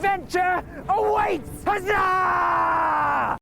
adventure awaits! Huzzah!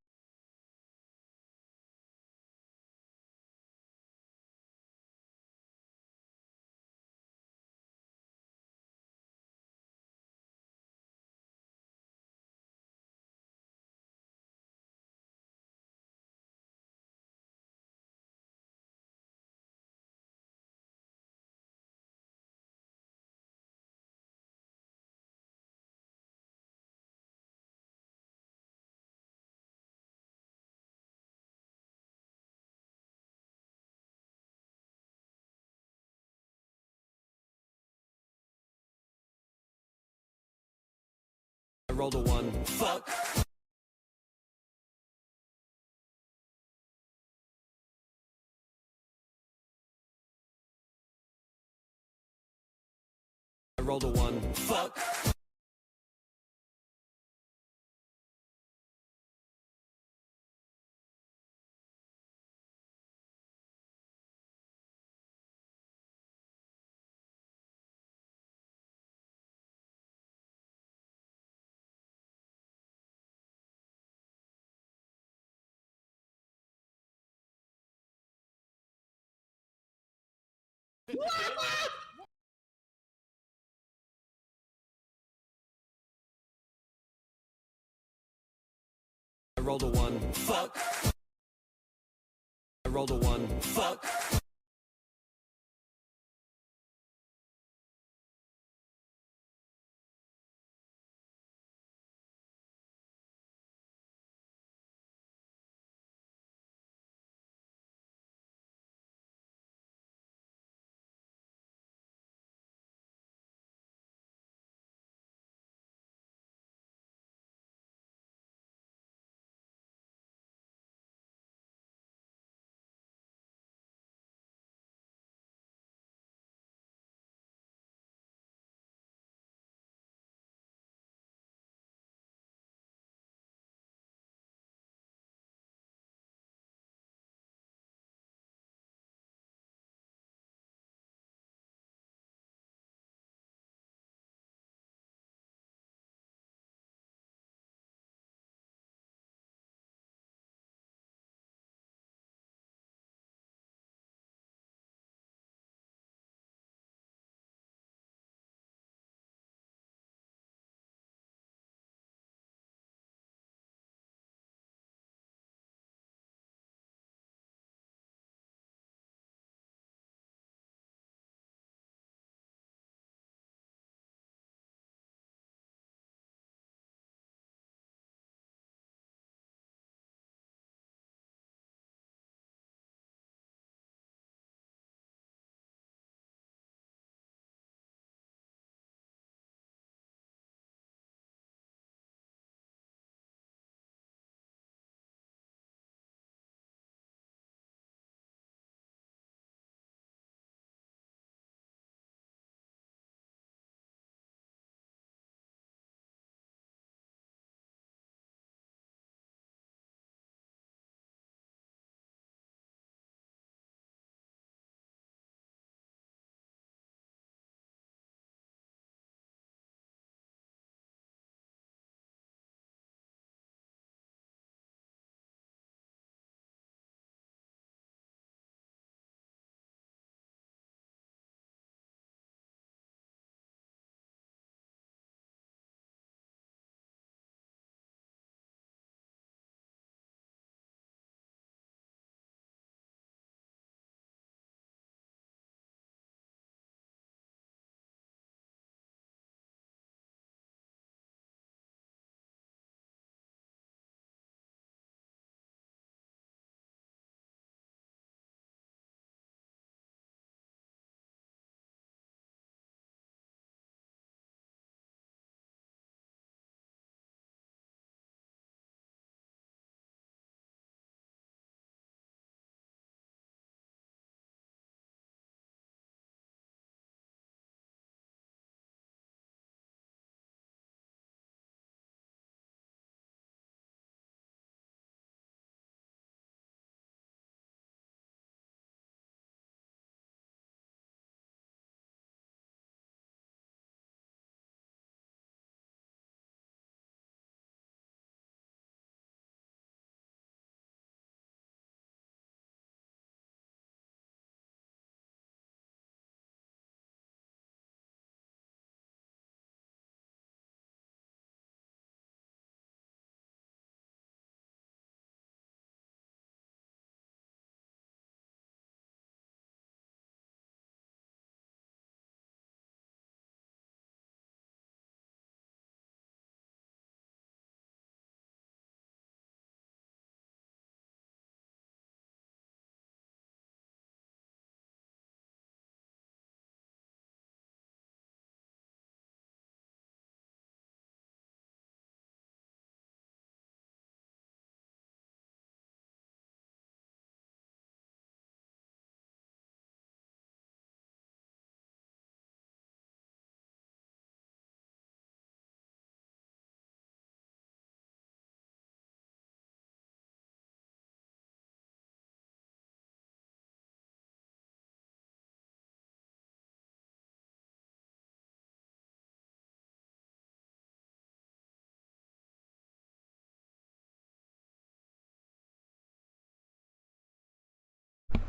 I rolled a 1. Fuck. I rolled a 1. Fuck. I rolled a 1. Fuck. I rolled a 1. Fuck.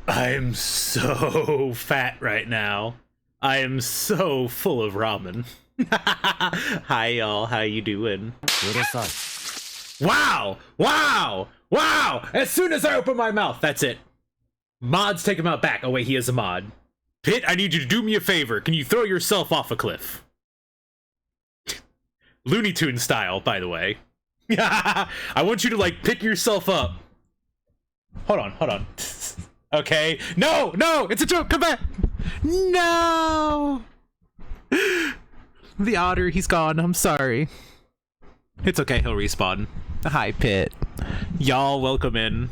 I'm so fat right now. I am so full of ramen. Hi y'all, how you doing? Wow! Wow! Wow! As soon as I open my mouth, that's it. Mods take him out back. Oh wait, he is a mod. Pit, I need you to do me a favor. Can you throw yourself off a cliff? Looney Tunes style, by the way. I want you to, like, pick yourself up. Hold on. Okay. No, it's a joke. Come back. No. The otter, he's gone. I'm sorry. It's okay. He'll respawn. Hi, Pit. Y'all, welcome in.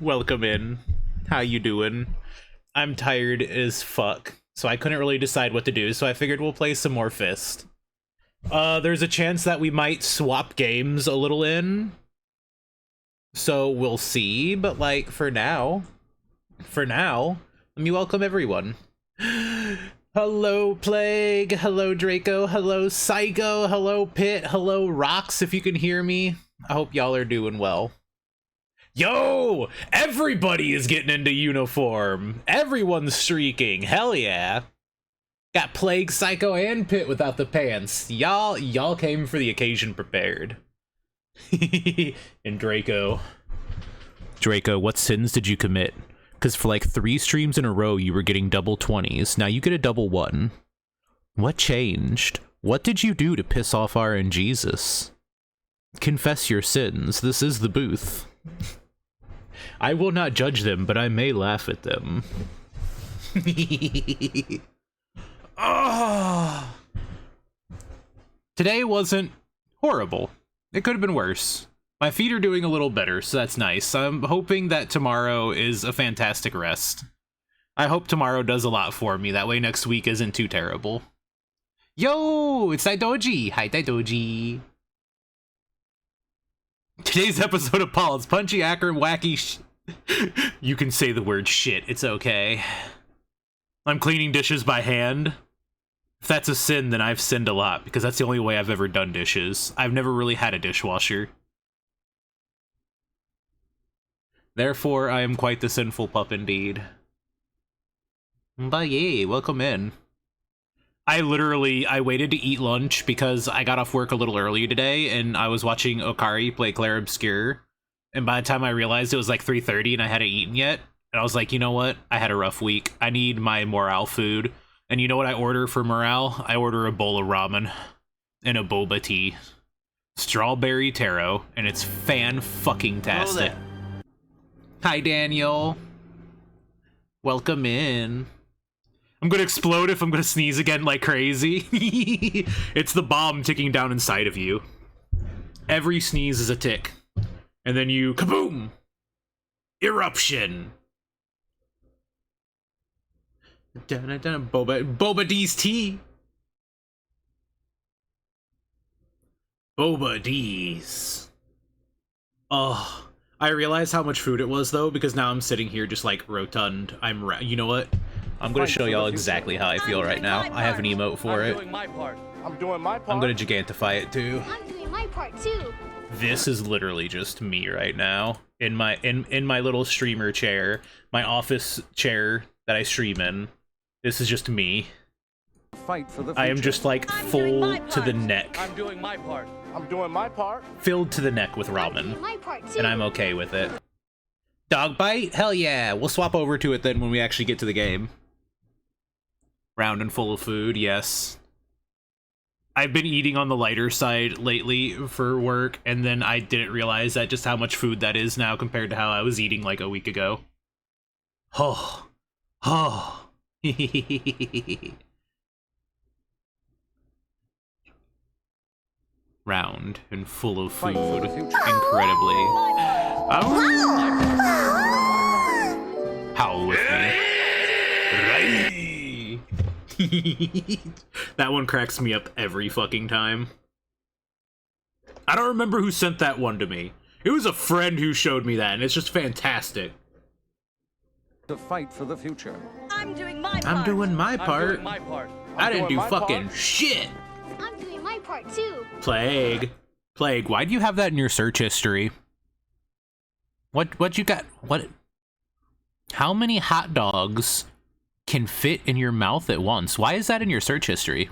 Welcome in. How you doing? I'm tired as fuck, so I couldn't really decide what to do, so I figured we'll play some more F.I.S.T. There's a chance that we might swap games a little in. So we'll see, but like, for now, let me welcome everyone. Hello, Plague. Hello, Draco. Hello, Psycho. Hello, Pit. Hello, Rocks, if you can hear me. I hope y'all are doing well. Yo! Everybody is getting into uniform. Everyone's streaking. Hell yeah. Got Plague, Psycho, and Pit without the pants. Y'all came for the occasion prepared. And Draco, what sins did you commit? Because for like 3 streams in a row, you were getting double 20s. Now you get a double 1. What changed? What did you do to piss off RNGesus? Confess your sins. This is the booth. I will not judge them, but I may laugh at them. Oh. Today wasn't horrible. It could have been worse. My feet are doing a little better, so that's nice. I'm hoping that tomorrow is a fantastic rest. I hope tomorrow does a lot for me. That way next week isn't too terrible. Yo, it's Daidoji. Hi, Daidoji. Today's episode of Paul's Punchy, Acro, Wacky You can say the word shit. It's okay. I'm cleaning dishes by hand. If that's a sin, then I've sinned a lot, because that's the only way I've ever done dishes. I've never really had a dishwasher. Therefore, I am quite the sinful pup indeed. But yeah, welcome in. I waited to eat lunch because I got off work a little early today, and I was watching Okari play Claire Obscure, and by the time I realized it was like 3:30 and I hadn't eaten yet, and I was like, you know what? I had a rough week. I need my morale food. And you know what I order for morale? I order a bowl of ramen and a boba tea. Strawberry taro, and it's fan-fucking-tastic. Hi, Daniel. Welcome in. I'm gonna explode if I'm gonna sneeze again like crazy. It's the bomb ticking down inside of you. Every sneeze is a tick. And then you, kaboom! Eruption! Boba D's tea. Boba D's. Oh, I realized how much food it was though, because now I'm sitting here just like rotund. You know what? I'm gonna show y'all exactly how I feel right now. I have an emote for it. I'm doing my part. I'm gonna gigantify it too. I'm doing my part too. This is literally just me right now in my little streamer chair, my office chair that I stream in. This is just me. Fight for the future. I am just like full to the neck. I'm doing my part. I'm doing my part. Filled to the neck with ramen. And I'm okay with it. Dog bite? Hell yeah. We'll swap over to it then when we actually get to the game. Round and full of food, yes. I've been eating on the lighter side lately for work, and then I didn't realize that just how much food that is now compared to how I was eating like a week ago. Oh. Oh. Round and full of food. Incredibly. Oh. Howl with me. That one cracks me up every fucking time. I don't remember who sent that one to me. It was a friend who showed me that, and it's just fantastic. To fight for the future. I'm doing my part. I'm doing my part. I'm doing my part. I didn't do fucking shit. I'm doing my part too. Plague. Plague, why do you have that in your search history? What you got? What? How many hot dogs can fit in your mouth at once? Why is that in your search history?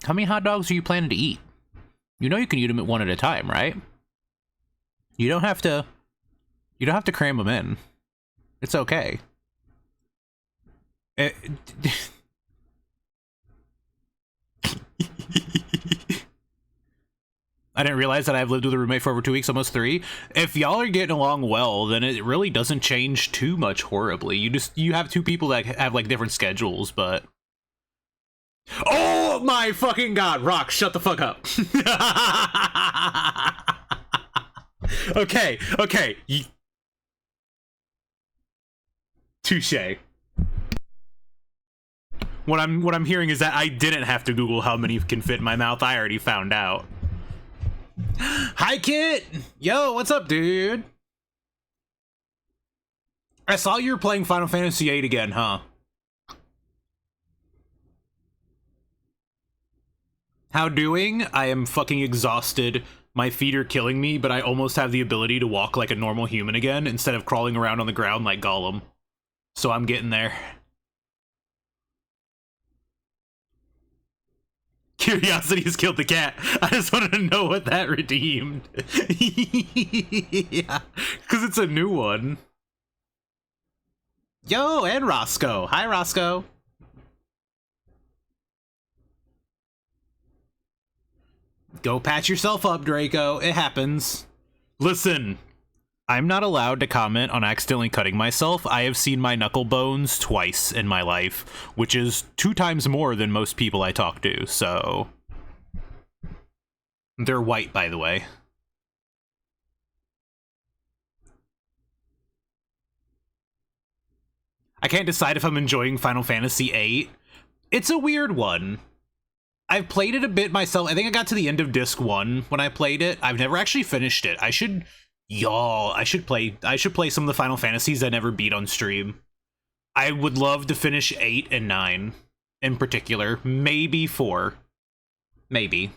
How many hot dogs are you planning to eat? You know you can eat them at one at a time, right? You don't have to cram them in. It's okay. I didn't realize that I've lived with a roommate for over 2 weeks, almost 3. If y'all are getting along well, then it really doesn't change too much horribly. You have 2 people that have like different schedules, but... Oh my fucking god, Rock, shut the fuck up. Okay. Touché. What I'm hearing is that I didn't have to Google how many can fit in my mouth. I already found out. Hi, Kit! Yo, what's up, dude? I saw you were playing Final Fantasy VIII again, huh? How doing? I am fucking exhausted. My feet are killing me, but I almost have the ability to walk like a normal human again instead of crawling around on the ground like Gollum. So I'm getting there. Curiosity has killed the cat. I just wanted to know what that redeemed. Yeah, because it's a new one. Yo, and Roscoe. Hi, Roscoe. Go patch yourself up, Draco. It happens. Listen, I'm not allowed to comment on accidentally cutting myself. I have seen my knuckle bones twice in my life, which is 2 times more than most people I talk to, so... They're white, by the way. I can't decide if I'm enjoying Final Fantasy VIII. It's a weird one. I've played it a bit myself. I think I got to the end of Disc 1 when I played it. I've never actually finished it. I should play some of the Final Fantasies I never beat on stream. I would love to finish 8 and 9 in particular. Maybe 4. Maybe.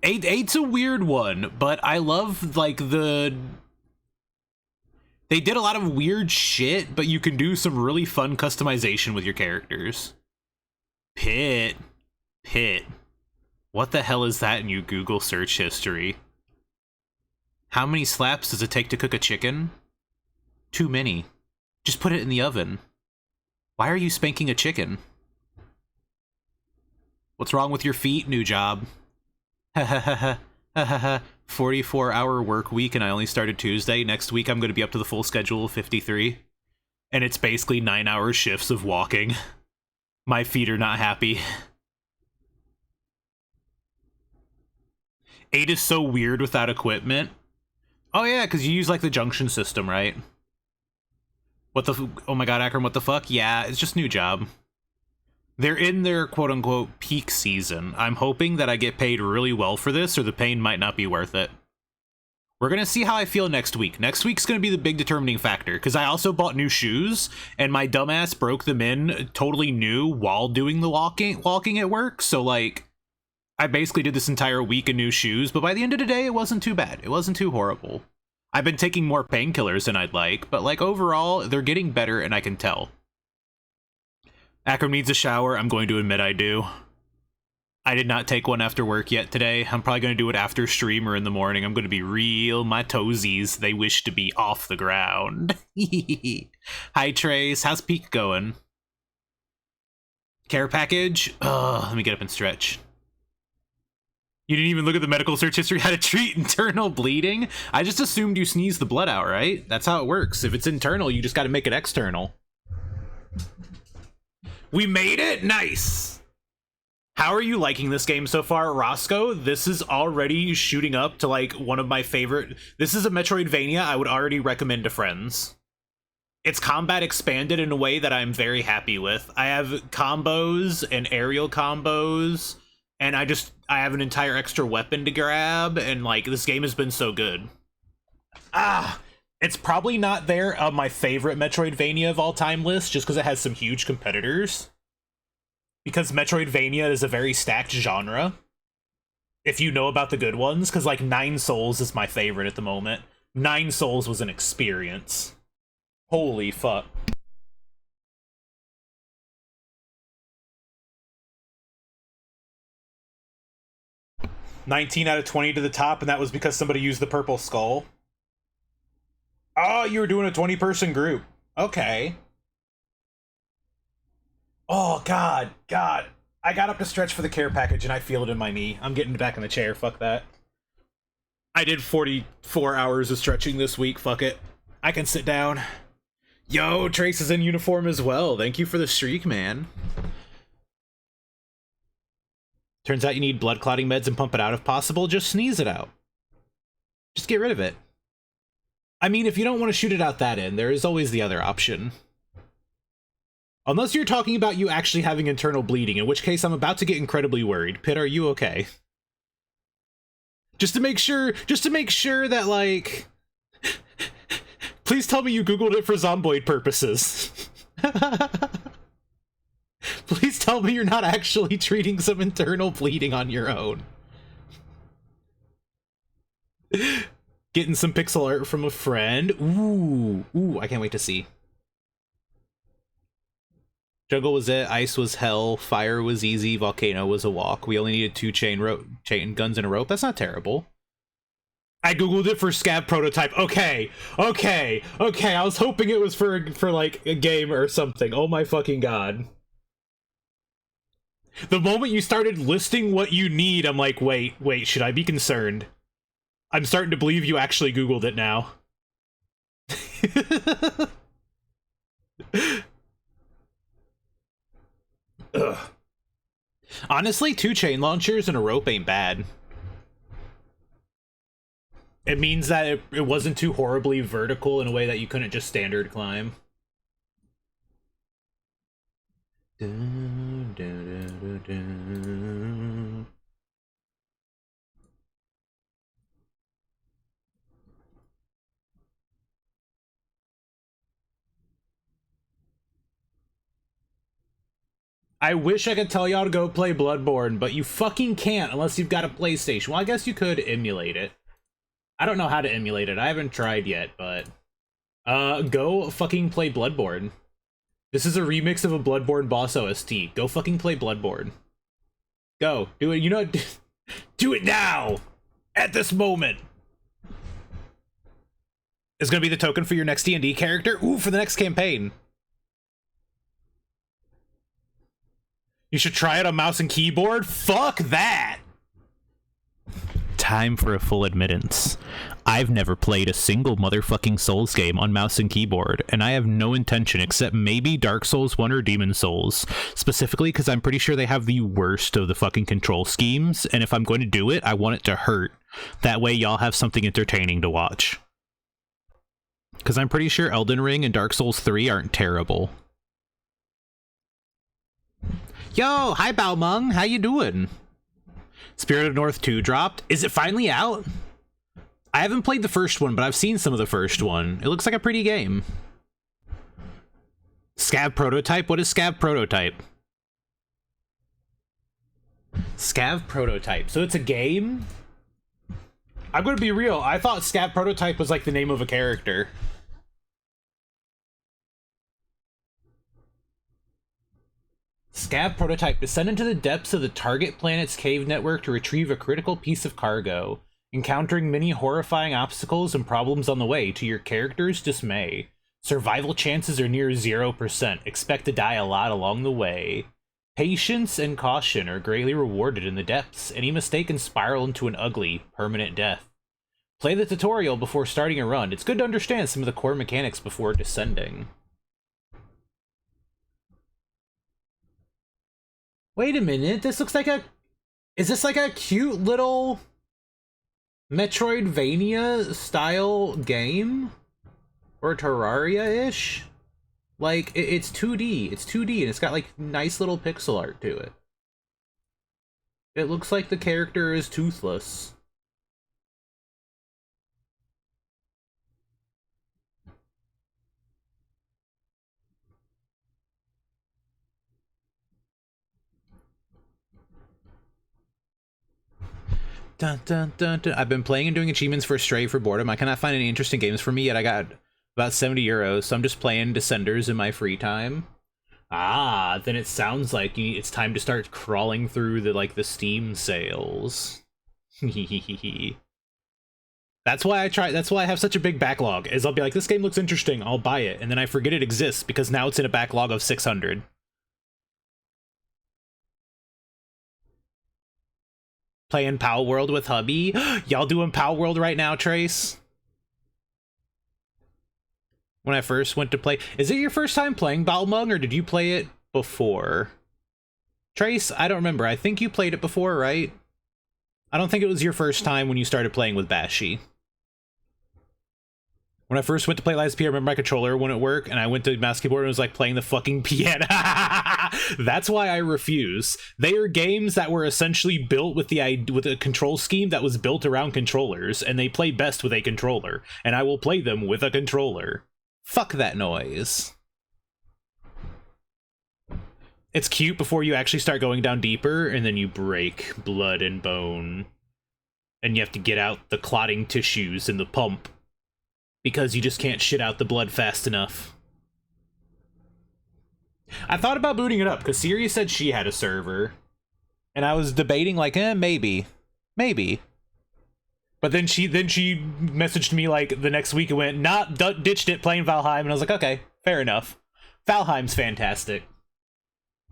8's a weird one, but I love, like, they did a lot of weird shit, but you can do some really fun customization with your characters. Pit. What the hell is that in your Google search history? How many slaps does it take to cook a chicken? Too many. Just put it in the oven. Why are you spanking a chicken? What's wrong with your feet, new job? Ha ha ha ha ha ha ha. 44-hour work week and I only started Tuesday. Next week I'm going to be up to the full schedule of 53. And it's basically 9-hour shifts of walking. My feet are not happy. 8 is so weird without equipment. Oh yeah, because you use like the junction system, right? Oh my god, Akram, what the fuck? Yeah, it's just new job. They're in their quote-unquote peak season. I'm hoping that I get paid really well for this, or the pain might not be worth it. We're gonna see how I feel next week. Next week's gonna be the big determining factor, because I also bought new shoes, and my dumbass broke them in totally new while doing the walking at work, so like, I basically did this entire week in new shoes, but by the end of the day, it wasn't too bad. It wasn't too horrible. I've been taking more painkillers than I'd like, but like overall, they're getting better and I can tell. Akram needs a shower. I'm going to admit I do. I did not take one after work yet today. I'm probably going to do it after stream or in the morning. I'm going to be real. My toesies, they wish to be off the ground. Hi, Trace. How's Peak going? Care package? Let me get up and stretch. You didn't even look at the medical search history how to treat internal bleeding? I just assumed you sneezed the blood out, right? That's how it works. If it's internal, you just got to make it external. We made it? Nice! How are you liking this game so far, Roscoe? This is already shooting up to like one of my favorite... This is a Metroidvania I would already recommend to friends. It's combat expanded in a way that I'm very happy with. I have combos and aerial combos, and I have an entire extra weapon to grab, and like this game has been so good. It's probably not there on my favorite Metroidvania of all time list, just because it has some huge competitors. Because Metroidvania is a very stacked genre. If you know about the good ones, because like Nine Souls is my favorite at the moment. Nine Souls was an experience. Holy fuck. $19 out of 20 to the top, and that was because somebody used the purple skull. Oh, you were doing a 20-person group. Okay. Oh, God. I got up to stretch for the care package, and I feel it in my knee. I'm getting back in the chair. Fuck that. I did 44 hours of stretching this week. Fuck it. I can sit down. Yo, Trace is in uniform as well. Thank you for the streak, man. Turns out you need blood clotting meds and pump it out if possible. Just sneeze it out. Just get rid of it. I mean, if you don't want to shoot it out that end, there is always the other option. Unless you're talking about you actually having internal bleeding, in which case I'm about to get incredibly worried. Pitt, are you okay? Just to make sure that, like... Please tell me you Googled it for zomboid purposes. Please tell me you're not actually treating some internal bleeding on your own. Getting some pixel art from a friend. Ooh, I can't wait to see. Jungle was it, ice was hell, fire was easy, volcano was a walk. We only needed 2 chain guns and a rope. That's not terrible. I googled it for scav prototype. Okay. I was hoping it was for like a game or something. Oh my fucking god. The moment you started listing what you need, I'm like, wait, should I be concerned? I'm starting to believe you actually googled it now. Ugh. Honestly, 2 chain launchers and a rope ain't bad. It means that it wasn't too horribly vertical in a way that you couldn't just standard climb. I wish I could tell y'all to go play Bloodborne, but you fucking can't unless you've got a PlayStation. Well, I guess you could emulate it. I don't know how to emulate it. I haven't tried yet, but... go fucking play Bloodborne. This is a remix of a Bloodborne boss OST. Go fucking play Bloodborne. Go. Do it. You know... Do it now! At this moment! It's gonna be the token for your next D&D character? Ooh, for the next campaign. You should try it on mouse and keyboard? Fuck that! Time for a full admittance. I've never played a single motherfucking Souls game on mouse and keyboard, and I have no intention except maybe Dark Souls 1 or Demon Souls, specifically because I'm pretty sure they have the worst of the fucking control schemes, and if I'm going to do it, I want it to hurt. That way y'all have something entertaining to watch. Because I'm pretty sure Elden Ring and Dark Souls 3 aren't terrible. Yo, hi Baomeng, how you doing? Spirit of North 2 dropped. Is it finally out? I haven't played the first one, but I've seen some of the first one. It looks like a pretty game. Scav Prototype? What is Scav Prototype? Scav Prototype. So it's a game? I'm gonna be real. I thought Scav Prototype was like the name of a character. Scav Prototype. Descend into the depths of the target planet's cave network to retrieve a critical piece of cargo, encountering many horrifying obstacles and problems on the way to your character's dismay. Survival chances are near 0%. Expect to die a lot along the way. Patience and caution are greatly rewarded in the depths. Any mistake can spiral into an ugly, permanent death. Play the tutorial before starting a run. It's good to understand some of the core mechanics before descending. Wait a minute, this looks like a... Is this like a cute little Metroidvania-style game? Or Terraria-ish? Like, it's 2D. It's 2D, and it's got, like, nice little pixel art to it. It looks like the character is toothless. Dun, dun, dun, dun. I've been playing and doing achievements for Stray for boredom. I cannot find any interesting games for me yet. I got About 70 euros, so I'm just playing Descenders in my free time. Ah, then it sounds like it's time to start crawling through the Steam sales. That's why I have such a big backlog, is I'll be like, this game looks interesting, I'll buy it, and then I forget it exists because now it's in a backlog of 600. Playing Pow World with hubby? Y'all doing Pow World right now, Trace? When I first went to play... Is it your first time playing Balmung, or did you play it before? Trace, I don't remember. I think you played it before, right? I don't think it was your first time when you started playing with Bashi. When I first went to play Lies P, I remember my controller wouldn't work, and I went to mouse keyboard and it was like playing the fucking piano. That's why I refuse. They are games that were essentially built with a control scheme that was built around controllers, and they play best with a controller, and I will play them with a controller. Fuck that noise. It's cute before you actually start going down deeper, and then you break blood and bone. And you have to get out the clotting tissues in the pump, because you just can't shit out the blood fast enough. I thought about booting it up, because Siri said she had a server. And I was debating, like, maybe. Maybe. But then she messaged me, like, the next week and went, nah, ditched it, playing Valheim. And I was like, okay, fair enough. Valheim's fantastic.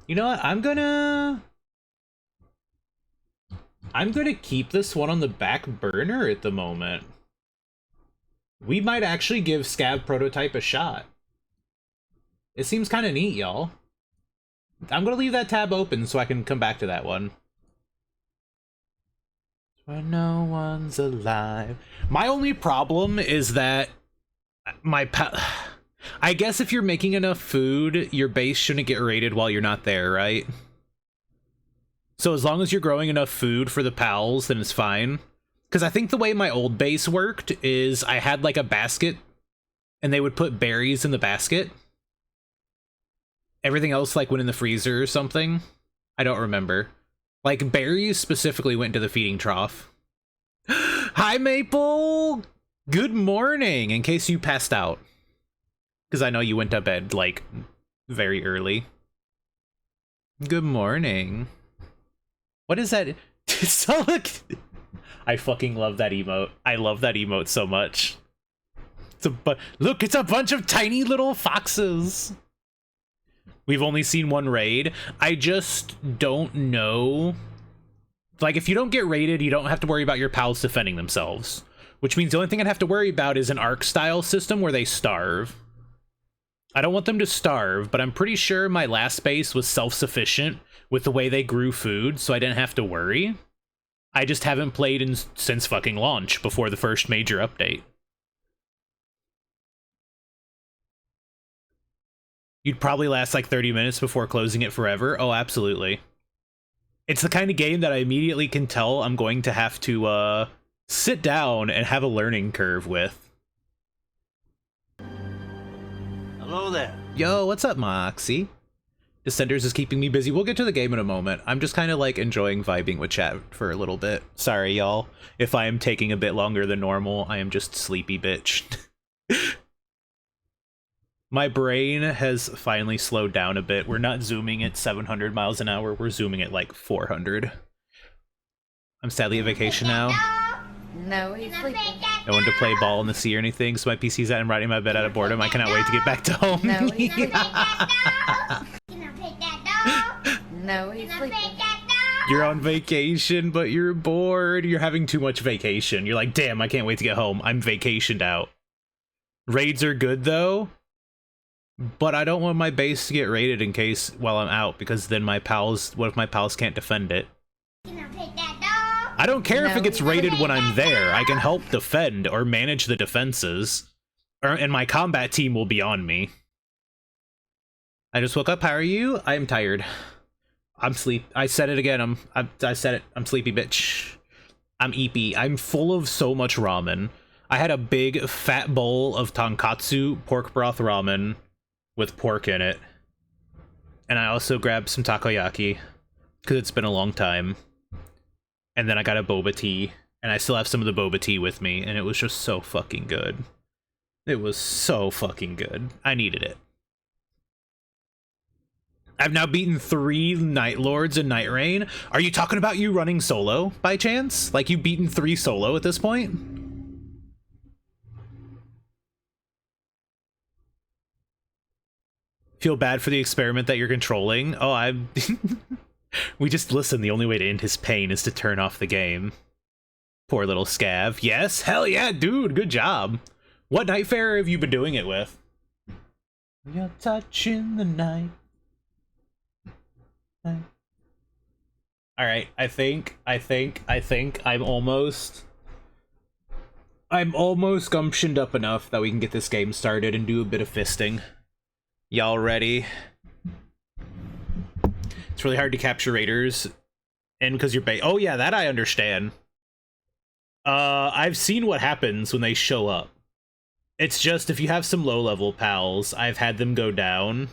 You know what, I'm gonna keep this one on the back burner at the moment. We might actually give Scav Prototype a shot. It seems kind of neat, y'all. I'm gonna leave that tab open so I can come back to that one. When no one's alive. My only problem is that I guess if you're making enough food, your base shouldn't get raided while you're not there, right? So as long as you're growing enough food for the pals, then it's fine. Because I think the way my old base worked is I had like a basket, and they would put berries in the basket. Everything else like went in the freezer or something. I don't remember. Like berries specifically went into the feeding trough. Hi, Maple! Good morning, in case you passed out. Because I know you went to bed, like, very early. Good morning. What is that? So look... I fucking love that emote. I love that emote so much. Look, it's a bunch of tiny little foxes. We've only seen one raid. I just don't know. Like, if you don't get raided, you don't have to worry about your pals defending themselves. Which means the only thing I'd have to worry about is an ARC-style system where they starve. I don't want them to starve, but I'm pretty sure my last base was self-sufficient with the way they grew food, so I didn't have to worry. I just haven't played since fucking launch, before the first major update. You'd probably last like 30 minutes before closing it forever. Oh, absolutely. It's the kind of game that I immediately can tell I'm going to have to sit down and have a learning curve with. Hello there. Yo, what's up, Moxie? Descenders is keeping me busy. We'll get to the game in a moment. I'm just kind of like enjoying vibing with chat for a little bit. Sorry, y'all. If I am taking a bit longer than normal, I am just sleepy bitch. My brain has finally slowed down a bit. We're not zooming at 700 miles an hour. We're zooming at like 400. I'm sadly on vacation now. No, he's sleeping. I wanted to play ball in the sea or anything, so my PC's out. I'm riding my bed out of boredom. I cannot wait to get back to home. No, he's sleeping. No, he's sleeping. You're on vacation, but you're bored. You're having too much vacation. You're like, damn, I can't wait to get home. I'm vacationed out. Raids are good, though. But I don't want my base to get raided in case while I'm out, because then my pals, what if my pals can't defend it? I don't care if it gets raided when I'm there. I can help defend or manage the defenses. And my combat team will be on me. I just woke up. How are you? I am tired. I'm sleep. I said it again. I said it. I'm sleepy, bitch. I'm eepy. I'm full of so much ramen. I had a big fat bowl of tonkatsu pork broth ramen with pork in it. And I also grabbed some takoyaki because it's been a long time. And then I got a boba tea, and I still have some of the boba tea with me, and it was just so fucking good. It was so fucking good. I needed it. I've now beaten 3 Night Lords in Night Rain. Are you talking about you running solo, by chance? Like, you've beaten 3 solo at this point? Feel bad for the experiment that you're controlling? Oh, I'm... We just listen, the only way to end his pain is to turn off the game. Poor little scav. Yes? Hell yeah, dude, good job. What Nightfarer have you been doing it with? You're touching the night. Alright, I think I'm almost gumptioned up enough that we can get this game started and do a bit of fisting. Y'all ready? It's really hard to capture raiders, and because you're oh yeah, that I understand. I've seen what happens when they show up. It's just, if you have some low-level pals, I've had them go down,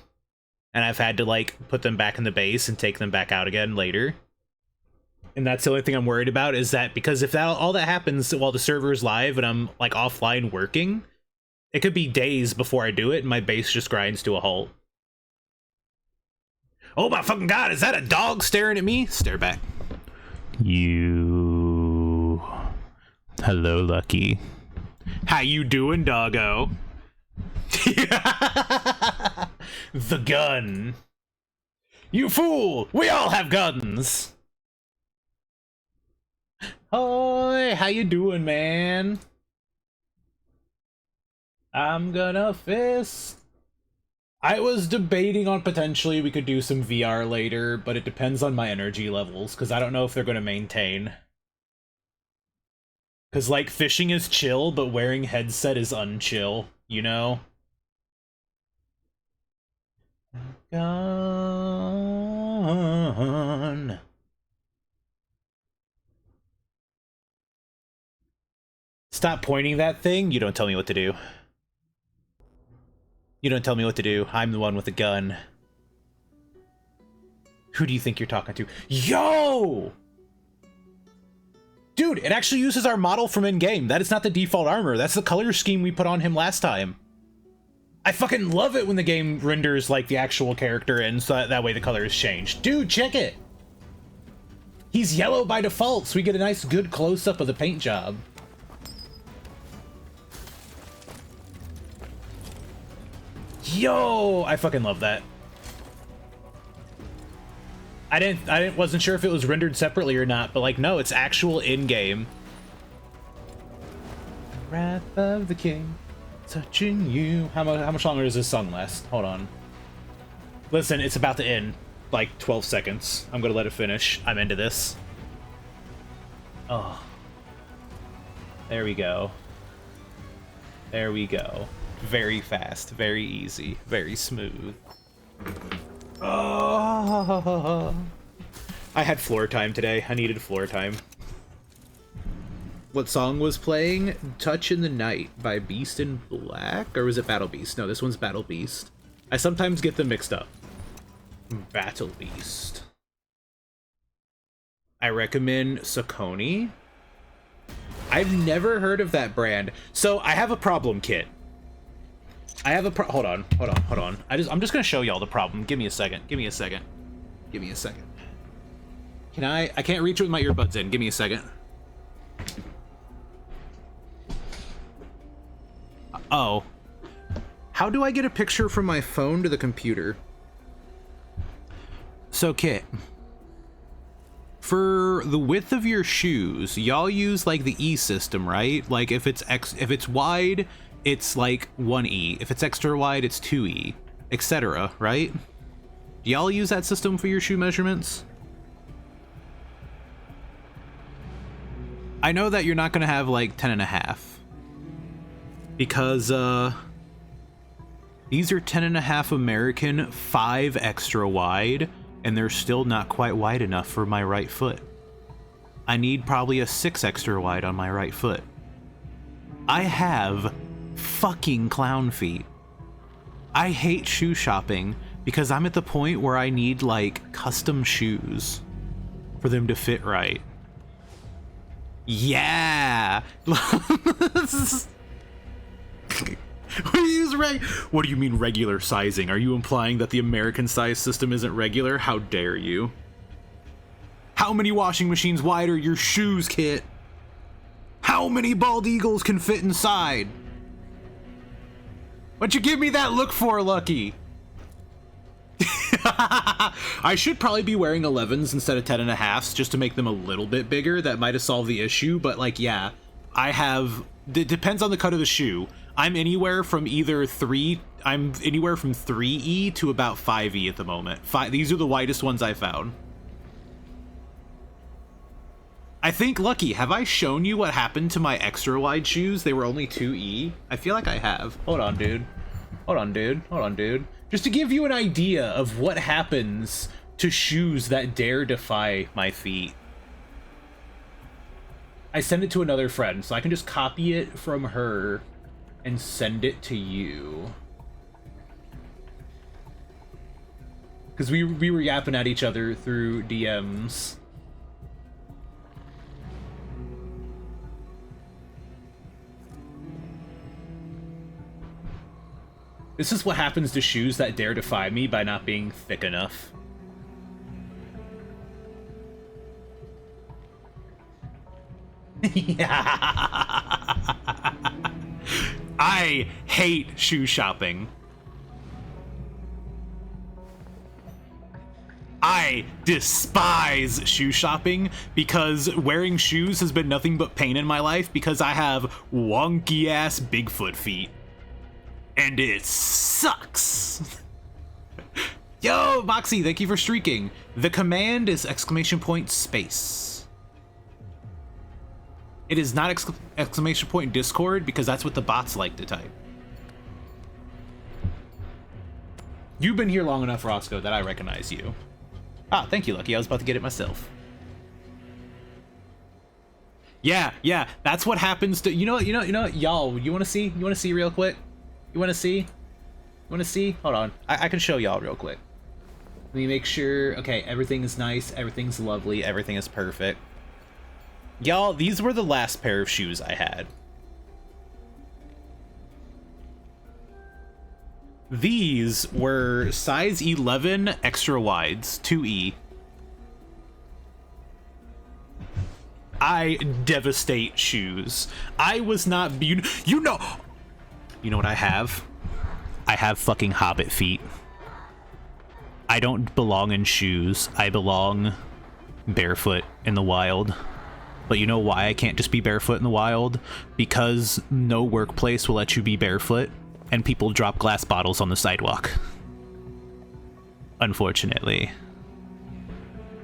and I've had to, like, put them back in the base and take them back out again later. And that's the only thing I'm worried about, is that, because if that all that happens while the server is live and I'm, like, offline working, it could be days before I do it, and my base just grinds to a halt. Oh my fucking god, is that a dog staring at me? Stare back. You... Hello, Lucky. How you doing, doggo? The gun. You fool! We all have guns! Hi, how you doing, man? I'm gonna fist. I was debating on potentially we could do some VR later, but it depends on my energy levels, because I don't know if they're gonna maintain. Because, like, fishing is chill, but wearing headset is unchill, you know? Gone. Stop pointing that thing. You don't tell me what to do. You don't tell me what to do. I'm the one with the gun. Who do you think you're talking to? Yo! Dude, it actually uses our model from in-game. That is not the default armor. That's the color scheme we put on him last time. I fucking love it when the game renders, like, the actual character in, so that way the color is changed. Dude, check it! He's yellow by default, so we get a nice good close-up of the paint job. Yo! I fucking love that. I wasn't sure if it was rendered separately or not, but, like, no, it's actual in-game. Wrath of the King, touching you. How much longer does this song last? Hold on. Listen, it's about to end. Like, 12 seconds. I'm gonna let it finish. I'm into this. Oh. There we go. There we go. Very fast, very easy, very smooth. Oh. I had floor time today. I needed floor time. What song was playing? Touch in the Night by Beast in Black? Or was it Battle Beast? No, this one's Battle Beast. I sometimes get them mixed up. Battle Beast. I recommend Saucony. I've never heard of that brand. So I have a problem, Kit. I have a hold on. I'm just gonna show y'all the problem. Give me a second. Give me a second. Can I can't reach it with my earbuds in. Give me a second. Oh. How do I get a picture from my phone to the computer? So, Kit, for the width of your shoes, y'all use, like, the E system, right? Like, if it's wide, it's like 1E. If it's extra wide, it's 2E, etc., right? Do y'all use that system for your shoe measurements? I know that you're not gonna have, like, 10.5. Because, these are 10.5 American, 5 extra wide, and they're still not quite wide enough for my right foot. I need probably a 6 extra wide on my right foot. I have fucking clown feet. I hate shoe shopping because I'm at the point where I need, like, custom shoes for them to fit right. Yeah! What do you mean regular sizing? Are you implying that the American size system isn't regular? How dare you? How many washing machines wide are your shoes, Kit? How many bald eagles can fit inside? What'd you give me that look for, Lucky? I should probably be wearing 11s instead of 10.5s just to make them a little bit bigger. That might have solved the issue, but like, yeah, I have, it depends on the cut of the shoe. I'm anywhere from 3E to about 5E at the moment. These are the widest ones I found. I think, Lucky, have I shown you what happened to my extra wide shoes? They were only 2E. I feel like I have. Hold on, dude. Hold on, dude. Hold on, dude. Just to give you an idea of what happens to shoes that dare defy my feet. I send it to another friend, so I can just copy it from her and send it to you. Because we were yapping at each other through DMs. This is what happens to shoes that dare defy me by not being thick enough. I hate shoe shopping. I despise shoe shopping because wearing shoes has been nothing but pain in my life because I have wonky ass Bigfoot feet. And it sucks. Yo, Moxie, thank you for streaking. The command is !space. It is not !Discord because that's what the bots like to type. You've been here long enough, Roscoe, that I recognize you. Ah, thank you, Lucky. I was about to get it myself. Yeah, that's what happens to y'all. You want to see real quick? You want to see? Hold on. I can show y'all real quick. Let me make sure. Okay, everything is nice. Everything's lovely. Everything is perfect. Y'all, these were the last pair of shoes I had. These were size 11 extra wides, 2E. I devastate shoes. I was not, you know what I have? I have fucking hobbit feet. I don't belong in shoes. I belong barefoot in the wild. But you know why I can't just be barefoot in the wild? Because no workplace will let you be barefoot, and people drop glass bottles on the sidewalk. Unfortunately.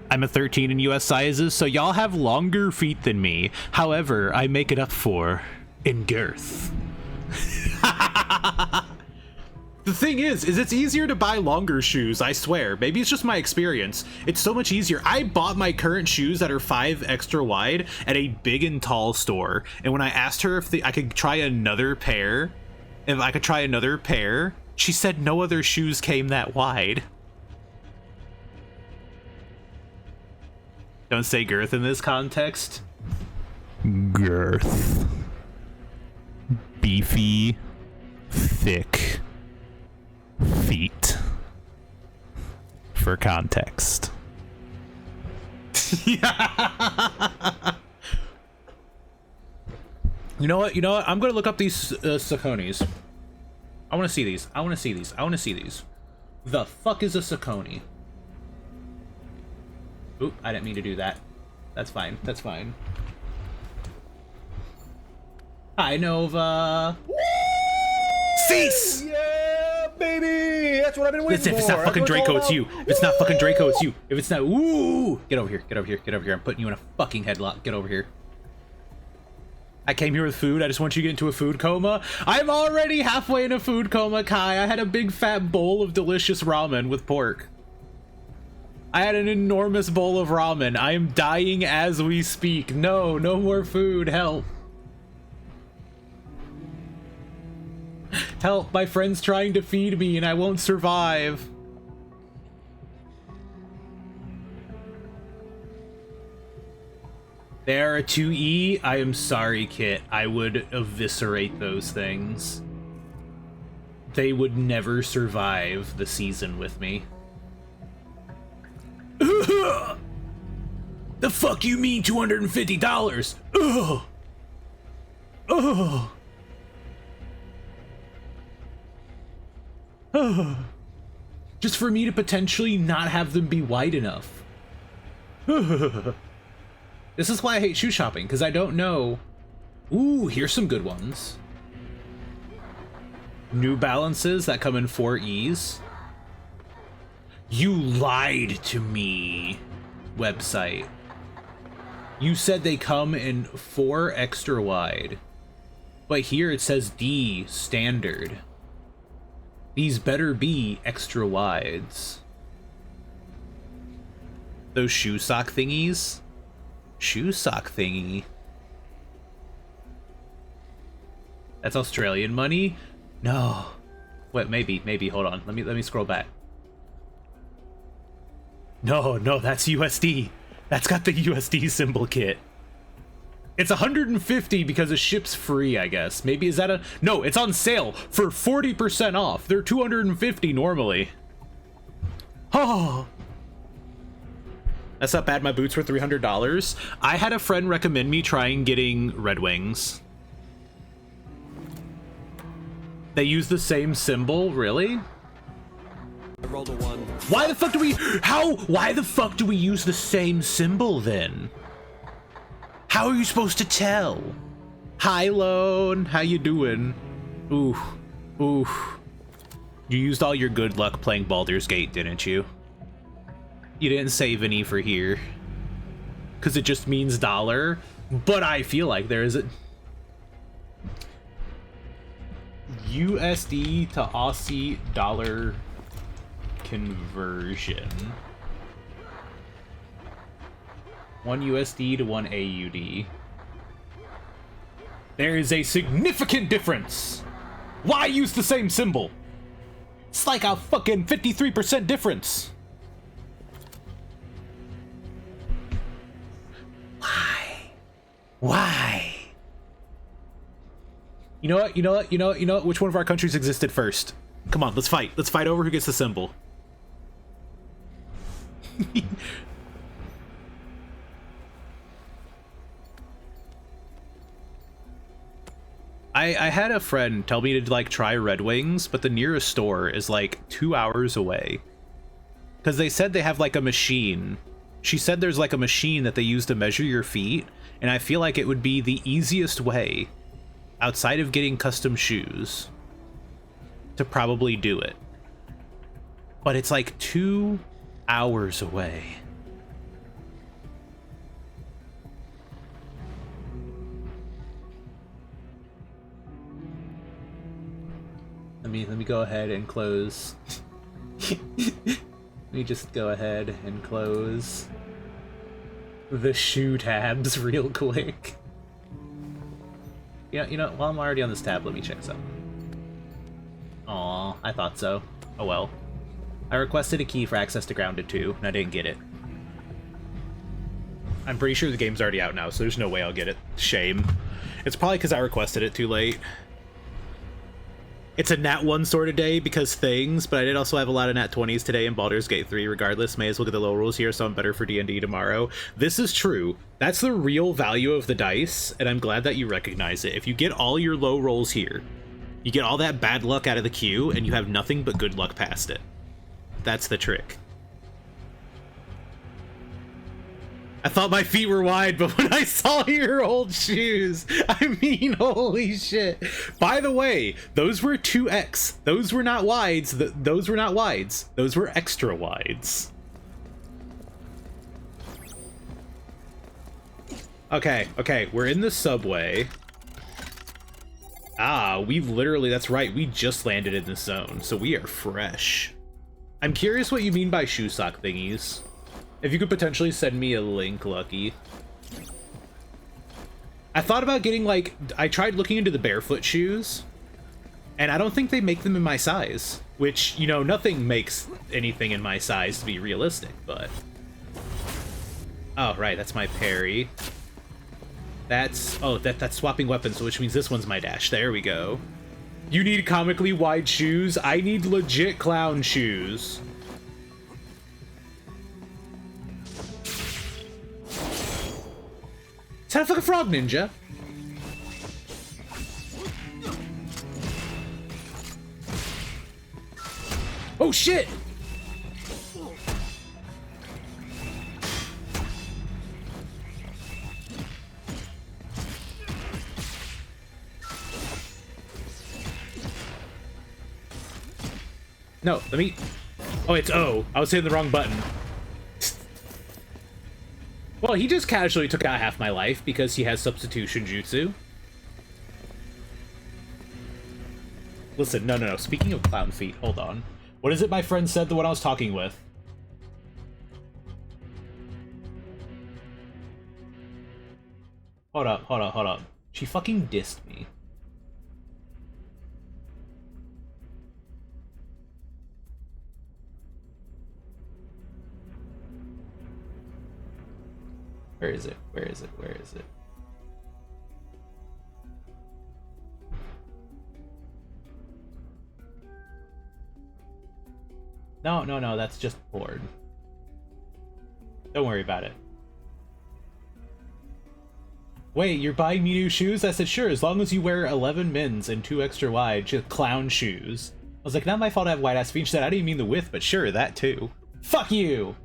I'm a 13 in US sizes, so y'all have longer feet than me. However, I make it up for in girth. The thing is it's easier to buy longer shoes, I swear. Maybe it's just my experience. It's so much easier. I bought my current shoes that are 5 extra wide at a big and tall store, and when I asked her if I could try another pair, she said no other shoes came that wide. Don't say girth in this context. Girth. Beefy, thick feet. For context. Yeah. You know what? I'm gonna look up these Sauconys. I want to see these. The fuck is a Saucony? Oop, I didn't mean to do that. That's fine. Hi, Nova. Cease! Yeah, baby! That's what I've been waiting Listen, for. if it's not fucking Draco, it's you. If it's not fucking Draco, it's you. If it's not, ooh! Get over here. I'm putting you in a fucking headlock. Get over here. I came here with food. I just want you to get into a food coma. I'm already halfway in a food coma, Kai. I had a big fat bowl of delicious ramen with pork. I had an enormous bowl of ramen. I am dying as we speak. No more food. Help. Help, my friend's trying to feed me and I won't survive. They are a 2E. I am sorry, Kit. I would eviscerate those things. they would never survive the season with me. The fuck you mean $250? Ugh. Ugh. Ugh. Just for me to potentially not have them be wide enough. Ugh. This is why I hate shoe shopping, because I don't know. Ooh, here's some good ones. New Balances that come in 4Es. You lied to me, website. You said they come in 4 extra wide, but here it says D standard. These better be extra wides. Those shoe sock thingies? Shoe sock thingy. That's Australian money? No. Wait, maybe, hold on. Let me scroll back. No, that's USD. That's got the USD symbol kit. It's 150 because it ships free, I guess. Maybe is that a... No, it's on sale for 40% off. They're 250 normally. Oh. That's not bad. My boots were $300. I had a friend recommend me trying getting Red Wings. They use the same symbol, really? I rolled a 1. Why the fuck do we... Why the fuck do we use the same symbol, then? How are you supposed to tell? Hi, Lone. How you doing? Ooh. You used all your good luck playing Baldur's Gate, didn't you? You didn't save any for here. Because it just means dollar. But I feel like there is a... USD to Aussie dollar conversion. 1 USD to 1 AUD. There is a significant difference. Why use the same symbol? It's like a fucking 53% difference. Why? You know what? Which one of our countries existed first? Come on, let's fight. Let's fight over who gets the symbol. I had a friend tell me to like try Red Wings, but the nearest store is like 2 hours away. Because they said they have like a machine. She said there's like a machine that they use to measure your feet, and I feel like it would be the easiest way, outside of getting custom shoes, to probably do it. But it's like 2 hours away. Let me go ahead and close. Let me just go ahead and close the shoe tabs real quick. You know, while I'm already on this tab, let me check something. Aw, I thought so. Oh well. I requested a key for access to Grounded 2, and I didn't get it. I'm pretty sure the game's already out now, so there's no way I'll get it. Shame. It's probably because I requested it too late. It's a Nat 1 sort of day because things, but I did also have a lot of Nat 20s today in Baldur's Gate 3 regardless. May as well get the low rolls here, so I'm better for D&D tomorrow. This is true. That's the real value of the dice, and I'm glad that you recognize it. If you get all your low rolls here, you get all that bad luck out of the queue, and you have nothing but good luck past it. That's the trick. I thought my feet were wide, but when I saw your old shoes, I mean, holy shit. By the way, those were 2X. Those were not wides. Those were not wides. Those were extra wides. Okay, we're in the subway. Ah, we've literally, that's right, we just landed in this zone, so we are fresh. I'm curious what you mean by shoe sock thingies. If you could potentially send me a link, Lucky. I thought about getting, like, I tried looking into the barefoot shoes, and I don't think they make them in my size. Which, you know, nothing makes anything in my size to be realistic, but... Oh, right, that's my parry. That's... Oh, that's swapping weapons, which means this one's my dash. There we go. You need comically wide shoes? I need legit clown shoes. Sounds like a frog ninja. Oh shit! No, let me... Oh, it's O. I was hitting the wrong button. Well, he just casually took out half my life because he has substitution jutsu. Listen, no. Speaking of clown feet, hold on. What is it my friend said, the one I was talking with? Hold up. She fucking dissed me. Where is it? No, that's just bored. Don't worry about it. Wait, you're buying me new shoes? I said, sure, as long as you wear 11 mins and 2 extra wide, just clown shoes. I was like, not my fault I have wide ass feet. She said, I didn't mean the width, but sure, that too. Fuck you!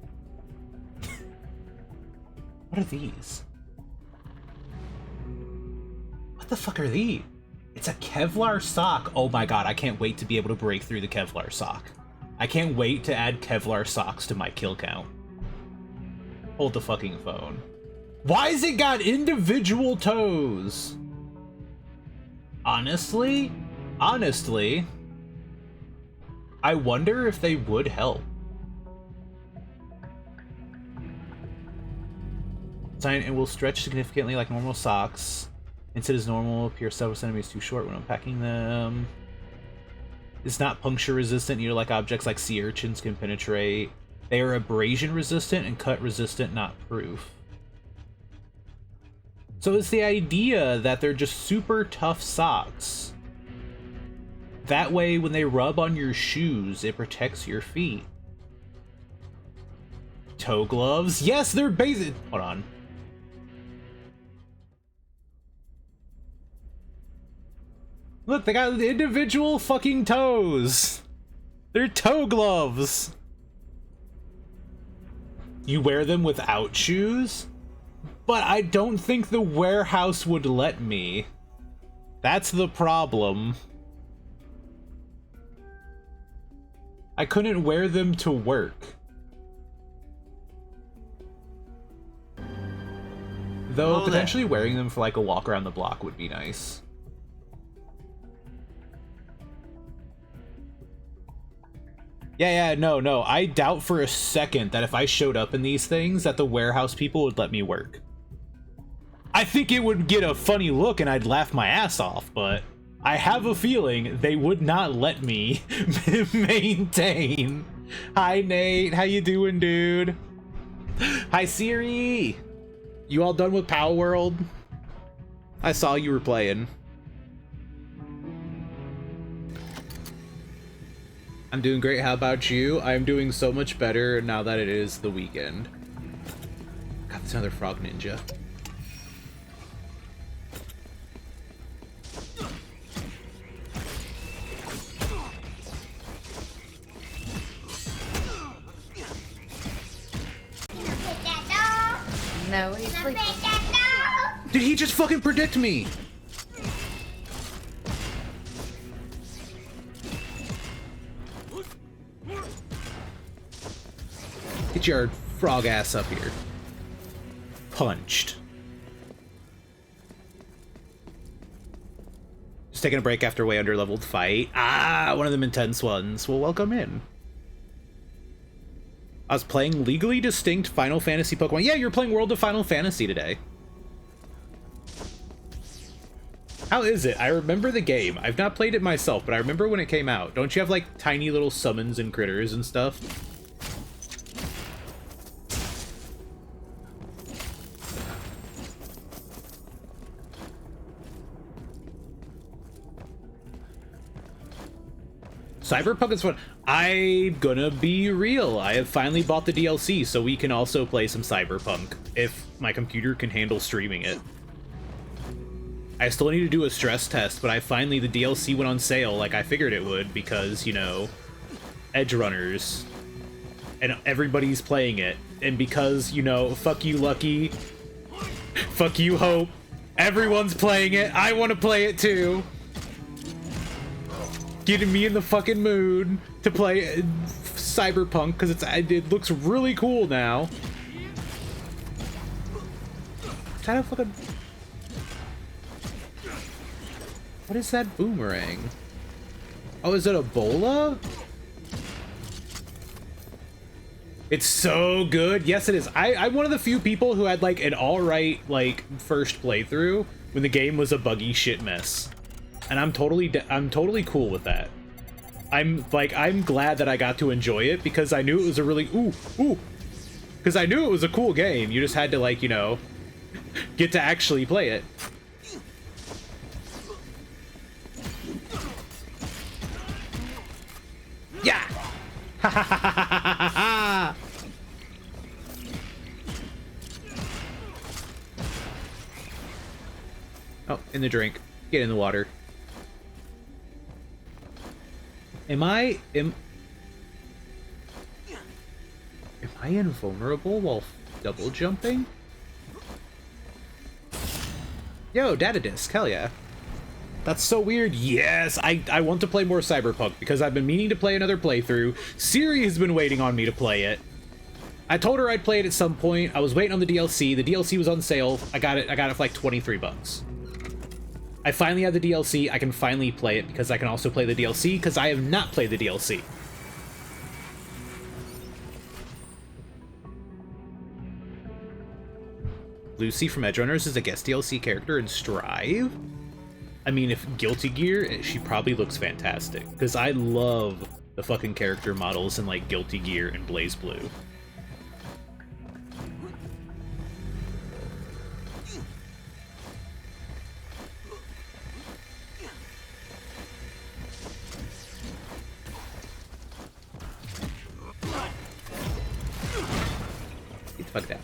What are these? What the fuck are these? It's a Kevlar sock. Oh my god, I can't wait to be able to break through the Kevlar sock. I can't wait to add Kevlar socks to my kill count. Hold the fucking phone. Why has it got individual toes? Honestly, I wonder if they would help. And will stretch significantly like normal socks. Instead as normal, appear several centimeters too short when unpacking them. It's not puncture resistant, needle like objects like sea urchins can penetrate. They are abrasion resistant and cut resistant, not proof. So it's the idea that they're just super tough socks. That way, when they rub on your shoes, it protects your feet. Toe gloves? Yes, they're basic. Hold on. Look, they got individual fucking toes. They're toe gloves. You wear them without shoes? But I don't think the warehouse would let me. That's the problem. I couldn't wear them to work. Though potentially wearing them for like a walk around the block would be nice. Yeah, no. I doubt for a second that if I showed up in these things that the warehouse people would let me work. I think it would get a funny look and I'd laugh my ass off, but I have a feeling they would not let me maintain. Hi, Nate. How you doing, dude? Hi, Siri. You all done with Power World? I saw you were playing. I'm doing great. How about you? I'm doing so much better now that it is the weekend. God, there's another frog ninja. No, he's sleeping. Did he just fucking predict me? Get your frog ass up here. Punched. Just taking a break after way under leveled fight. Ah, one of them intense ones. Well, welcome in. I was playing legally distinct Final Fantasy Pokemon. Yeah, you're playing World of Final Fantasy today. How is it? I remember the game. I've not played it myself, but I remember when it came out. Don't you have like tiny little summons and critters and stuff? Cyberpunk is fun. I'm gonna be real. I have finally bought the DLC, so we can also play some Cyberpunk if my computer can handle streaming it. I still need to do a stress test, but the DLC went on sale like I figured it would because, you know, Edge Runners, and everybody's playing it, and because, you know, fuck you, Lucky, fuck you, Hope, everyone's playing it, I want to play it too. Getting me in the fucking mood to play Cyberpunk because it looks really cool now. Kind of fucking. What is that boomerang? Oh, is it a bola? It's so good. Yes, it is. I'm one of the few people who had like an alright like first playthrough when the game was a buggy shit mess. And I'm totally cool with that. I'm glad that I got to enjoy it because I knew it was a really because I knew it was a cool game. You just had to, like, you know, get to actually play it. Yeah. Ha ha ha ha ha ha. Oh, in the drink. Get in the water. Am I invulnerable while double jumping? Yo, data disc, hell yeah. That's so weird. Yes, I want to play more Cyberpunk because I've been meaning to play another playthrough. Siri has been waiting on me to play it. I told her I'd play it at some point. I was waiting on the DLC. The DLC was on sale. I got it for like 23 bucks. I finally have the DLC. I can finally play it because I can also play the DLC because I have not played the DLC. Lucy from Edge Runners is a guest DLC character in Strive? I mean, if Guilty Gear, she probably looks fantastic because I love the fucking character models in like Guilty Gear and Blaze Blue. Fuck that.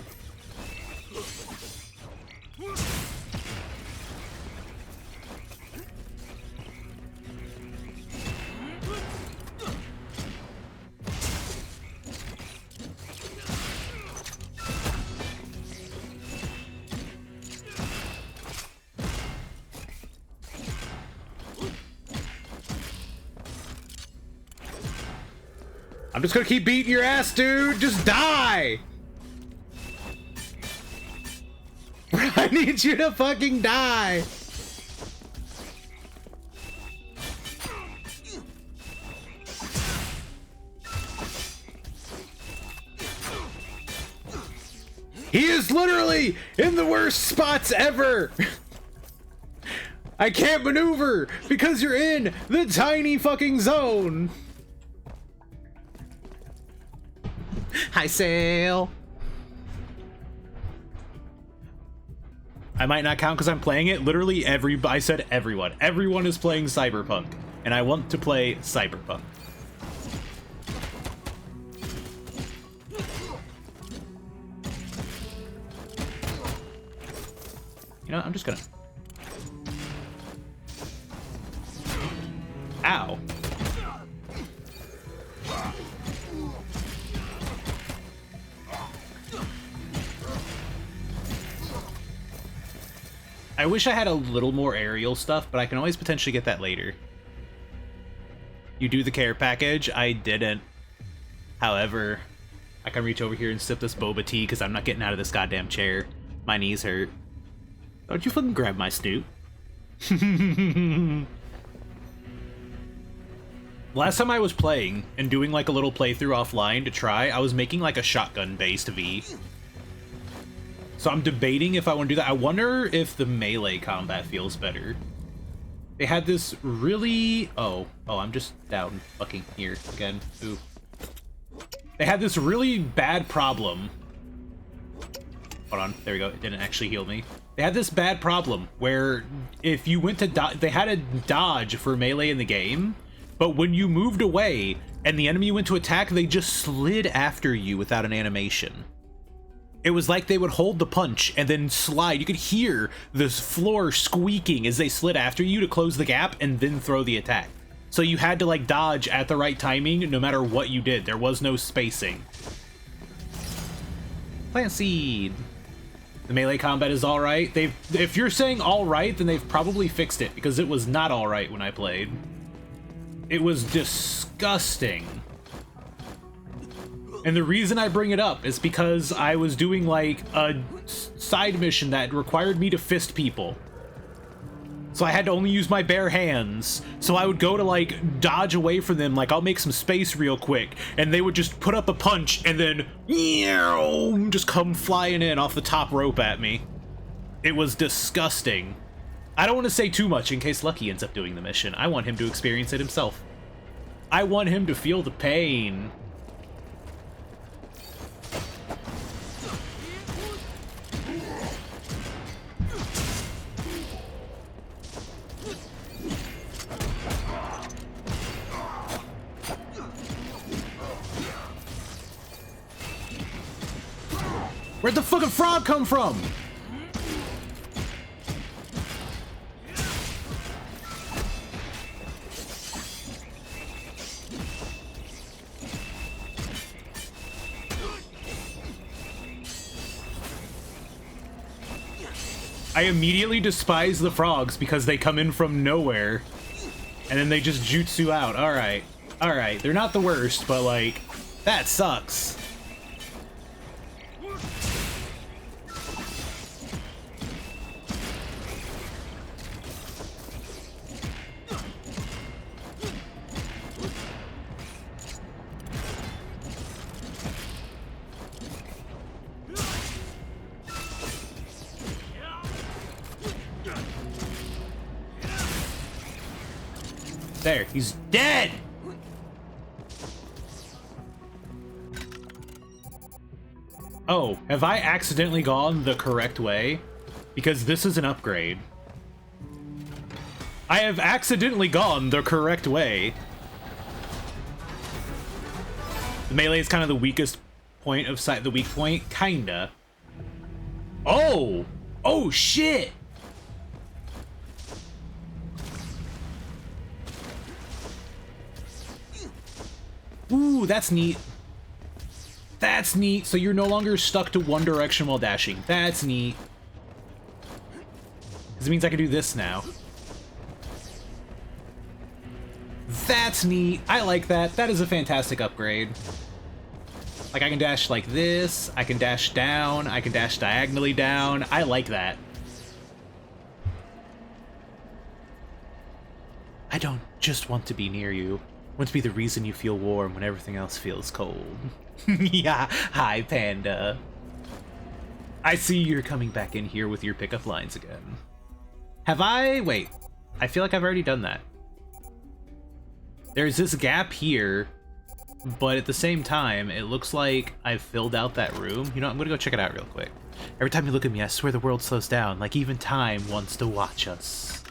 I'm just gonna keep beating your ass, dude! Just die! I need you to fucking die! He is literally in the worst spots ever! I can't maneuver because you're in the tiny fucking zone! Hi, Sail! I might not count because I'm playing it. Literally I said everyone. Everyone is playing Cyberpunk. And I want to play Cyberpunk. You know what? I'm just gonna... Ow. I wish I had a little more aerial stuff, but I can always potentially get that later. You do the care package? I didn't. However, I can reach over here and sip this boba tea because I'm not getting out of this goddamn chair. My knees hurt. Don't you fucking grab my snoot. Last time I was playing and doing like a little playthrough offline to try, I was making like a shotgun-based V. So I'm debating if I want to do that. I wonder if the melee combat feels better. They had this really... Oh, I'm just down fucking here again. Ooh. They had this really bad problem. Hold on, there we go. It didn't actually heal me. They had this bad problem where if you went to dodge... They had a dodge for melee in the game, but when you moved away and the enemy went to attack, they just slid after you without an animation. It was like they would hold the punch and then slide. You could hear the floor squeaking as they slid after you to close the gap and then throw the attack. So you had to like dodge at the right timing no matter what you did. There was no spacing. Plant seed. The melee combat is alright. If you're saying alright, then they've probably fixed it, because it was not alright when I played. It was disgusting. And the reason I bring it up is because I was doing like a side mission that required me to fist people. So I had to only use my bare hands. So I would go to like dodge away from them, like I'll make some space real quick, and they would just put up a punch and then just come flying in off the top rope at me. It was disgusting. I don't want to say too much in case Lucky ends up doing the mission. I want him to experience it himself. I want him to feel the pain. Where'd the fucking frog come from? I immediately despise the frogs because they come in from nowhere and then they just jutsu out. Alright. Alright. They're not the worst, but like, that sucks. There, he's dead! Oh, have I accidentally gone the correct way? Because this is an upgrade. I have accidentally gone the correct way. The melee is kind of the weakest point of sight, the weak point, kinda. Oh! Oh shit! Ooh, that's neat. That's neat. So you're no longer stuck to one direction while dashing. That's neat. This means I can do this now. That's neat. I like that. That is a fantastic upgrade. Like, I can dash like this. I can dash down. I can dash diagonally down. I like that. I don't just want to be near you. Want to be the reason you feel warm when everything else feels cold. Yeah, hi, Panda. I see you're coming back in here with your pickup lines again. Have I? Wait, I feel like I've already done that. There's this gap here, but at the same time, it looks like I've filled out that room. You know, I'm gonna go check it out real quick. Every time you look at me, I swear the world slows down, like even time wants to watch us.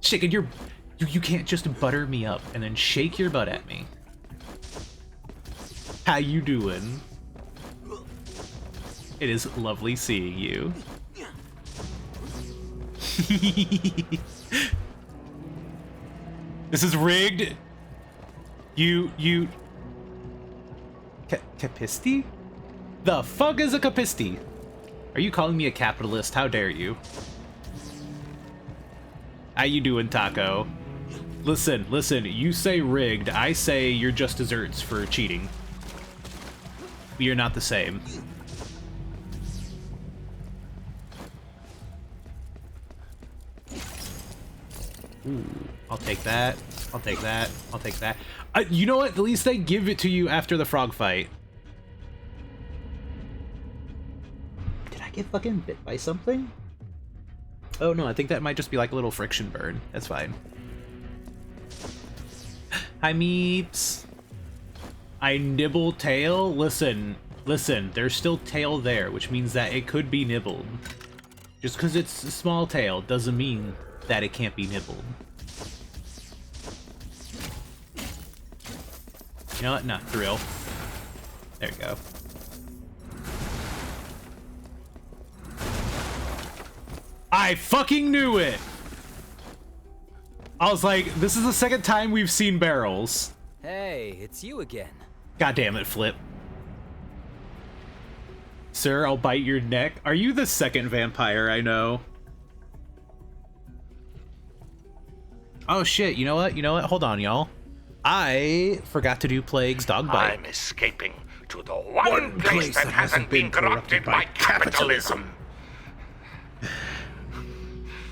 Chicken, you can't just butter me up and then shake your butt at me. How you doing? It is lovely seeing you. This is rigged. Capisti? The fuck is a capisti? Are you calling me a capitalist? How dare you? How you doing, Taco? Listen, you say rigged, I say you're just desserts for cheating. We are not the same. Ooh, I'll take that. I'll take that. I'll take that. You know what? At least they give it to you after the frog fight. Did I get fucking bit by something? Oh no, I think that might just be like a little friction burn. That's fine. Hi, Meeps. I nibble tail? Listen, there's still tail there, which means that it could be nibbled. Just because it's a small tail doesn't mean that it can't be nibbled. You know what? No, for real. There you go. I fucking knew it! I was like, this is the second time we've seen barrels. Hey, it's you again. God damn it, Flip. Sir, I'll bite your neck. Are you the second vampire I know? Oh shit, you know what? You know what? Hold on, y'all. I forgot to do Plague's dog bite. I'm escaping to the one place that hasn't been corrupted by capitalism.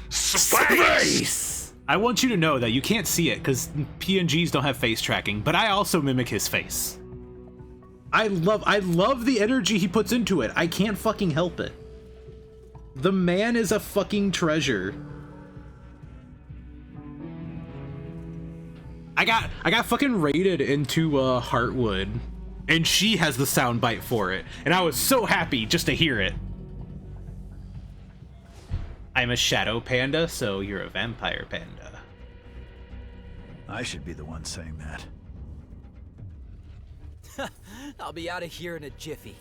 Space! I want you to know that you can't see it because PNGs don't have face tracking, but I also mimic his face. I love the energy he puts into it. I can't fucking help it. The man is a fucking treasure. I got fucking raided into Heartwood, and she has the soundbite for it, and I was so happy just to hear it. I'm a shadow panda, so you're a vampire panda. I should be the one saying that. I'll be out of here in a jiffy.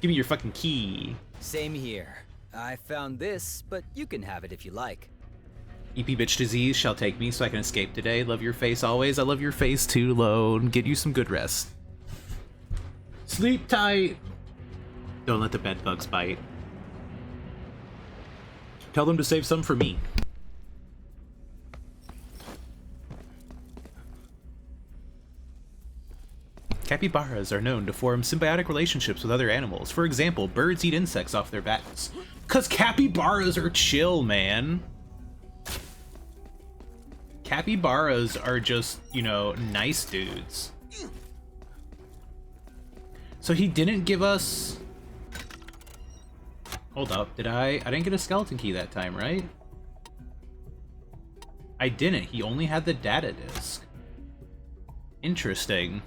Give me your fucking key. Same here. I found this, but you can have it if you like. EP bitch disease shall take me so I can escape today. Love your face always. I love your face too, Lone. Get you some good rest. Sleep tight. Don't let the bed bugs bite. Tell them to save some for me. Capybaras are known to form symbiotic relationships with other animals. For example, birds eat insects off their backs. 'Cause capybaras are chill, man. Capybaras are just, you know, nice dudes. So he didn't give us... Hold up, did I didn't get a skeleton key that time, right? I didn't. He only had the data disk. Interesting.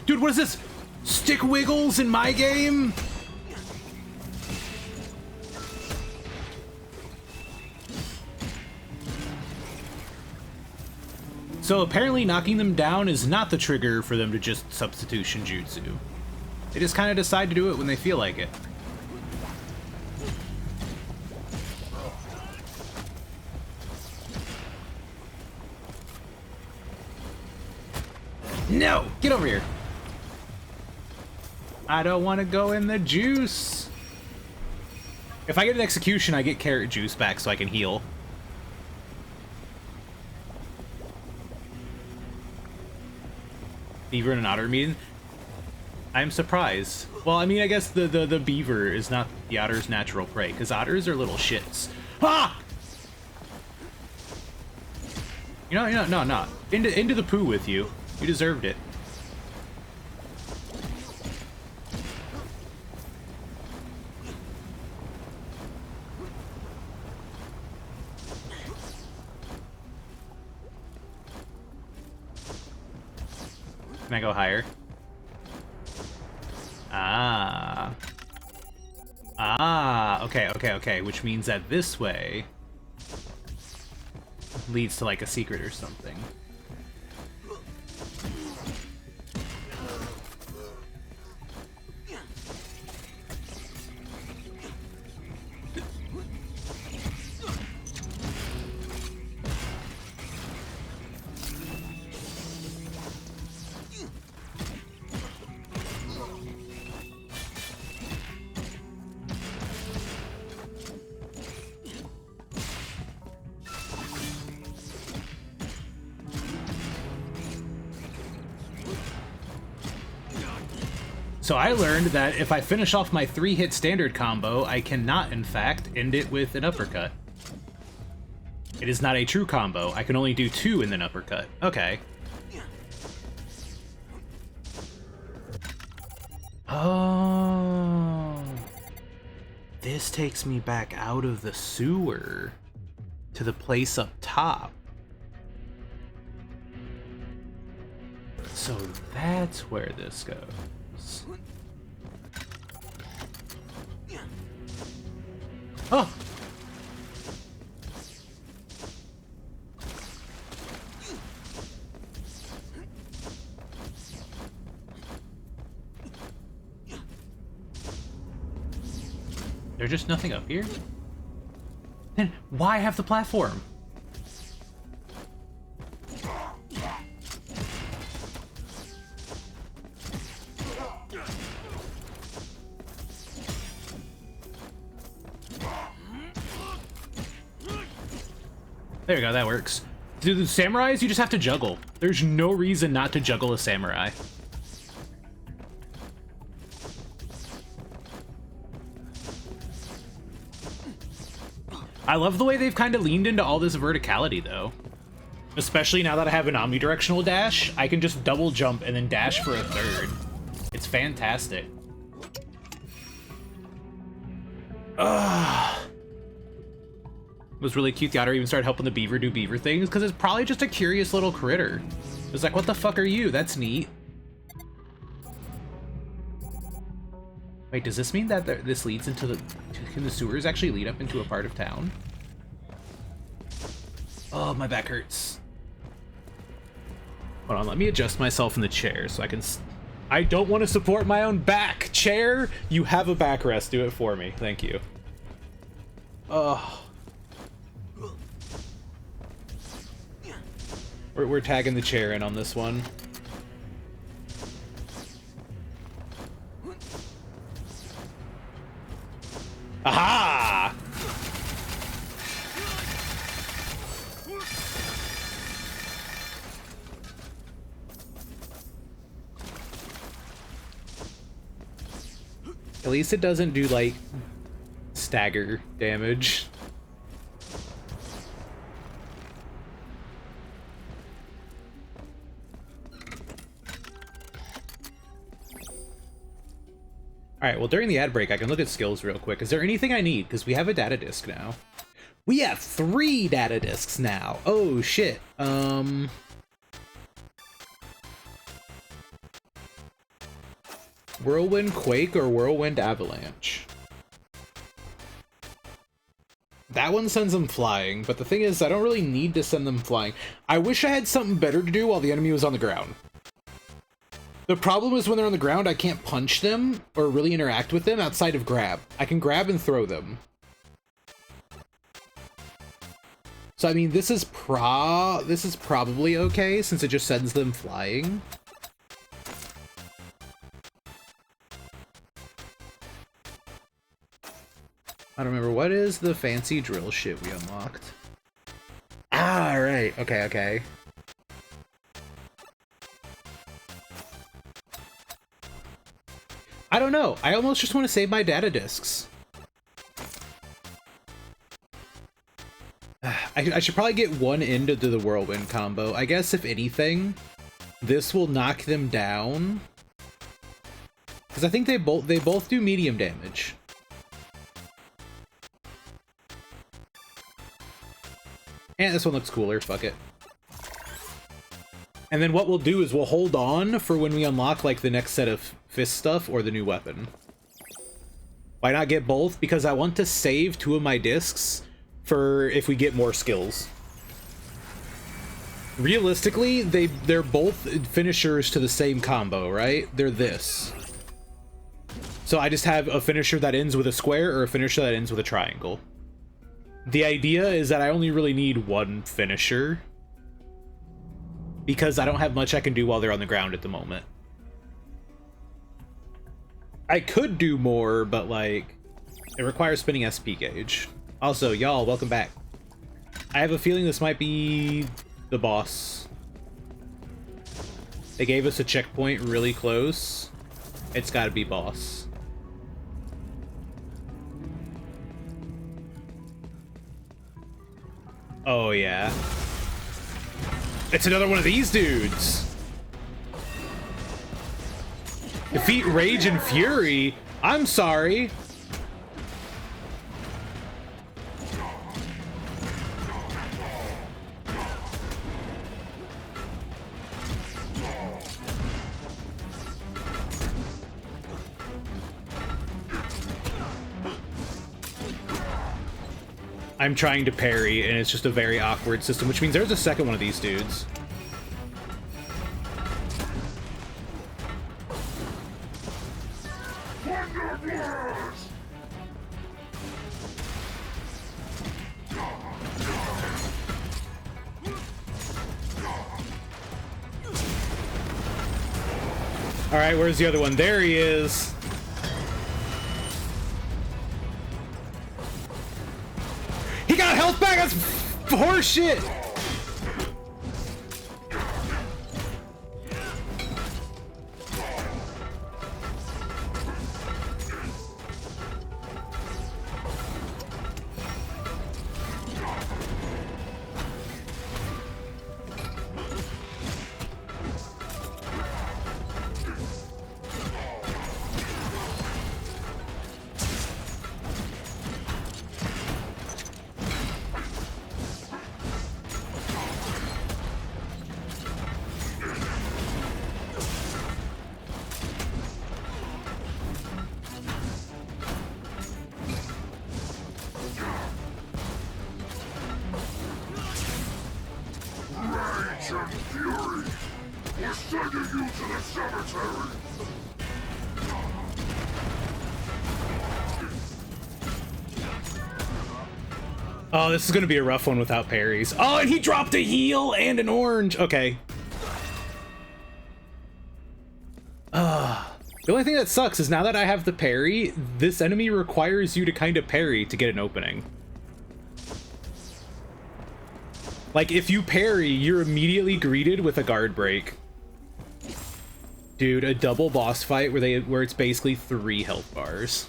Dude, what is this? Stick wiggles in my game? So apparently knocking them down is not the trigger for them to just substitution jutsu. They just kind of decide to do it when they feel like it. No! Get over here! I don't want to go in the juice! If I get an execution, I get carrot juice back so I can heal. Beaver and an otter meeting? I'm surprised. Well, I mean, I guess the beaver is not the otter's natural prey, because otters are little shits. Ah! No. Into the poo with you. You deserved it. Can I go higher? Okay, which means that this way leads to like a secret or something. So I learned that if I finish off my 3-hit standard combo, I cannot, in fact, end it with an uppercut. It is not a true combo. I can only do 2 in an uppercut. Okay. Oh. This takes me back out of the sewer to the place up top. So that's where this goes. Oh! There's just nothing up here? Then why have the platform? There you go, that works. Do the samurais, you just have to juggle. There's no reason not to juggle a samurai. I love the way they've kind of leaned into all this verticality, though. Especially now that I have an omnidirectional dash, I can just double jump and then dash for a third. It's fantastic. Ugh. It was really cute the otter even started helping the beaver do beaver things, because it's probably just a curious little critter. It was like, what the fuck are you? That's neat. Wait, does this mean that this leads into the... Can the sewers actually lead up into a part of town? Oh, my back hurts. Hold on, let me adjust myself in the chair so I can... I don't want to support my own back! Chair, you have a backrest. Do it for me. Thank you. Oh. We're tagging the chair in on this one. Aha! At least it doesn't do, like, stagger damage. Alright, well, during the ad break, I can look at skills real quick. Is there anything I need? Because we have a data disk now. We have 3 data disks now! Oh, shit. Whirlwind Quake or Whirlwind Avalanche? That one sends them flying, but the thing is, I don't really need to send them flying. I wish I had something better to do while the enemy was on the ground. The problem is when they're on the ground, I can't punch them or really interact with them outside of grab. I can grab and throw them. So I mean, this is probably okay since it just sends them flying. I don't remember, what is the fancy drill shit we unlocked? Ah, right. Okay, okay. I don't know. I almost just want to save my data disks. I should probably get one end to the whirlwind combo. I guess if anything, this will knock them down. Because I think they both do medium damage. And this one looks cooler. Fuck it. And then what we'll do is we'll hold on for when we unlock, like, the next set of F.I.S.T. stuff or the new weapon. Why not get both? Because I want to save 2 of my discs for if we get more skills. Realistically, they're both finishers to the same combo, right? They're this. So I just have a finisher that ends with a square or a finisher that ends with a triangle. The idea is that I only really need one finisher, because I don't have much I can do while they're on the ground at the moment. I could do more, but, like, it requires spinning SP gauge. Also, y'all, welcome back. I have a feeling this might be the boss. They gave us a checkpoint really close. It's gotta be boss. Oh, yeah. It's another one of these dudes! Defeat Rage and Fury? I'm sorry. I'm trying to parry, and it's just a very awkward system, which means there's a second one of these dudes. Alright, where's the other one? There he is! He got health back! That's horse shit! Oh, this is gonna be a rough one without parries. Oh, and he dropped a heal and an orange. Okay. The only thing that sucks is now that I have the parry, this enemy requires you to kind of parry to get an opening. Like, if you parry, you're immediately greeted with a guard break. Dude, a double boss fight where it's basically 3 health bars.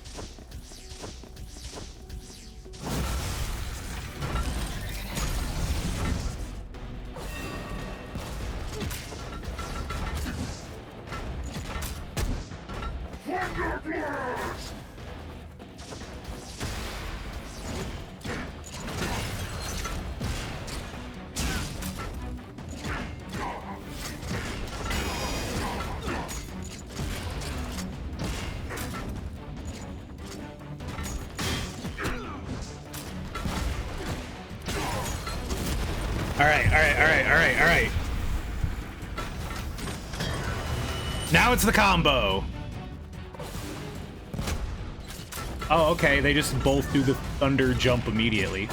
Alright. Now it's the combo. Oh, okay, they just both do the thunder jump immediately.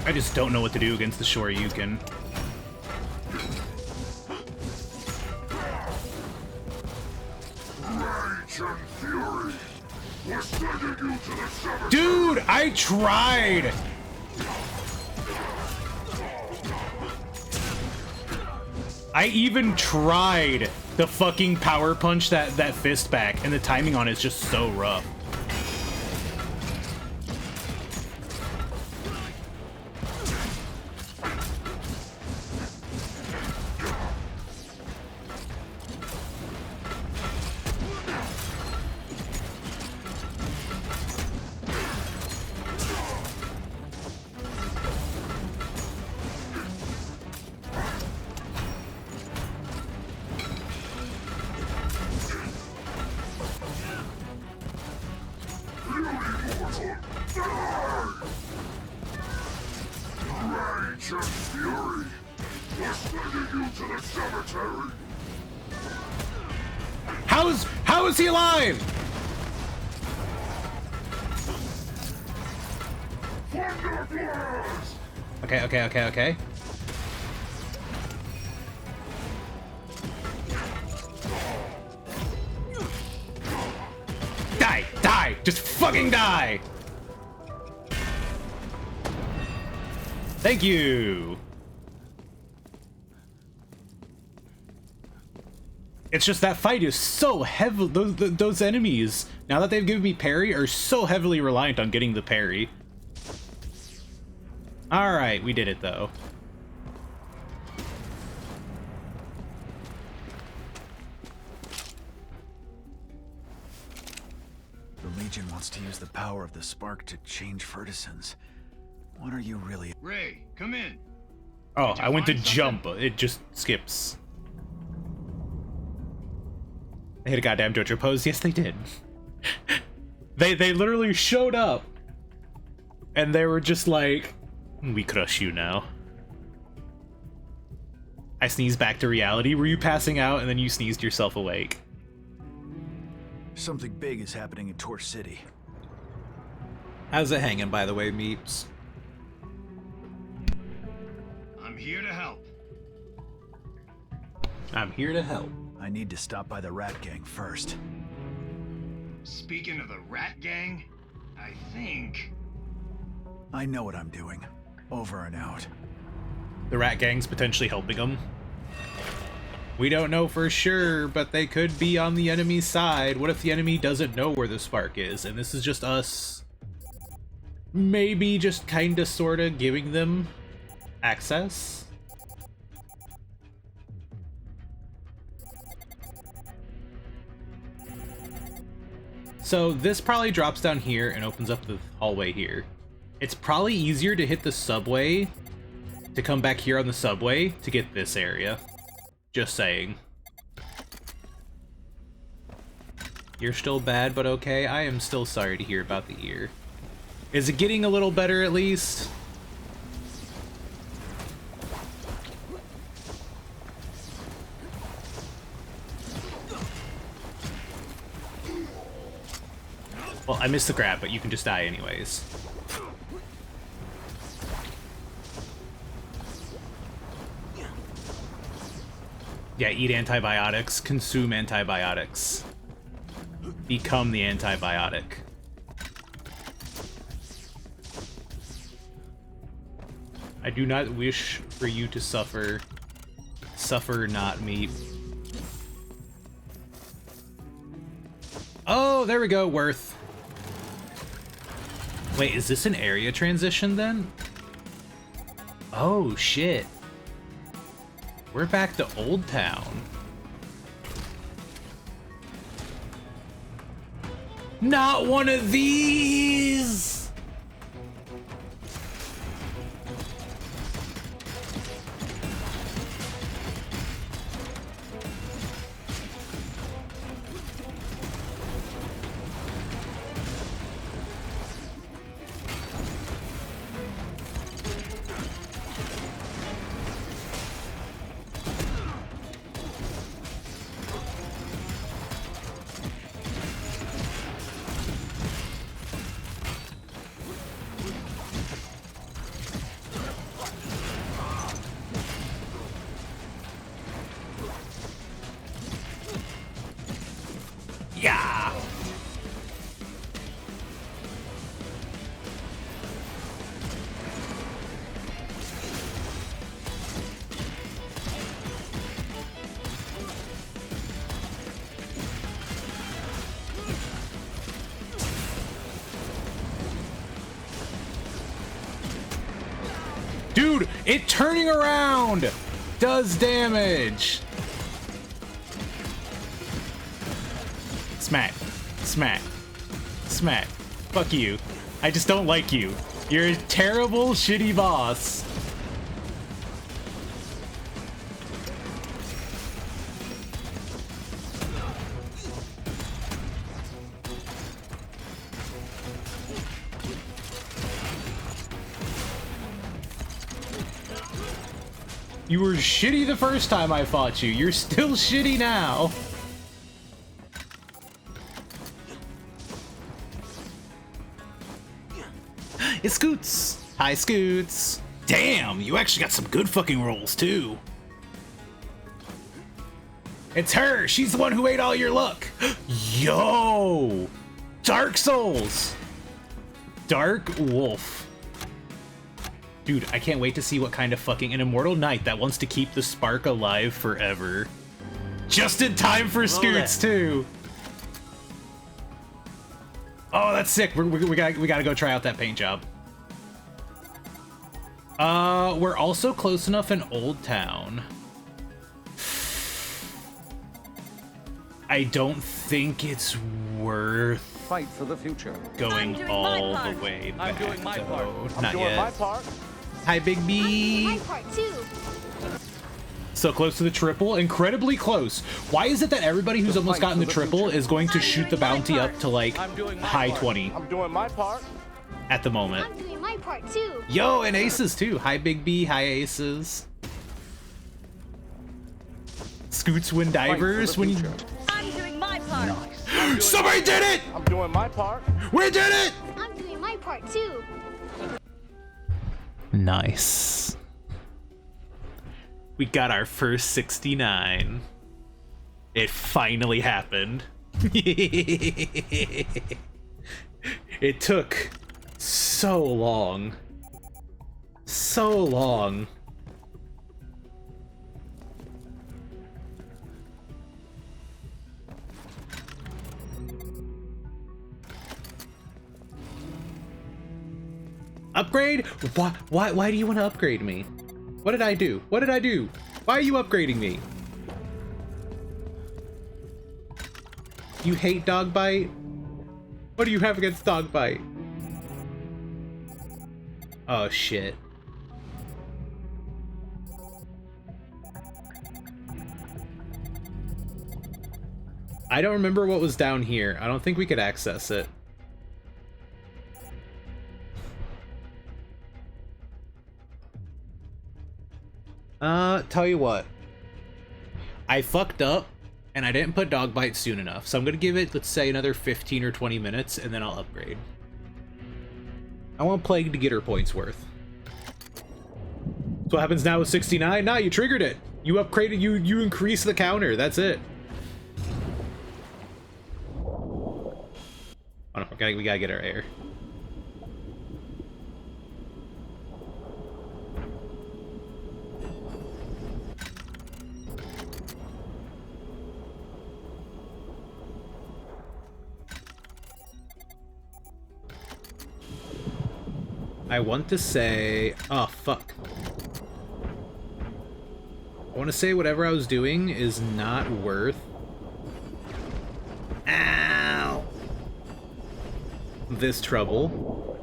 I just don't know what to do against the Shoryuken. Dude, I tried! I even tried the fucking power punch that fist back, and the timing on it is just so rough. How is he alive? Okay. Die! Just fucking die! Thank you! It's just that fight is so heavy. Those enemies, now that they've given me parry, are so heavily reliant on getting the parry. Alright, we did it though. The Legion wants to use the power of the spark to change F.I.S.T.S. What are you really... Ray, come in. Oh, I went to jump. It just skips. They hit a goddamn JoJo pose. Yes, they did. They literally showed up. And they were just like, we crush you now. I sneezed back to reality. Were you passing out and then you sneezed yourself awake? Something big is happening in Tor City. How's it hanging, by the way, Meeps? I'm here to help. I'm here to help. I need to stop by the Rat Gang first. Speaking of the Rat Gang, I think... I know what I'm doing. Over and out. The Rat Gang's potentially helping them. We don't know for sure, but they could be on the enemy's side. What if the enemy doesn't know where the spark is, and this is just us maybe just kinda sorta giving them access? So this probably drops down here and opens up the hallway here. It's probably easier to hit the subway, to come back here on the subway to get this area. Just saying. You're still bad, but okay. I am still sorry to hear about the ear. Is it getting a little better at least? Well, I missed the grab, but you can just die anyways. Yeah, eat antibiotics, consume antibiotics. Become the antibiotic. I do not wish for you to suffer. Suffer not me. Oh, there we go, Worth. Wait, is this an area transition then? Oh, shit. We're back to Old Town. Not one of these! Yeah! Dude, it turning around does damage. Smack. Smack. Smack. Fuck you. I just don't like you. You're a terrible, shitty boss. You were shitty the first time I fought you. You're still shitty now. It's Scoots. Hi, Scoots. Damn, you actually got some good fucking rolls, too. It's her. She's the one who ate all your luck. Yo. Dark Souls. Dark Wolf. Dude, I can't wait to see what kind of fucking an immortal knight that wants to keep the spark alive forever. Just in time for Scoots, too. Oh, that's sick. We gotta go try out that paint job. We're also close enough in Old Town. I don't think it's worth Fight for the future. going all the way back. I'm doing my part. Not yet. My part. Hi, Big I'm doing B. my part too. So close to the triple, incredibly close. Why is it that everybody who's almost gotten the triple is going to shoot the bounty up to like high 20 I'm doing my part. at the moment? I'm doing my part too. Yo, and aces too. Hi, Big B. Hi, aces. Scoots win divers when you... I'm doing my part. Somebody did it! I'm doing my part. We did it! I'm doing my part too. Nice. We got our first 69. It finally happened. It took so long. So long. Upgrade? Why do you want to upgrade me? What did I do? What did I do? Why are you upgrading me? You hate dog bite? What do you have against dog bite? Oh shit. I don't remember what was down here. I don't think we could access it. Tell you what. I fucked up, and I didn't put dog bite soon enough, so I'm gonna give it, let's say, another 15 or 20 minutes, and then I'll upgrade. I want Plague to get her points worth. So what happens now with 69? Nah, you triggered it. You upgraded, you increase the counter, that's it. Oh no, we gotta get our air. I want to say... Oh, fuck. I want to say whatever I was doing is not worth... Ow! This trouble.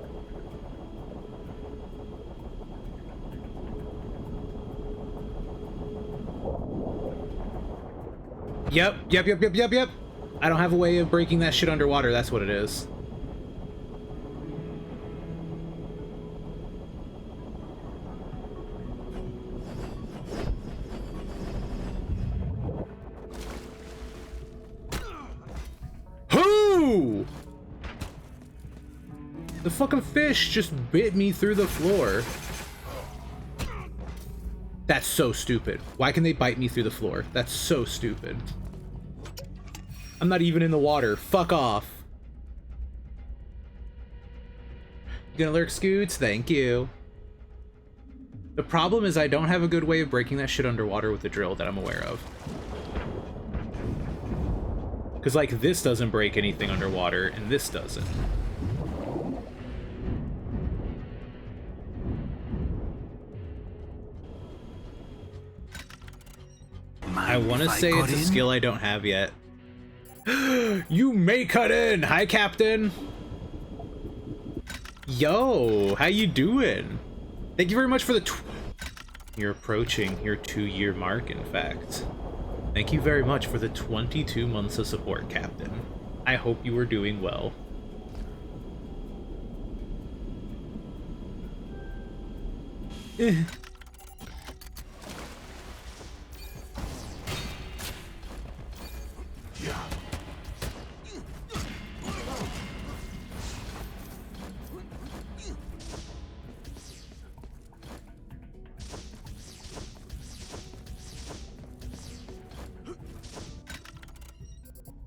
Yep. I don't have a way of breaking that shit underwater, that's what it is. The fucking fish just bit me through the floor. That's so stupid. Why can they bite me through the floor? That's so stupid. I'm not even in the water. Fuck off. You gonna lurk, Scoots? Thank you. The problem is I don't have a good way of breaking that shit underwater with the drill that I'm aware of. Because, like, this doesn't break anything underwater, and this doesn't. I want to say it's a skill I don't have yet. You may cut in! Hi, Captain! Yo, how you doing? Thank you very much for the You're approaching your 2-year mark, in fact. Thank you very much for the 22 months of support, Captain. I hope you are doing well.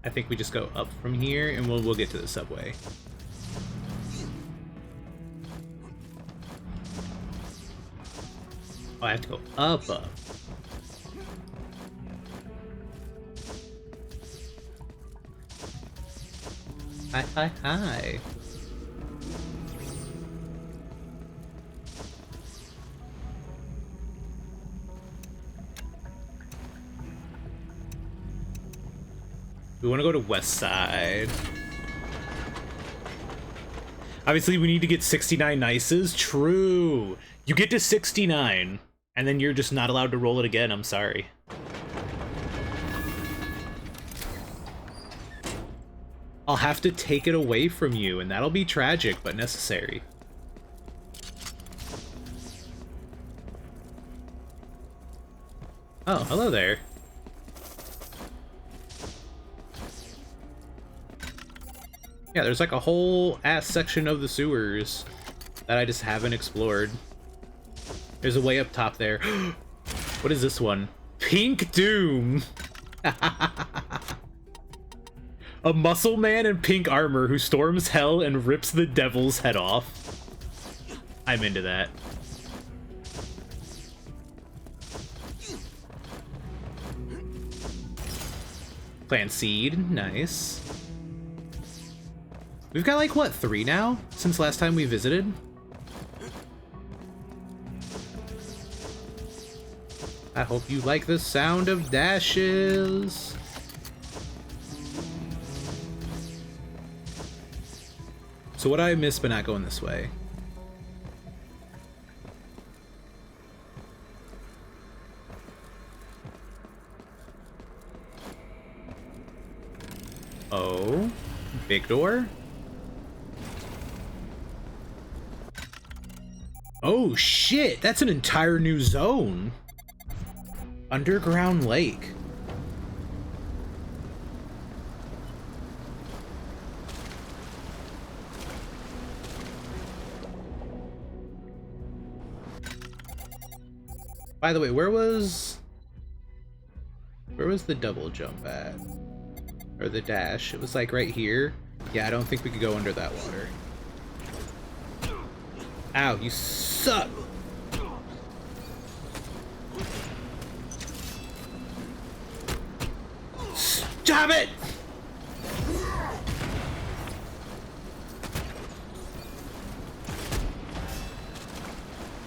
I think we just go up from here, and we'll get to the subway. Oh, I have to go up. Hi. We want to go to West Side. Obviously, we need to get 69 nices. True. You get to 69, and then you're just not allowed to roll it again. I'm sorry. I'll have to take it away from you, and that'll be tragic, but necessary. Oh, hello there. Yeah, there's like a whole ass section of the sewers that I just haven't explored. There's a way up top there. What is this one? Pink Doom! A muscle man in pink armor who storms hell and rips the devil's head off. I'm into that. Plant seed, nice. We've got like, what, 3 now? Since last time we visited? I hope you like the sound of dashes. So what did I miss by not going this way? Oh, big door? Oh shit, that's an entire new zone. Underground lake. By the way, where was the double jump at? Or the dash? It was like right here. Yeah, I don't think we could go under that water. Ow, you suck! Stop it!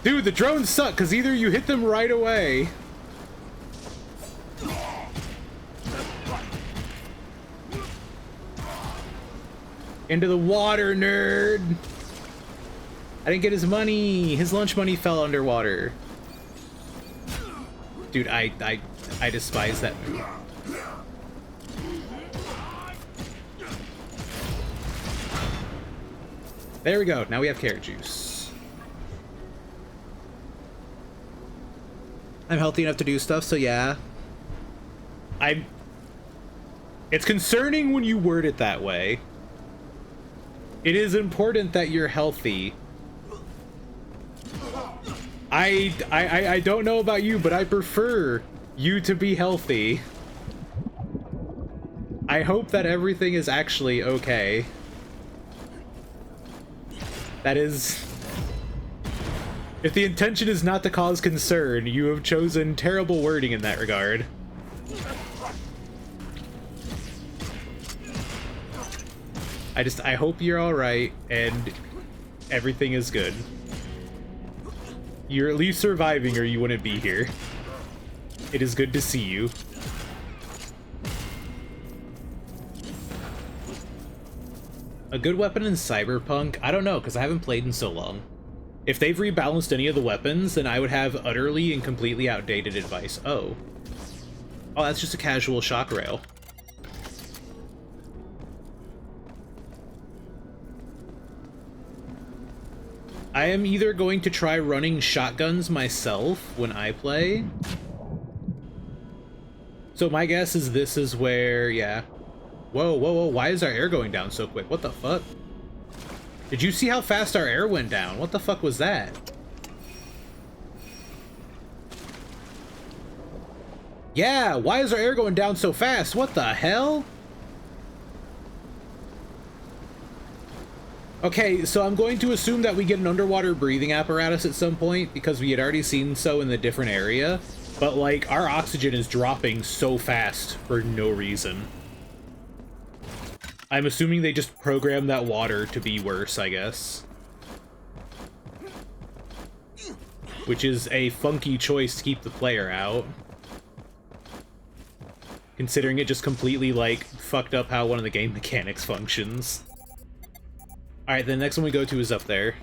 Dude, the drones suck, because either you hit them right away... Into the water, nerd! I didn't get his money! His lunch money fell underwater. Dude, I despise that move. There we go, now we have carrot juice. I'm healthy enough to do stuff, so yeah. It's concerning when you word it that way. It is important that you're healthy. I don't know about you, but I prefer you to be healthy. I hope that everything is actually okay. That is... If the intention is not to cause concern, you have chosen terrible wording in that regard. I hope you're alright and everything is good. You're at least surviving or you wouldn't be here. It is good to see you. A good weapon in Cyberpunk? I don't know, because I haven't played in so long. If they've rebalanced any of the weapons, then I would have utterly and completely outdated advice. Oh. Oh, that's just a casual shock rail. I am either going to try running shotguns myself when I play. So my guess is this is where, yeah. Whoa, whoa, whoa, why is our air going down so quick? What the fuck? Did you see how fast our air went down? What the fuck was that? Yeah, why is our air going down so fast? What the hell? Okay, so I'm going to assume that we get an underwater breathing apparatus at some point because we had already seen so in the different area. But, like, our oxygen is dropping so fast for no reason. I'm assuming they just programmed that water to be worse, I guess. Which is a funky choice to keep the player out. Considering it just completely, like, fucked up how one of the game mechanics functions. Alright, the next one we go to is up there.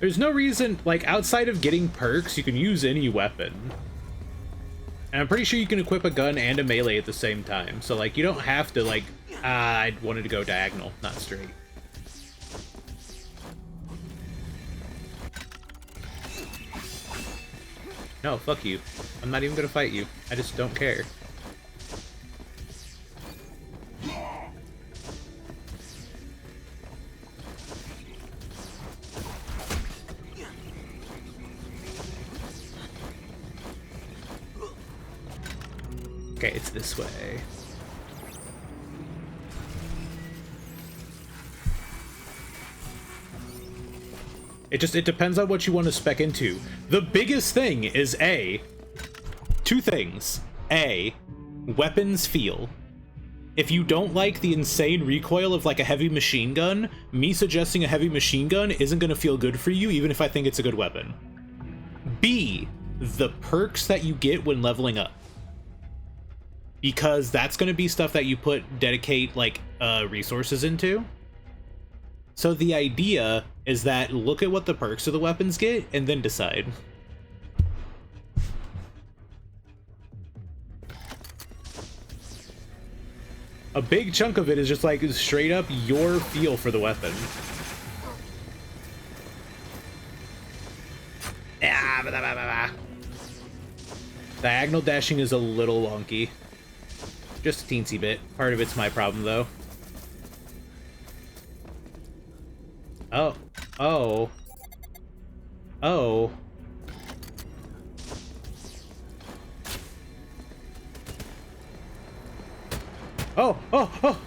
There's no reason, like, outside of getting perks, you can use any weapon. And I'm pretty sure you can equip a gun and a melee at the same time. So, like, you don't have to, like, I wanted to go diagonal, not straight. No, fuck you. I'm not even gonna fight you. I just don't care. Okay, it's this way. It depends on what you want to spec into. The biggest thing is two things. A, weapons feel. If you don't like the insane recoil of like a heavy machine gun, me suggesting a heavy machine gun isn't going to feel good for you, even if I think it's a good weapon. B, the perks that you get when leveling up. Because that's going to be stuff that you dedicate like resources into. So the idea is that look at what the perks of the weapons get and then decide. A big chunk of it is just like straight up your feel for the weapon. Diagonal dashing is a little wonky. Just a teensy bit. Part of it's my problem, though. Oh. Oh. Oh. Oh, oh, oh!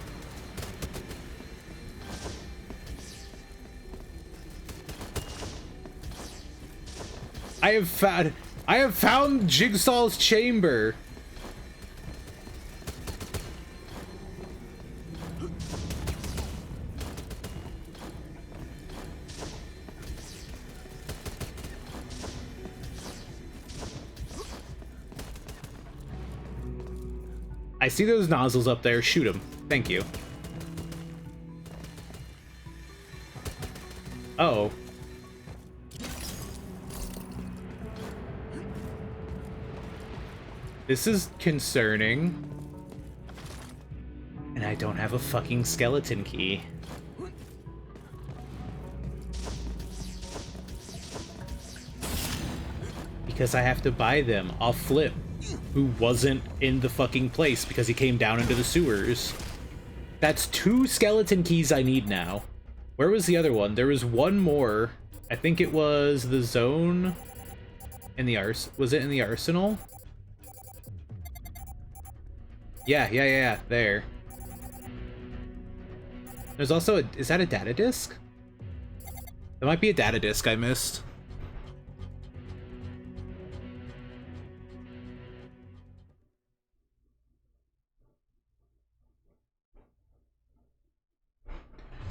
I have found Jigsaw's chamber. I see those nozzles up there. Shoot them. Thank you. Oh. This is concerning. And I don't have a fucking skeleton key. Because I have to buy them off Flip, who wasn't in the fucking place because he came down into the sewers. That's 2 skeleton keys I need now. Where was the other one? There was one more. I think it was the zone in the was it in the arsenal? Yeah, there. There's also is that a data disk? That might be a data disk I missed.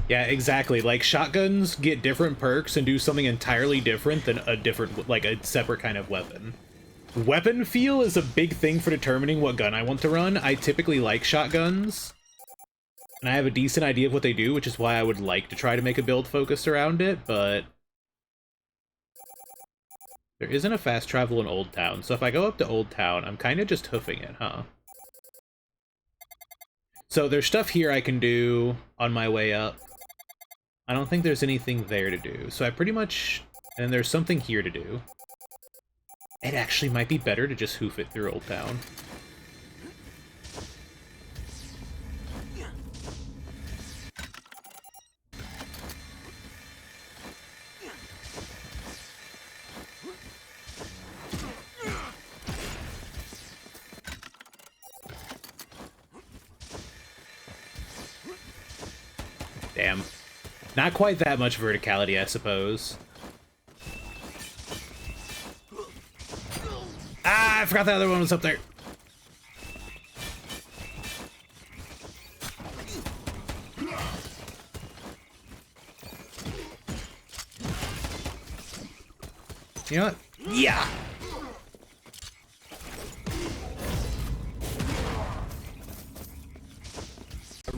Yeah, exactly. Like, shotguns get different perks and do something entirely different than a different, like, a separate kind of weapon. Weapon feel is a big thing for determining what gun I want to run. I typically like shotguns, and I have a decent idea of what they do, which is why I would like to try to make a build focused around it, but there isn't a fast travel in Old Town, so if I go up to Old Town, I'm kind of just hoofing it, huh? So there's stuff here I can do on my way up. I don't think there's anything there to do, so I pretty much... And there's something here to do. It actually might be better to just hoof it through Old Town. Damn. Not quite that much verticality, I suppose. Ah, I forgot the other one was up there. You know what? Yeah!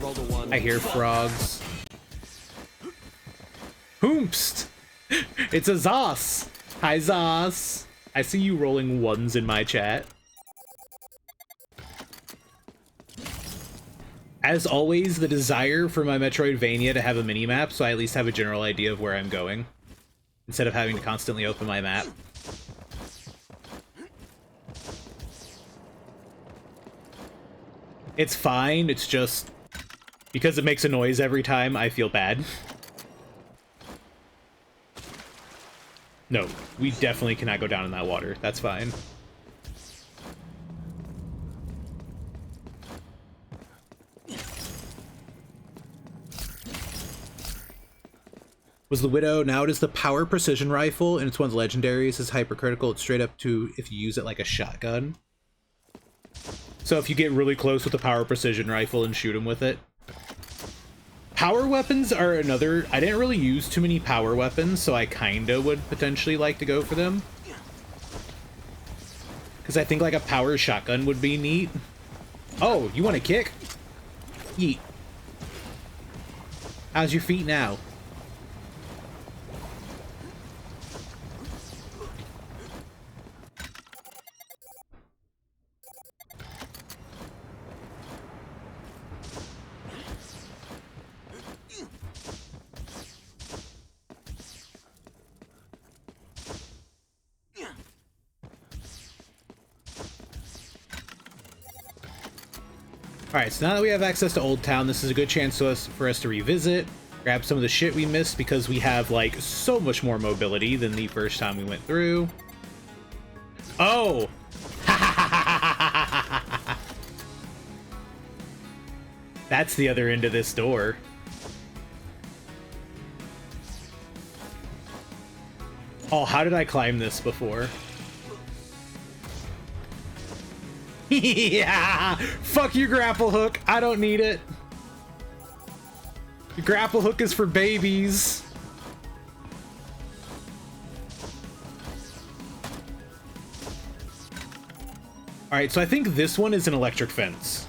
rolled a 1. I hear frogs. Hoomst! It's a Zos! Hi, Zos! I see you rolling 1s in my chat. As always, the desire for my Metroidvania to have a minimap, so I at least have a general idea of where I'm going, instead of having to constantly open my map. It's fine, it's just because it makes a noise every time, I feel bad. No, we definitely cannot go down in that water. That's fine. Was the Widow. Now it is the Power Precision Rifle, and it's one of the legendaries. It's hypercritical. It's straight up to if you use it like a shotgun. So if you get really close with the Power Precision Rifle and shoot them with it. Power weapons are another... I didn't really use too many power weapons, so I kinda would potentially like to go for them. Because I think like a power shotgun would be neat. Oh, you want to kick? Yeet. How's your feet now? Alright, so now that we have access to Old Town, this is a good chance for us to revisit, grab some of the shit we missed because we have, like, so much more mobility than the first time we went through. Oh! That's the other end of this door. Oh, how did I climb this before? Yeah! Fuck your grapple hook. I don't need it. Your grapple hook is for babies. Alright, so I think this one is an electric fence.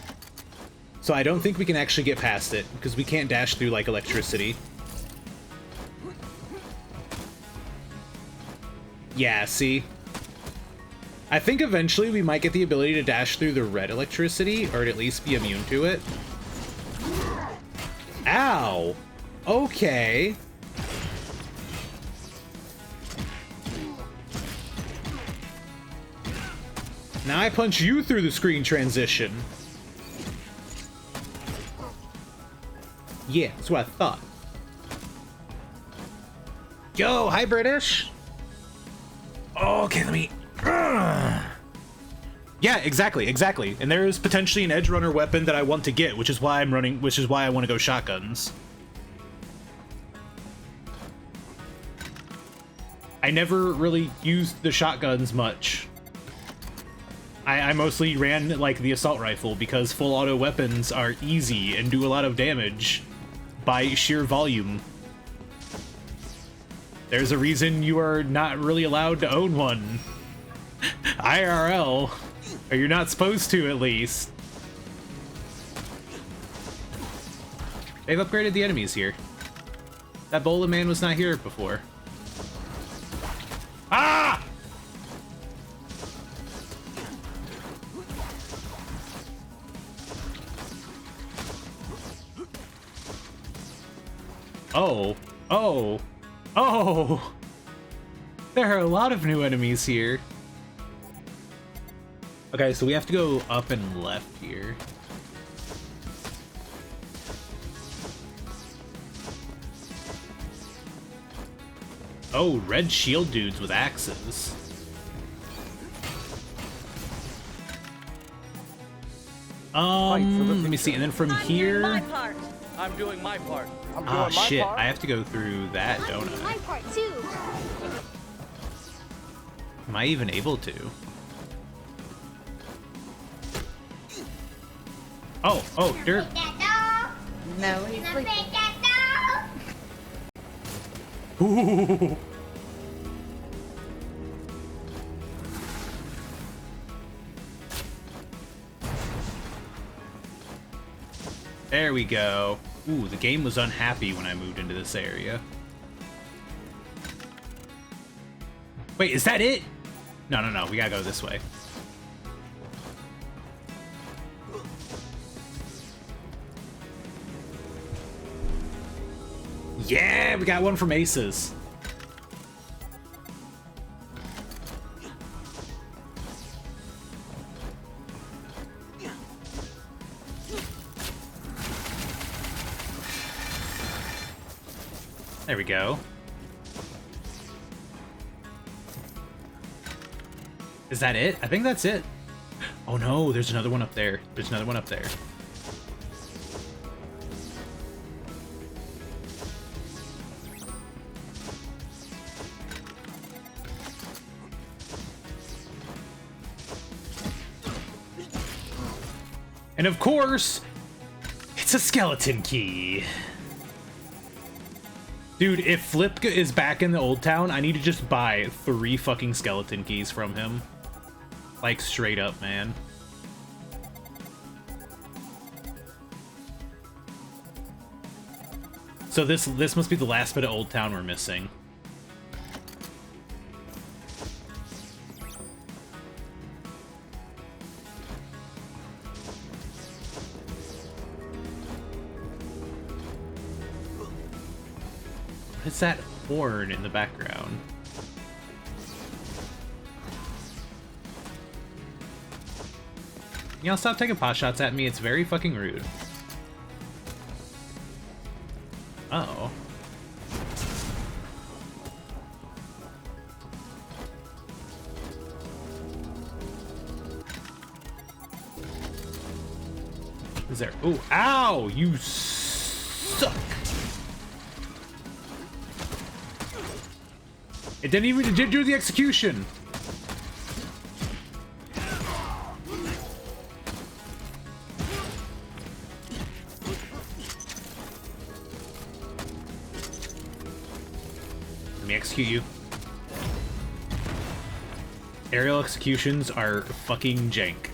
So I don't think we can actually get past it, because we can't dash through, like, electricity. Yeah, see? I think eventually we might get the ability to dash through the red electricity, or at least be immune to it. Ow! Okay. Now I punch you through the screen transition. Yeah, that's what I thought. Yo, hi British! Okay, let me... Yeah, exactly. And there is potentially an edge runner weapon that I want to get, which is why I'm running, which is why I want to go shotguns. I never really used the shotguns much. I mostly ran, like, the assault rifle because full auto weapons are easy and do a lot of damage by sheer volume. There's a reason you are not really allowed to own one. IRL. Or you're not supposed to, at least. They've upgraded the enemies here. That Bola man was not here before. Ah! Oh. Oh. Oh! There are a lot of new enemies here. Okay, so we have to go up and left here. Oh, red shield dudes with axes. Let me see, and then from here... I'm doing my part. Ah, shit, I have to go through that, don't I? My part too. Am I even able to? Oh, dirt. No, he's sleeping. Ooh. There we go. Ooh, the game was unhappy when I moved into this area. Wait, is that it? No, no, no. We gotta go this way. Yeah, we got one from Aces. There we go. Is that it? I think that's it. Oh no, there's another one up there. There's another one up there. And of course, it's a skeleton key. Dude, if Flip is back in the Old Town, I need to just buy 3 fucking skeleton keys from him. Like, straight up, man. So this must be the last bit of Old Town we're missing. What's that horn in the background? Y'all stop taking pot shots at me, it's very fucking rude. Uh-oh. Is there? Oh, ow! You suck! It didn't do the execution. Let me execute you. Aerial executions are fucking jank.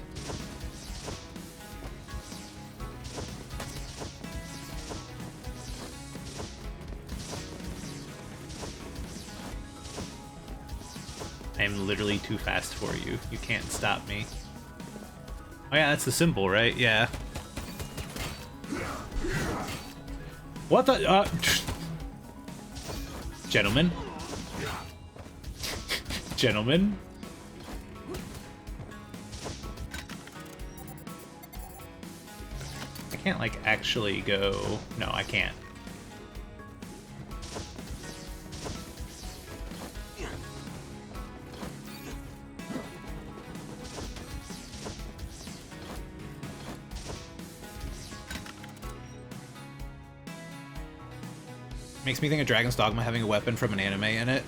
I am literally too fast for you. You can't stop me. Oh yeah, that's the symbol, right? Yeah. What the? Gentlemen? Gentlemen? I can't, like, actually go... No, I can't. Makes me think of Dragon's Dogma having a weapon from an anime in it.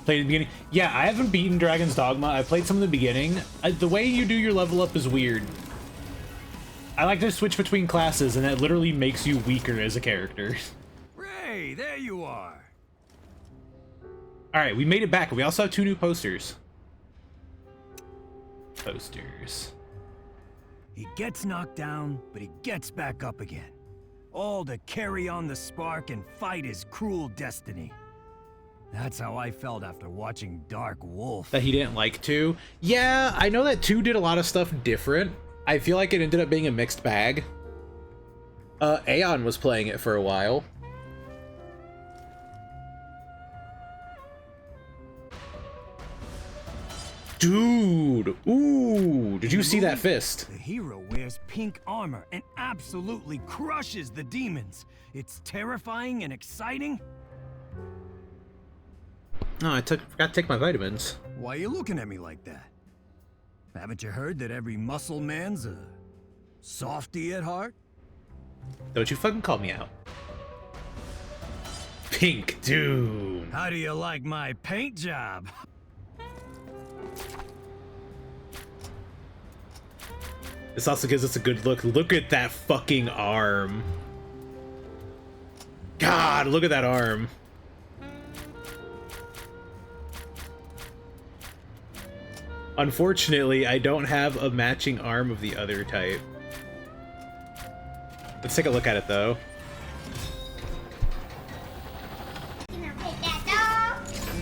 Played in the beginning. Yeah, I haven't beaten Dragon's Dogma. I played some in the beginning. The way you do your level up is weird. I like to switch between classes, and that literally makes you weaker as a character. Ray, there you are. Alright, we made it back. We also have 2 new posters. Posters. He gets knocked down, but he gets back up again. All to carry on the spark and fight his cruel destiny. That's how I felt after watching Dark Wolf. That he didn't like 2. Yeah, I know that 2 did a lot of stuff different. I feel like it ended up being a mixed bag. Aeon was playing it for a while. Dude, ooh, did you see that fist? The hero wears pink armor and absolutely crushes the demons. It's terrifying and exciting. No, I forgot to take my vitamins. Why are you looking at me like that? Haven't you heard that every muscle man's a softy at heart? Don't you fucking call me out. Pink Doom. How do you like my paint job? This also gives us a good look. Look at that fucking arm. God, look at that arm. Unfortunately, I don't have a matching arm of the other type. Let's take a look at it, though.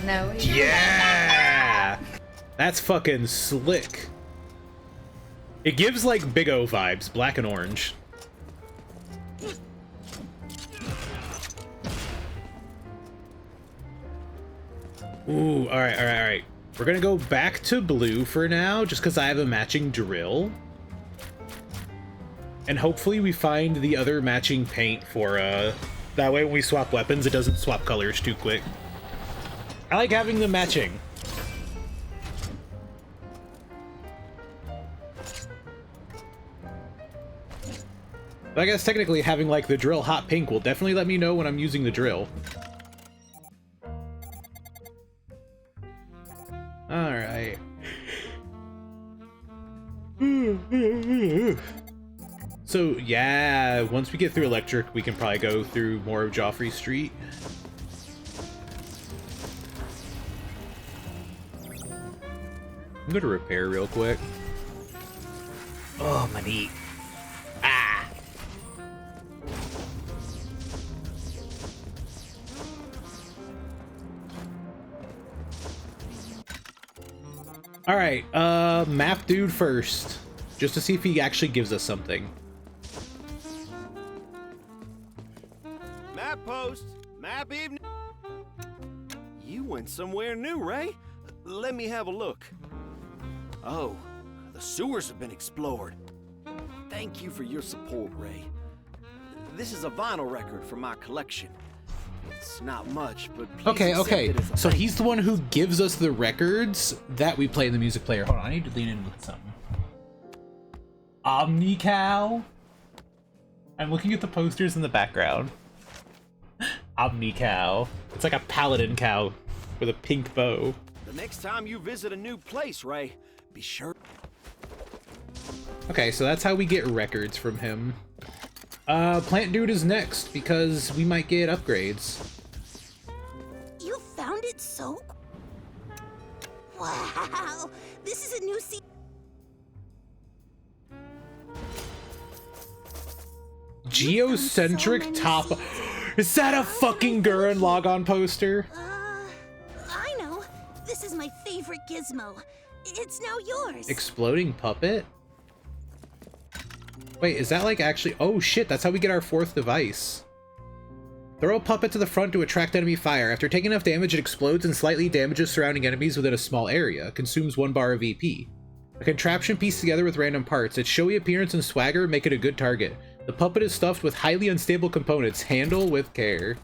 No, he Yeah! That's fucking slick. It gives, like, Big O vibes, black and orange. Ooh, alright. We're gonna go back to blue for now, just because I have a matching drill. And hopefully we find the other matching paint for, that way when we swap weapons, it doesn't swap colors too quick. I like having them matching. But I guess technically having, like, the drill hot pink will definitely let me know when I'm using the drill. Alright. So, yeah, once we get through Electric, we can probably go through more of Joffrey Street. I'm gonna repair real quick. Oh, my knee. Ah! Alright, map dude first. Just to see if he actually gives us something. Map post. Map evening. You went somewhere new, Ray. Let me have a look. Oh, the sewers have been explored. Thank you for your support, Ray. This is a vinyl record from my collection. It's not much, but please accept Okay. it as a So thank he's the one who gives us the records that we play in the music player. Hold on, I need to lean in with something. Omni-cow? I'm looking at the posters in the background. Omni-cow. It's like a paladin cow with a pink bow. The next time you visit a new place, Ray, be sure. Okay, so that's how we get records from him. Plant Dude is next, because we might get upgrades. You found it so? Wow, this is a new Geocentric top. Is that a fucking Gurren Logon poster? I know. This is my favorite gizmo. It's now yours. Exploding puppet? Wait, is that like actually... Oh shit, that's how we get our fourth device. Throw a puppet to the front to attract enemy fire. After taking enough damage, it explodes and slightly damages surrounding enemies within a small area. Consumes 1 bar of EP. A contraption pieced together with random parts. Its showy appearance and swagger make it a good target. The puppet is stuffed with highly unstable components. Handle with care.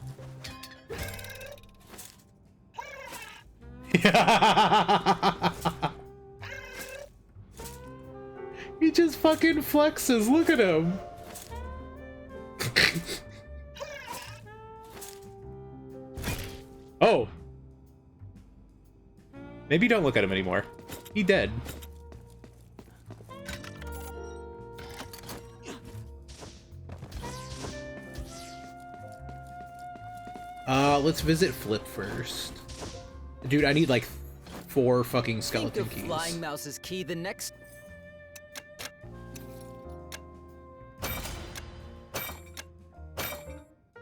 He just fucking flexes. Look at him. Oh. Maybe don't look at him anymore. He dead. Let's visit Flip first. Dude, I need like 4 fucking skeleton keys. Flying Mouse's key the next.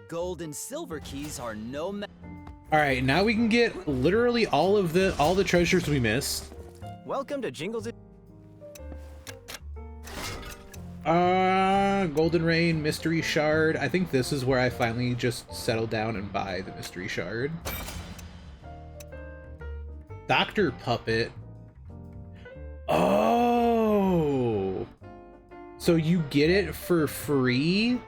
Gold and silver keys are no ma- All right, now we can get literally all the treasures we missed. Welcome to Jingles. Golden Rain, Mystery Shard. I think this is where I finally just settle down and buy the Mystery Shard. Dr. Puppet. Oh! So you get it for free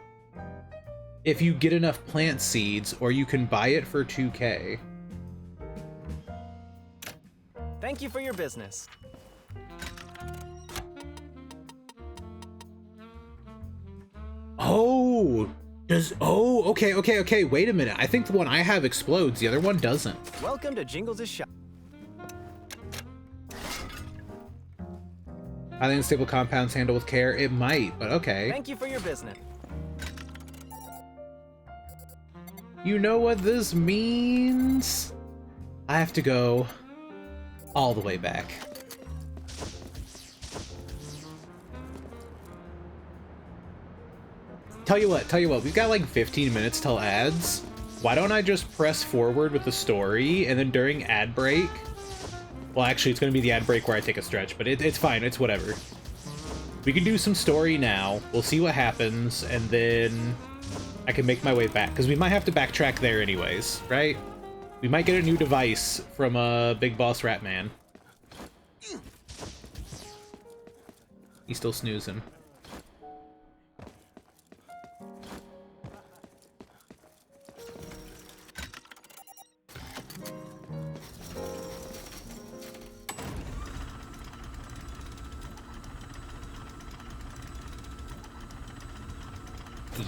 if you get enough plant seeds, or you can buy it for 2K. Thank you for your business. Oh! Okay, wait a minute. I think the one I have explodes, the other one doesn't. Welcome to Jingles' shop. Highly unstable compounds handle with care. It might, but okay. Thank you for your business. You know what this means? I have to go all the way back. tell you what, we've got like 15 minutes till ads. Why don't I just press forward with the story, and then during ad break, well, actually, it's going to be the ad break where I take a stretch, but it's fine, it's whatever. We can do some story now, we'll see what happens, and then I can make my way back, because we might have to backtrack there anyways, right? We might get a new device from Big Boss Ratman. He's still snoozing.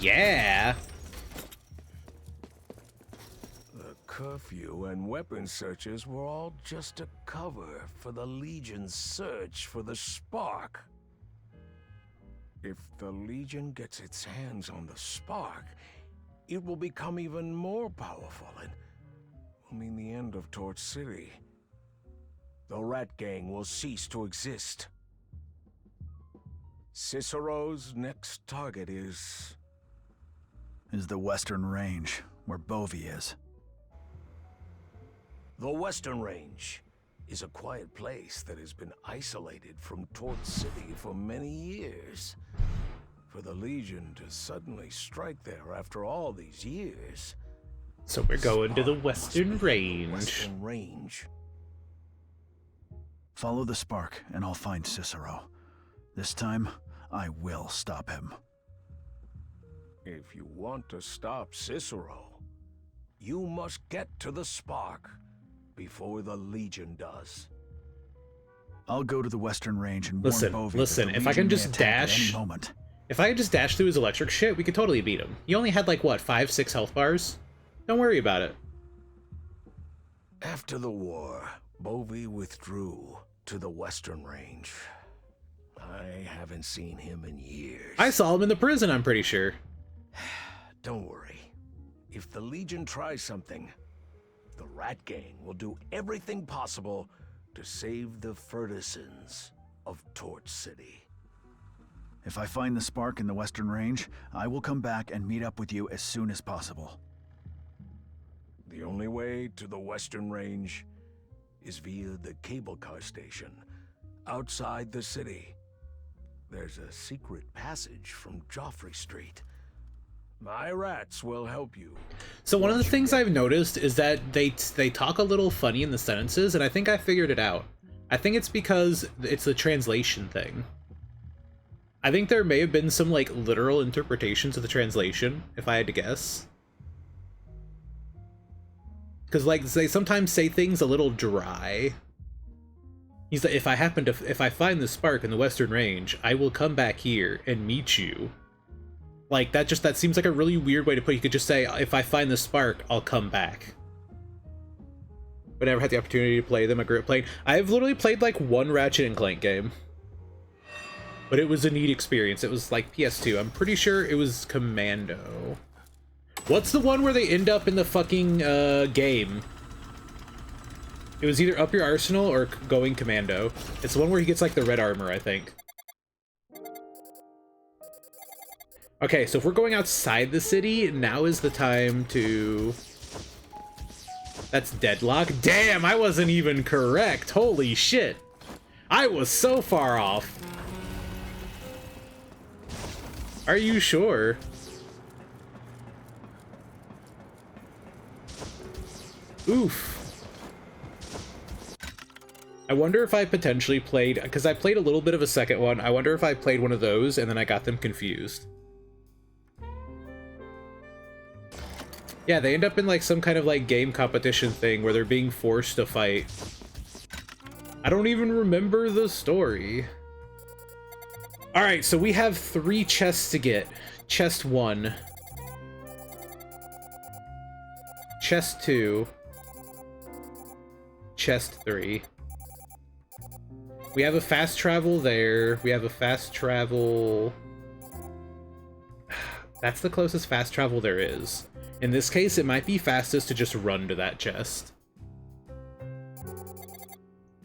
Yeah. The curfew and weapon searches were all just a cover for the Legion's search for the spark. If the Legion gets its hands on the spark, it will become even more powerful and will mean the end of Torch City. The Rat Gang will cease to exist. Cicero's next target is the Western Range, where Bovey is. The Western Range is a quiet place that has been isolated from Torch City for many years. For the Legion to suddenly strike there after all these years. So we're going to the Western Range. Western Range. Follow the spark, and I'll find Cicero. This time, I will stop him. If you want to stop Cicero, you must get to the spark before the Legion does. I'll go to the Western Range and warn Bovey. Listen, if I can just dash, if I could just dash through his electric shit, we could totally beat him. He only had like, what, 5-6 health bars? Don't worry about it. After the war, Bovey withdrew to the Western Range. I haven't seen him in years. I saw him in the prison, I'm pretty sure. Don't worry. If the Legion tries something, the Rat Gang will do everything possible to save the F.I.S.T.S of Torch City. If I find the spark in the Western Range, I will come back and meet up with you as soon as possible. The only way to the Western Range is via the cable car station outside the city. There's a secret passage from Joffrey Street. My rats will help you. So one of the things I've noticed is that they talk a little funny in the sentences, and I think I figured it out. I think it's because it's a translation thing. I think there may have been some, like, literal interpretations of the translation, if I had to guess. Because, like, they sometimes say things a little dry. He's like, if I find the spark in the Western Range, I will come back here and meet you. Like, that seems like a really weird way to put it. You could just say, if I find the spark, I'll come back. But I never had the opportunity to play them. I grew up playing. I've literally played, like, one Ratchet and Clank game. But it was a neat experience. It was, like, PS2. I'm pretty sure it was Commando. What's the one where they end up in the fucking, game? It was either Up Your Arsenal or Going Commando. It's the one where he gets, like, the red armor, I think. Okay, so if we're going outside the city, now is the time to... That's Deadlock. Damn, I wasn't even correct. Holy shit. I was so far off. Are you sure? Oof. I wonder if I potentially played... Because I played a little bit of a second one. I wonder if I played one of those and then I got them confused. Yeah, they end up in like some kind of like game competition thing where they're being forced to fight. I don't even remember the story. Alright, so we have 3 chests to get. Chest 1. Chest 2. Chest 3. We have a fast travel there. We have a fast travel... That's the closest fast travel there is. In this case, it might be fastest to just run to that chest.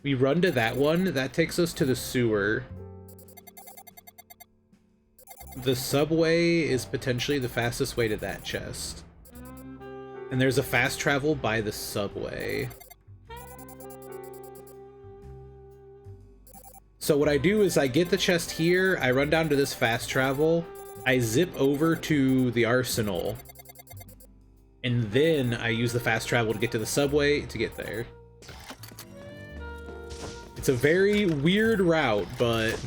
We run to that one. That takes us to the sewer. The subway is potentially the fastest way to that chest. And there's a fast travel by the subway. So what I do is I get the chest here, I run down to this fast travel, I zip over to the arsenal, and then I use the fast travel to get to the subway to get there. It's a very weird route, but...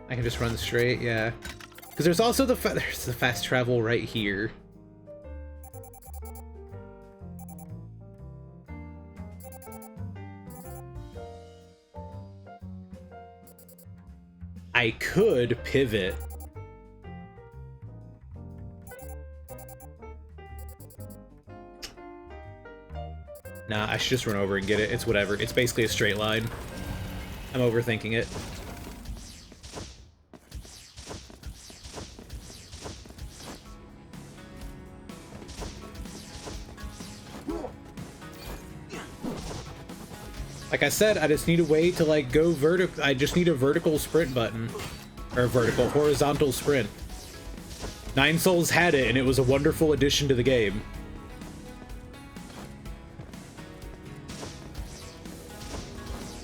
I can just run straight, yeah. Because there's also there's the fast travel right here. I could pivot. Nah, I should just run over and get it. It's whatever. It's basically a straight line. I'm overthinking it. Like I said, I just need a way to like go vertical. I just need a vertical sprint button. Or a horizontal sprint. Nine Souls had it and it was a wonderful addition to the game.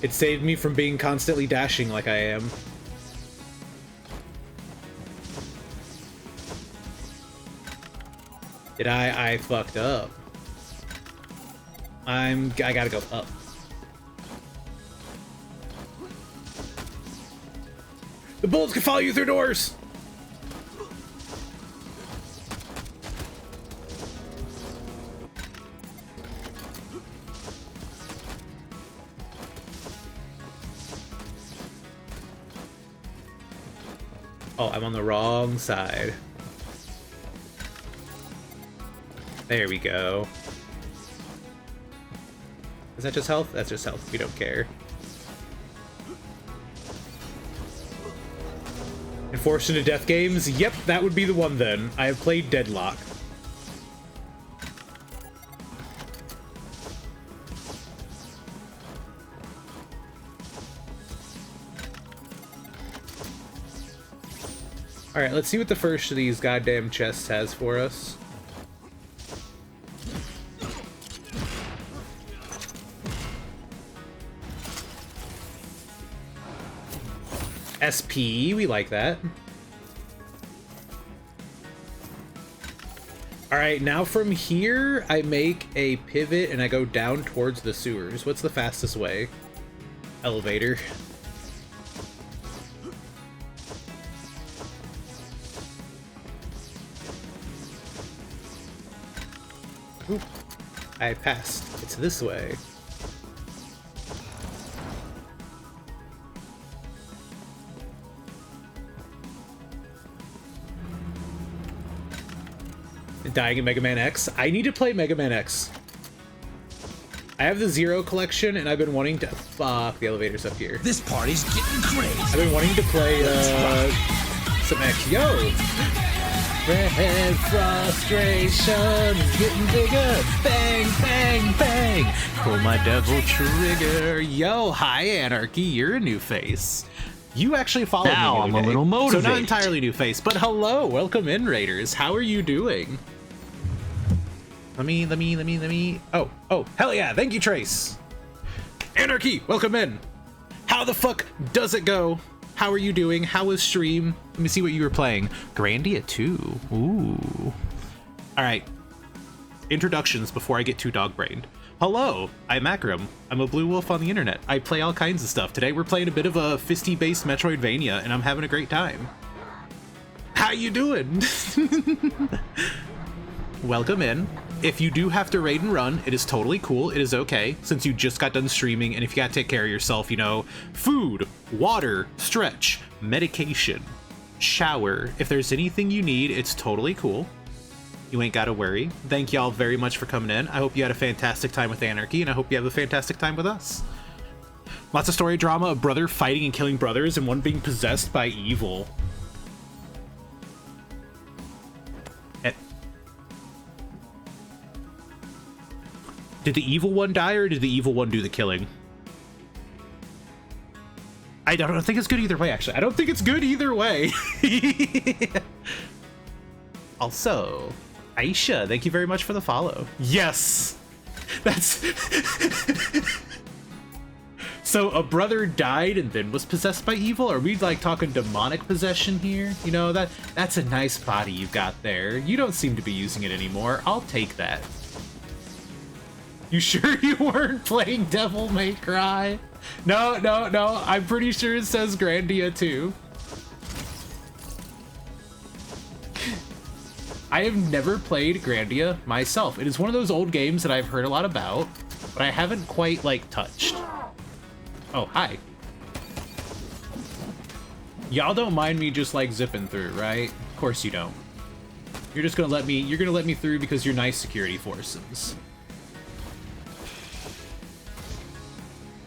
It saved me from being constantly dashing like I am. I fucked up. I gotta go up. The bullets can follow you through doors! Oh, I'm on the wrong side. There we go. Is that just health? That's just health. We don't care. Forced into death games? Yep, that would be the one then. I have played Deadlock. Alright, let's see what the first of these goddamn chests has for us. SP, we like that. Alright, now from here, I make a pivot and I go down towards the sewers. What's the fastest way? Elevator. Oop. I passed. It's this way. Dying in Mega Man X. I need to play Mega Man X. I have the Zero collection and I've been wanting to... Fuck, the elevator's up here. This party's getting crazy. I've been wanting to play some X. Yo! Red frustration is getting bigger. Bang, bang, bang. Pull my devil trigger. Yo, hi Anarchy, you're a new face. You actually followed me. Now I'm a little motivated. So not entirely new face, but hello, welcome in, Raiders. How are you doing? Let me. Oh, hell yeah! Thank you, Trace. Anarchy, welcome in. How the fuck does it go? How are you doing? How was stream? Let me see what you were playing. Grandia 2. Ooh. All right. Introductions before I get too dog-brained. Hello, I'm Akram. I'm a blue wolf on the internet. I play all kinds of stuff. Today we're playing a bit of a F.I.S.T.-based Metroidvania, and I'm having a great time. How you doing? Welcome in. If you do have to raid and run, it is totally cool. It is okay, since you just got done streaming, and if you gotta take care of yourself, you know, food, water, stretch, medication, shower. If there's anything you need, it's totally cool. You ain't gotta worry. Thank y'all very much for coming in. I hope you had a fantastic time with Anarchy, and I hope you have a fantastic time with us. Lots of story drama of brother fighting and killing brothers and one being possessed by evil. Did the evil one die or did the evil one do the killing? I don't think it's good either way, actually. I don't think it's good either way. Also, Aisha, thank you very much for the follow. Yes! That's... So a brother died and then was possessed by evil? Are we like talking demonic possession here? You know, that's a nice body you've got there. You don't seem to be using it anymore. I'll take that. You sure you weren't playing Devil May Cry? No. I'm pretty sure it says Grandia too. I have never played Grandia myself. It is one of those old games that I've heard a lot about, but I haven't quite, like, touched. Oh, hi. Y'all don't mind me just, like, zipping through, right? Of course you don't. You're just gonna let me, you're gonna let me through because you're nice security forces.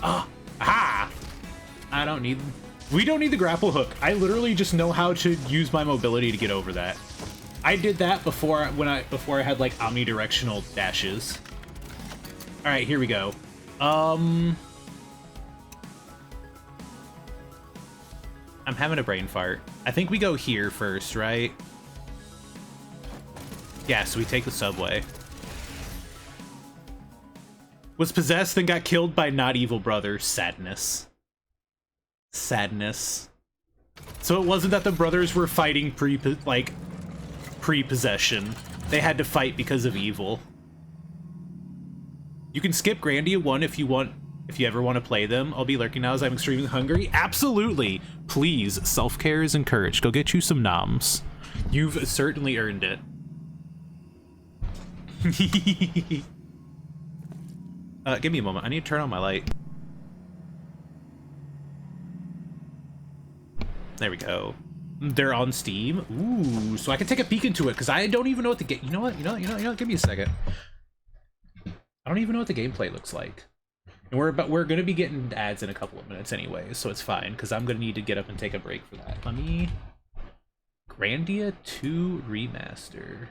Ah! Aha! We don't need the grapple hook. I literally just know how to use my mobility to get over that. I did that before I had like omnidirectional dashes. All right, here we go. I'm having a brain fart. I think we go here first, right? Yeah, so we take the subway. Was possessed, then got killed by not evil brother. Sadness. Sadness. So it wasn't that the brothers were fighting pre-possession. They had to fight because of evil. You can skip Grandia 1 if you want, if you ever want to play them. I'll be lurking now as I'm extremely hungry. Absolutely. Please, self-care is encouraged. Go get you some noms. You've certainly earned it. Give me a moment. I need to turn on my light. There we go. They're on Steam. Ooh, so I can take a peek into it because I don't even know what the game. You know what? You know. Give me a second. I don't even know what the gameplay looks like. And we're gonna be getting ads in a couple of minutes anyway, so it's fine because I'm gonna need to get up and take a break for that. Let me. Grandia 2 Remaster.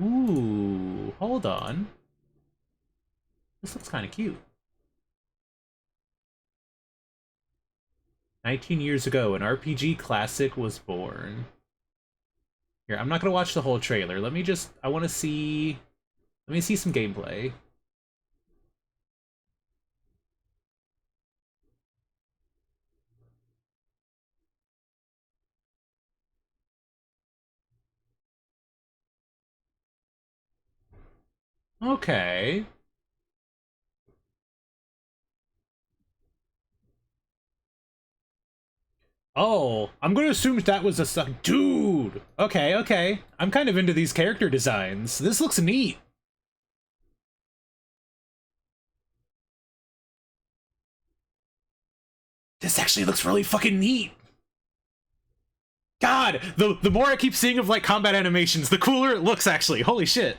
Ooh, hold on. This looks kind of cute. 19 years ago, an RPG classic was born. Here, I'm not gonna watch the whole trailer. Let me just, I want to see, let me see some gameplay. Okay. Oh, I'm gonna assume that was a suck. Dude! Okay. I'm kind of into these character designs. This looks neat. This actually looks really fucking neat. God, the more I keep seeing of like combat animations, the cooler it looks actually. Holy shit.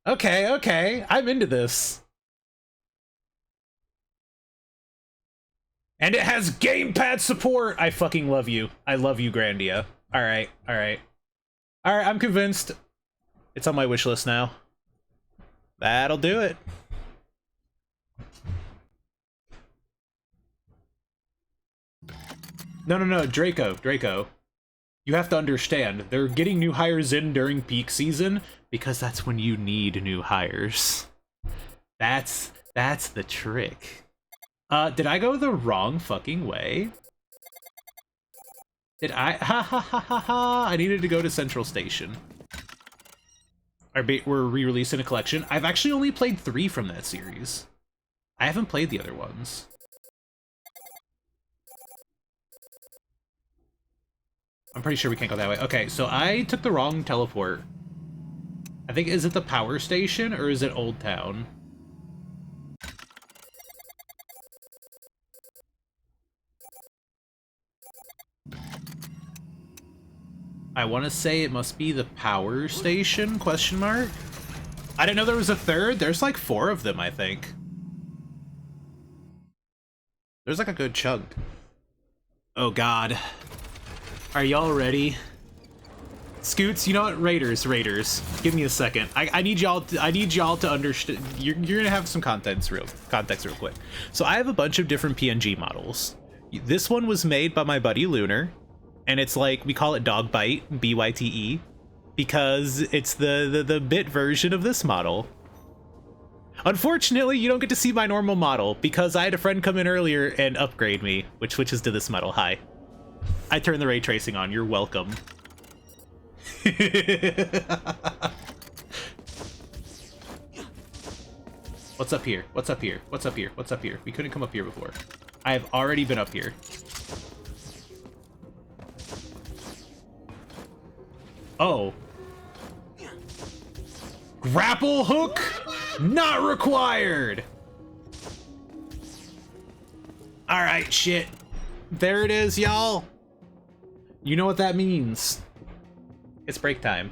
Okay. I'm into this. And it has gamepad support! I fucking love you. I love you, Grandia. Alright, I'm convinced. It's on my wish list now. That'll do it. No, Draco. You have to understand, they're getting new hires in during peak season, because that's when you need new hires. That's the trick. Did I go the wrong fucking way? Did I? Ha! I needed to go to Central Station. We're re-releasing a collection. I've actually only played 3 from that series. I haven't played the other ones. I'm pretty sure we can't go that way. Okay, so I took the wrong teleport. I think, is it the power station or is it Old Town? I want to say it must be the power station, question mark? I didn't know there was a third. There's like 4 of them, I think. There's like a good chunk. Oh god. Are y'all ready? Scoots, you know what? Raiders. Give me a second. I need y'all to understand. You're gonna have some context real quick. So I have a bunch of different PNG models. This one was made by my buddy Lunar, and it's like, we call it Dog Bite, BYTE, because it's the bit version of this model. Unfortunately, you don't get to see my normal model because I had a friend come in earlier and upgrade me, which switches to this model. Hi. I turned the ray tracing on. You're welcome. What's up here? What's up here? What's up here? What's up here? We couldn't come up here before. I have already been up here. Oh. Grapple hook not required. All right, shit. There it is, y'all. You know what that means. It's break time.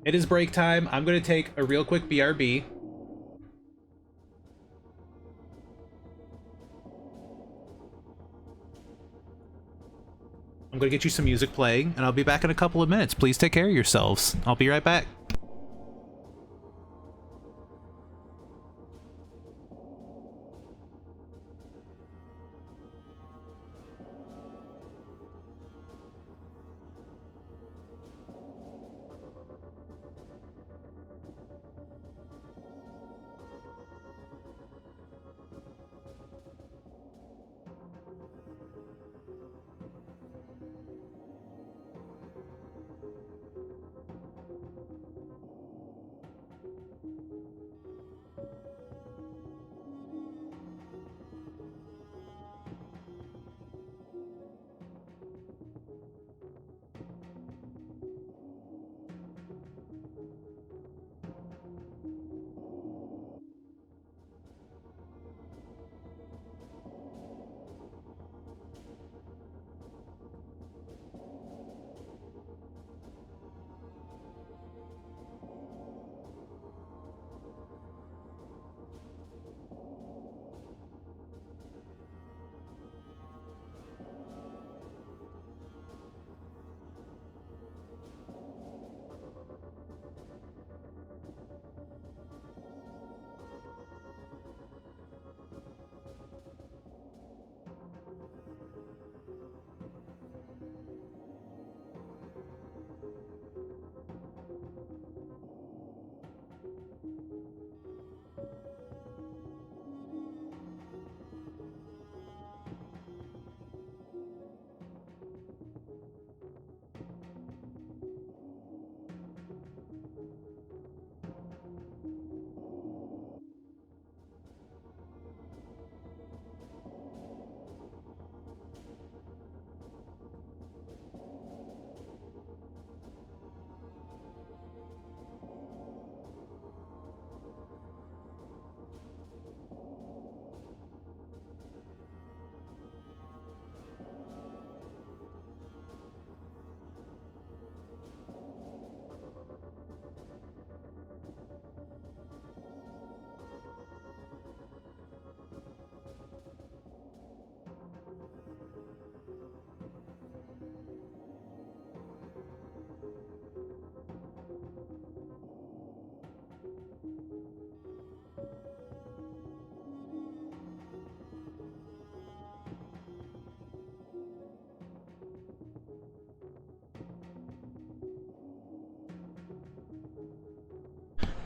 It is break time. I'm gonna take a real quick BRB. I'm gonna get you some music playing, and I'll be back in a couple of minutes. Please take care of yourselves. I'll be right back.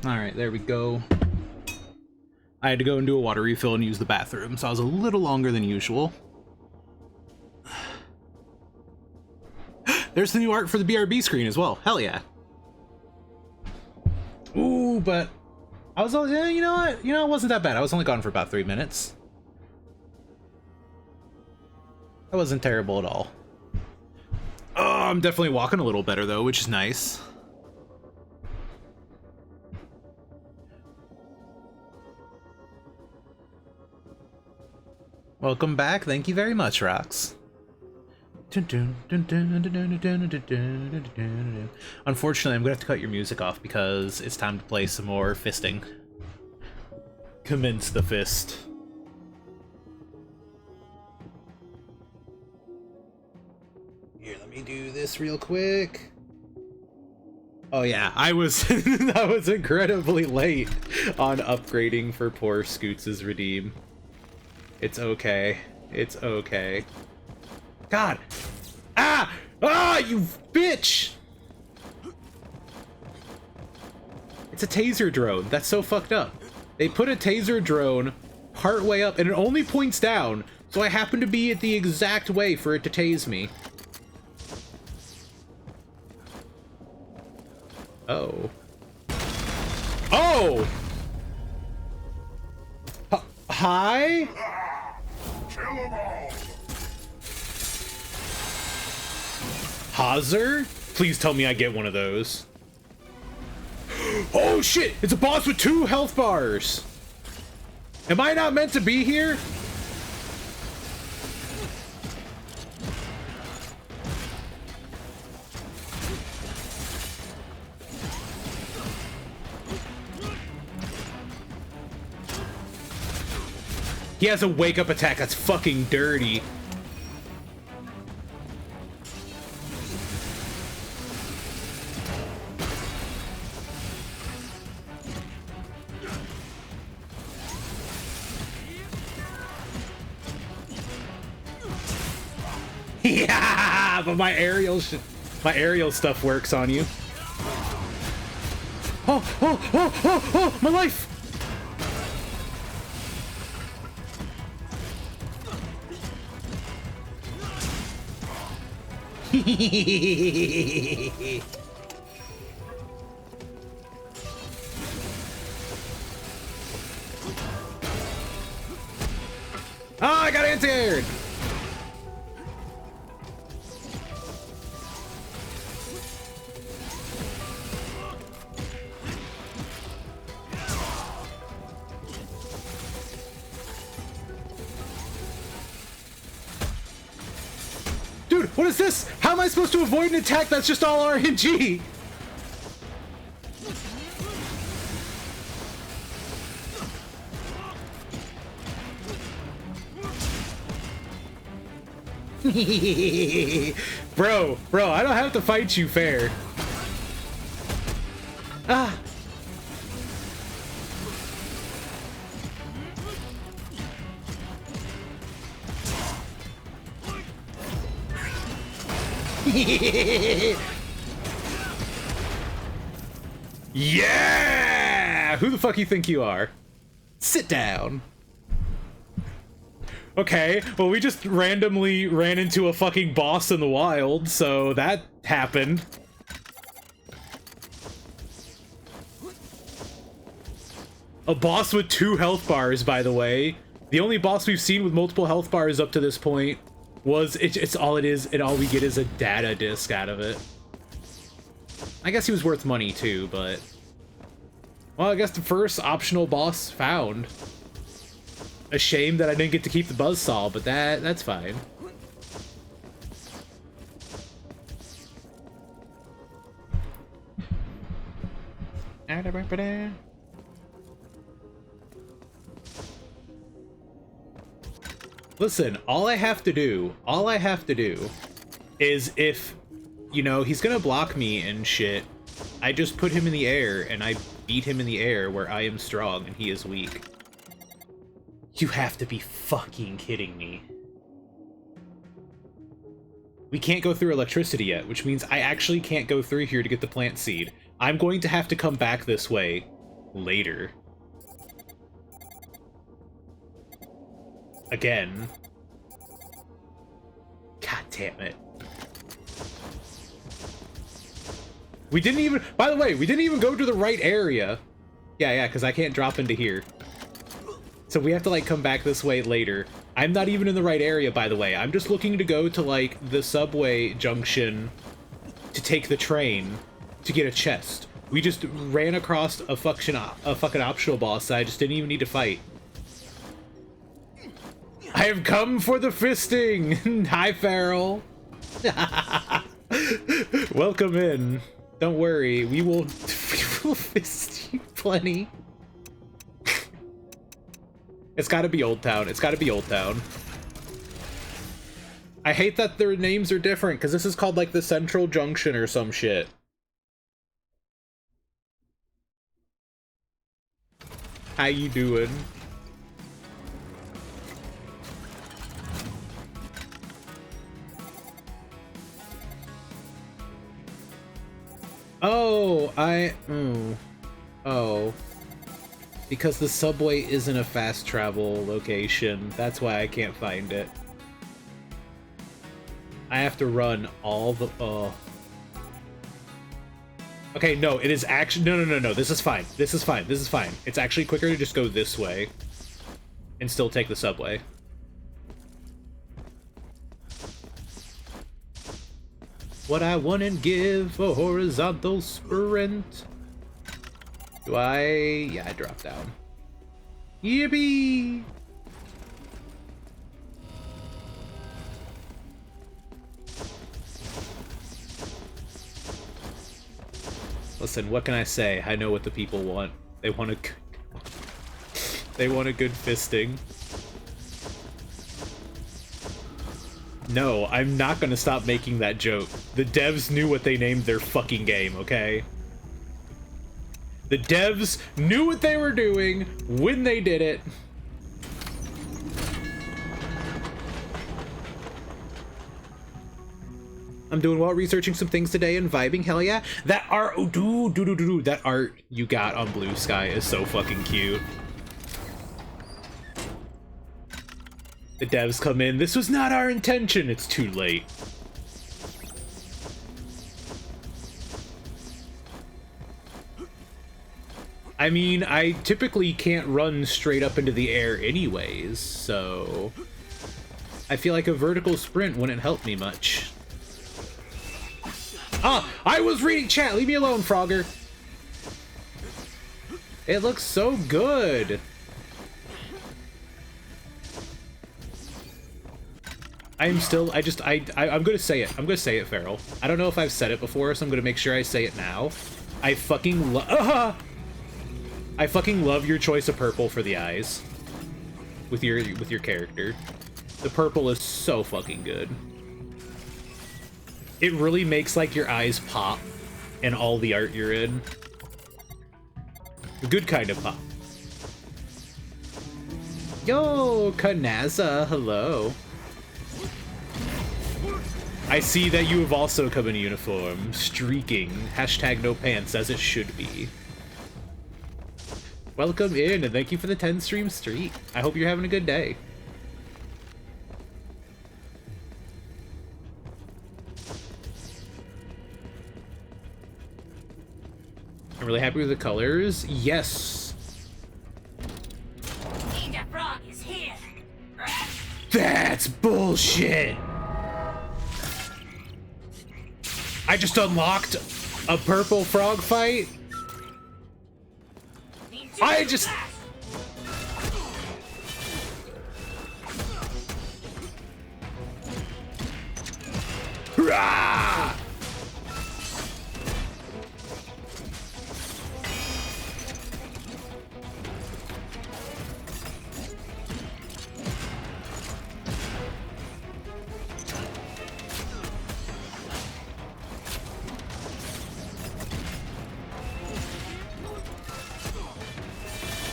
Alright, there we go. I had to go and do a water refill and use the bathroom, so I was a little longer than usual. There's the new art for the BRB screen as well. Hell yeah. Ooh, but I was all, yeah, you know what? You know, it wasn't that bad. I was only gone for about 3 minutes. That wasn't terrible at all. Oh, I'm definitely walking a little better though, which is nice. Welcome back. Thank you very much, Rox. Unfortunately, I'm gonna have to cut your music off because it's time to play some more fisting. Commence the fist. Here, let me do this real quick. Oh yeah, I was I was incredibly late on upgrading for poor Scoots' redeem. It's okay. It's okay. God! Ah! Ah, you bitch! It's a taser drone. That's so fucked up. They put a taser drone partway up, and it only points down, so I happen to be at the exact way for it to tase me. Oh. Oh! Hi? Hazer? Please tell me I get one of those. Oh shit! It's a boss with 2 health bars! Am I not meant to be here? He has a wake-up attack that's fucking dirty. Yeah, but my aerial stuff works on you. Oh, my life! Ah, I got anti-aired! Dude, what is this? How am I supposed to avoid an attack that's just all RNG? Bro, I don't have to fight you fair. Ah. Yeah! Who the fuck you think you are? Sit down. Okay, well we just randomly ran into a fucking boss in the wild, so that happened. A boss with 2 health bars, by the way. The only boss we've seen with multiple health bars up to this point was it's all it is, and all we get is a data disc out of it. I guess he was worth money too, but well, I guess the first optional boss found. A shame that I didn't get to keep the buzzsaw, but that's fine. Listen, all I have to do is if, you know, he's gonna block me and shit, I just put him in the air and I beat him in the air where I am strong and he is weak. You have to be fucking kidding me. We can't go through electricity yet, which means I actually can't go through here to get the plant seed. I'm going to have to come back this way later. Again. God damn it. We didn't even, by the way, we didn't even go to the right area. Yeah, because I can't drop into here. So we have to, like, come back this way later. I'm not even in the right area, by the way. I'm just looking to go to, like, the subway junction to take the train to get a chest. We just ran across a fucking optional boss that I just didn't even need to fight. I have come for the fisting! Hi, Farrell! Welcome in. Don't worry, we will fist you plenty. It's gotta be Old Town. It's gotta be Old Town. I hate that their names are different, because this is called, like, the Central Junction or some shit. How you doing? Oh, Oh. Because the subway isn't a fast travel location. That's why I can't find it. I have to run all the... Okay, no, it is actually... No. This is fine. This is fine. This is fine. It's actually quicker to just go this way and still take the subway. What I want and give a horizontal sprint. Do I... Yeah, I dropped down. Yippee! Listen, what can I say? I know what the people want. They want a good... They want a good fisting. No, I'm not gonna stop making that joke. The devs knew what they named their fucking game, okay? The devs knew what they were doing when they did it. I'm doing well, researching some things today and vibing, hell yeah. That art, oh, dude, that art you got on Blue Sky is so fucking cute. The devs come in, this was not our intention, it's too late. I mean, I typically can't run straight up into the air anyways, so... I feel like a vertical sprint wouldn't help me much. Ah! I was reading chat! Leave me alone, Frogger! It looks so good! I'm gonna say it. I'm gonna say it, Farrell. I don't know if I've said it before, so I'm gonna make sure I say it now. I fucking love your choice of purple for the eyes. With your character. The purple is so fucking good. It really makes, like, your eyes pop in all the art you're in. The good kind of pop. Yo, Kanaza, hello. I see that you have also come in uniform. Streaking. Hashtag no pants, as it should be. Welcome in, and thank you for the 10 stream streak. I hope you're having a good day. I'm really happy with the colors. Yes. Ninja Frog is here. That's bullshit. I just unlocked a purple frog fight. I just... Rah!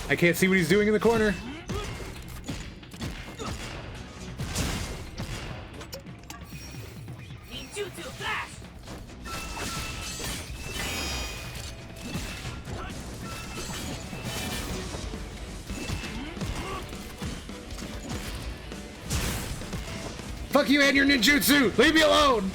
I can't see what he's doing in the corner. Fuck you and your ninjutsu! Leave me alone!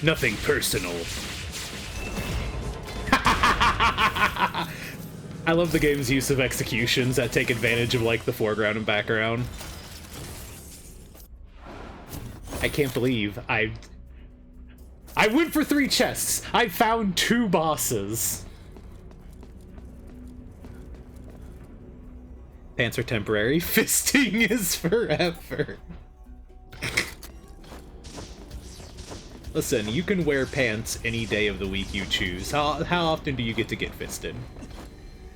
Nothing personal. I love the game's use of executions that take advantage of, like, the foreground and background. I can't believe I went for 3 chests! I found 2 bosses! Pants are temporary. Fisting is forever. Listen, you can wear pants any day of the week you choose. How often do you get to get fisted?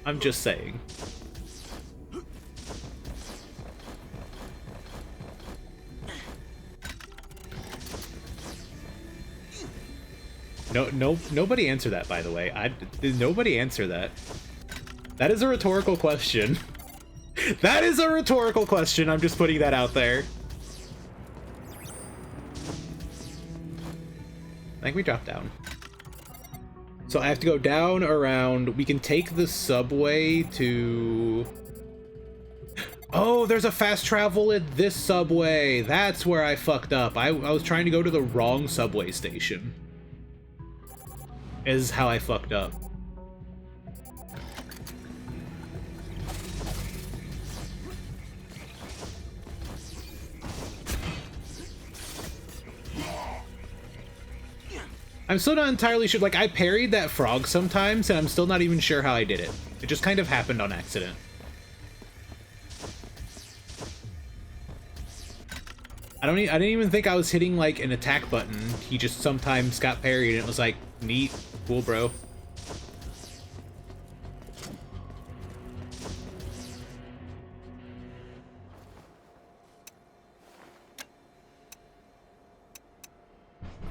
I'm just saying. Nobody answer that, by the way. Nobody answer that. That is a rhetorical question. That is a rhetorical question. I'm just putting that out there. I think we dropped down. So I have to go down, around. We can take the subway to... Oh, there's a fast travel at this subway. That's where I fucked up. I was trying to go to the wrong subway station. Is how I fucked up. I'm still not entirely sure. Like, I parried that frog sometimes, and I'm still not even sure how I did it. It just kind of happened on accident. I didn't even think I was hitting, like, an attack button. He just sometimes got parried, and it was like, neat, cool, bro.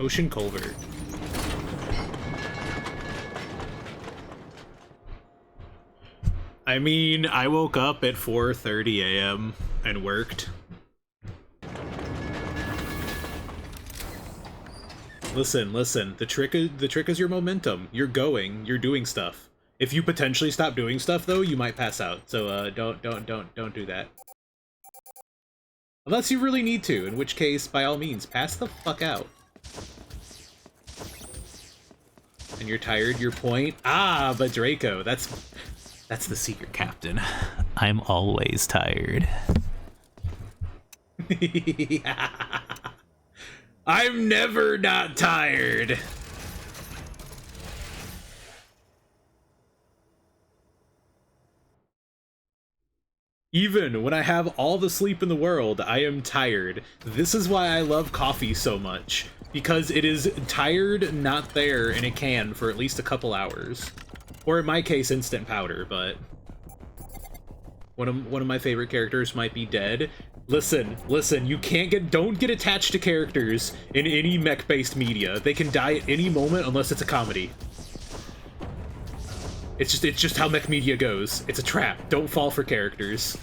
Ocean Culvert. I mean, I woke up at 4:30 a.m. and worked. Listen. The trick is your momentum. You're going. You're doing stuff. If you potentially stop doing stuff, though, you might pass out. So don't do that. Unless you really need to, in which case, by all means, pass the fuck out. And you're tired. Your point. Ah, but Draco. That's the secret, Captain. I'm always tired. I'm never not tired. Even when I have all the sleep in the world, I am tired. This is why I love coffee so much. Because it is tired, not there in a can for at least a couple hours. Or in my case, instant powder, but one of my favorite characters might be dead. Listen, you don't get attached to characters in any mech-based media. They can die at any moment unless it's a comedy. It's just how mech media goes. It's a trap. Don't fall for characters.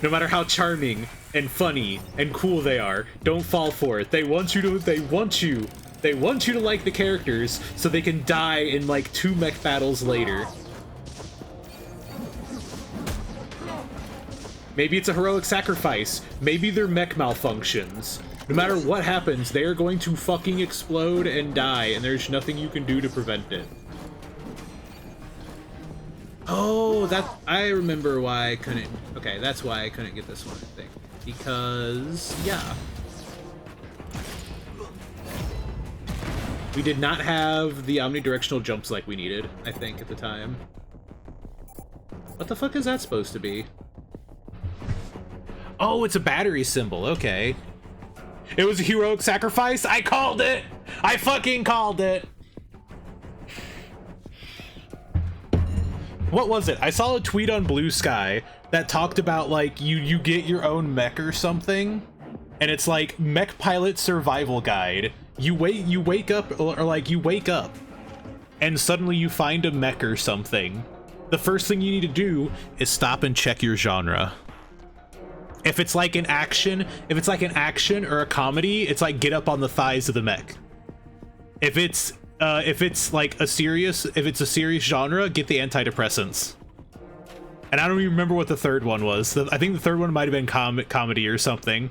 No matter how charming and funny and cool they are, don't fall for it. They want you to like the characters so they can die in like 2 mech battles later. Maybe it's a heroic sacrifice. Maybe their mech malfunctions. No matter what happens, they are going to fucking explode and die, and there's nothing you can do to prevent it. Oh, I remember why I couldn't... Okay, that's why I couldn't get this one, I think. Because, yeah. We did not have the omnidirectional jumps like we needed, I think, at the time. What the fuck is that supposed to be? Oh, it's a battery symbol, okay. It was a heroic sacrifice? I called it! I fucking called it! What was it? I saw a tweet on Blue Sky that talked about, like, you get your own mech or something, and it's like, Mech Pilot Survival Guide. You wake up, and suddenly you find a mech or something. The first thing you need to do is stop and check your genre. If it's like an action or a comedy, it's like get up on the thighs of the mech. If it's a serious genre, get the antidepressants. And I don't even remember what the third one was. I think the third one might have been comedy or something.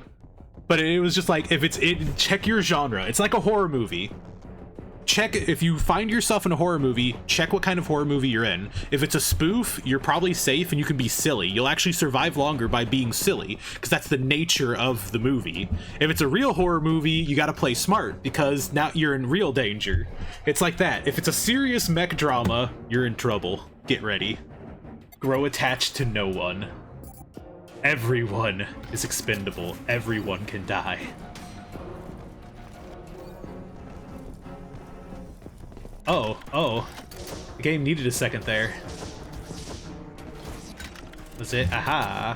But it was just like, check your genre. It's like a horror movie. check, if you find yourself in a horror movie, check what kind of horror movie you're in. If it's a spoof, you're probably safe and you can be silly. You'll actually survive longer by being silly, because that's the nature of the movie. If it's a real horror movie, you gotta play smart, because now you're in real danger. It's like that. If it's a serious mech drama, you're in trouble. Get ready. Grow attached to no one. Everyone is expendable. Everyone can die. Oh. The game needed a second there. Was it? Aha.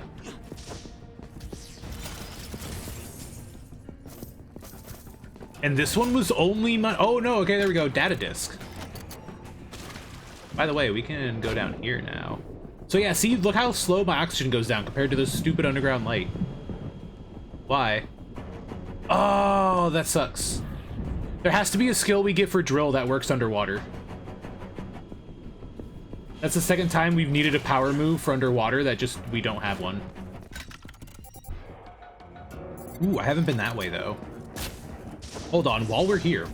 And this one was only my... Oh, no. Okay, there we go. Data disk. By the way, we can go down here now. So yeah, see, look how slow my oxygen goes down compared to this stupid underground light. Why? Oh, that sucks. There has to be a skill we get for drill that works underwater. That's the second time we've needed a power move for underwater that just, we don't have one. Ooh, I haven't been that way though. Hold on, while we're here.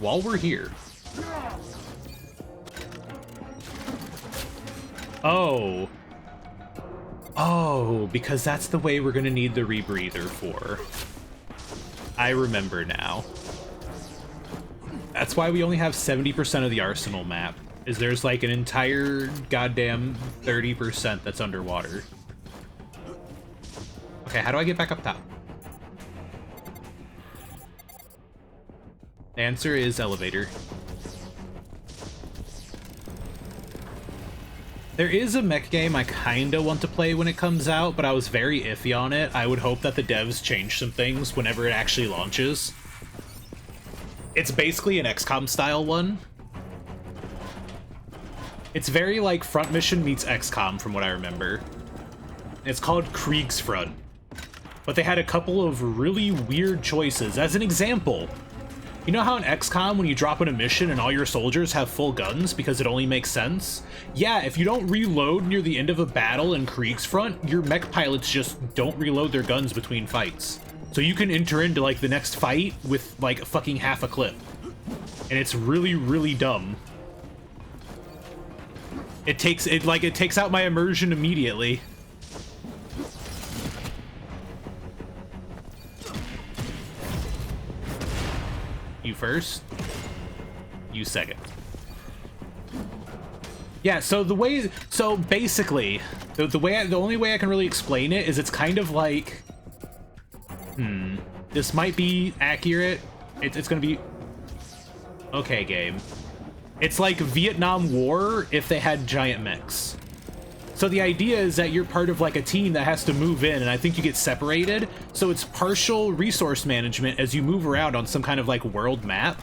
Oh, because that's the way we're gonna need the rebreather for. I remember now. That's why we only have 70% of the arsenal map, is there's like an entire goddamn 30% that's underwater. Okay, how do I get back up top? The answer is elevator. There is a mech game I kinda want to play when it comes out, but I was very iffy on it. I would hope that the devs change some things whenever it actually launches. It's basically an XCOM style one. It's very like Front Mission meets XCOM from what I remember. It's called Kriegsfront. But they had a couple of really weird choices. As an example, you know how in XCOM when you drop in a mission and all your soldiers have full guns because it only makes sense? Yeah, if you don't reload near the end of a battle in Kriegsfront, your mech pilots just don't reload their guns between fights. So you can enter into like the next fight with like fucking half a clip. And it's really, really dumb. It takes out my immersion immediately. You first. You second. Yeah, so basically, the only way I can really explain it is it's kind of like, this might be accurate. It's gonna be, okay, game. It's like Vietnam War if they had giant mechs. So the idea is that you're part of like a team that has to move in, and I think you get separated. So it's partial resource management as you move around on some kind of like world map.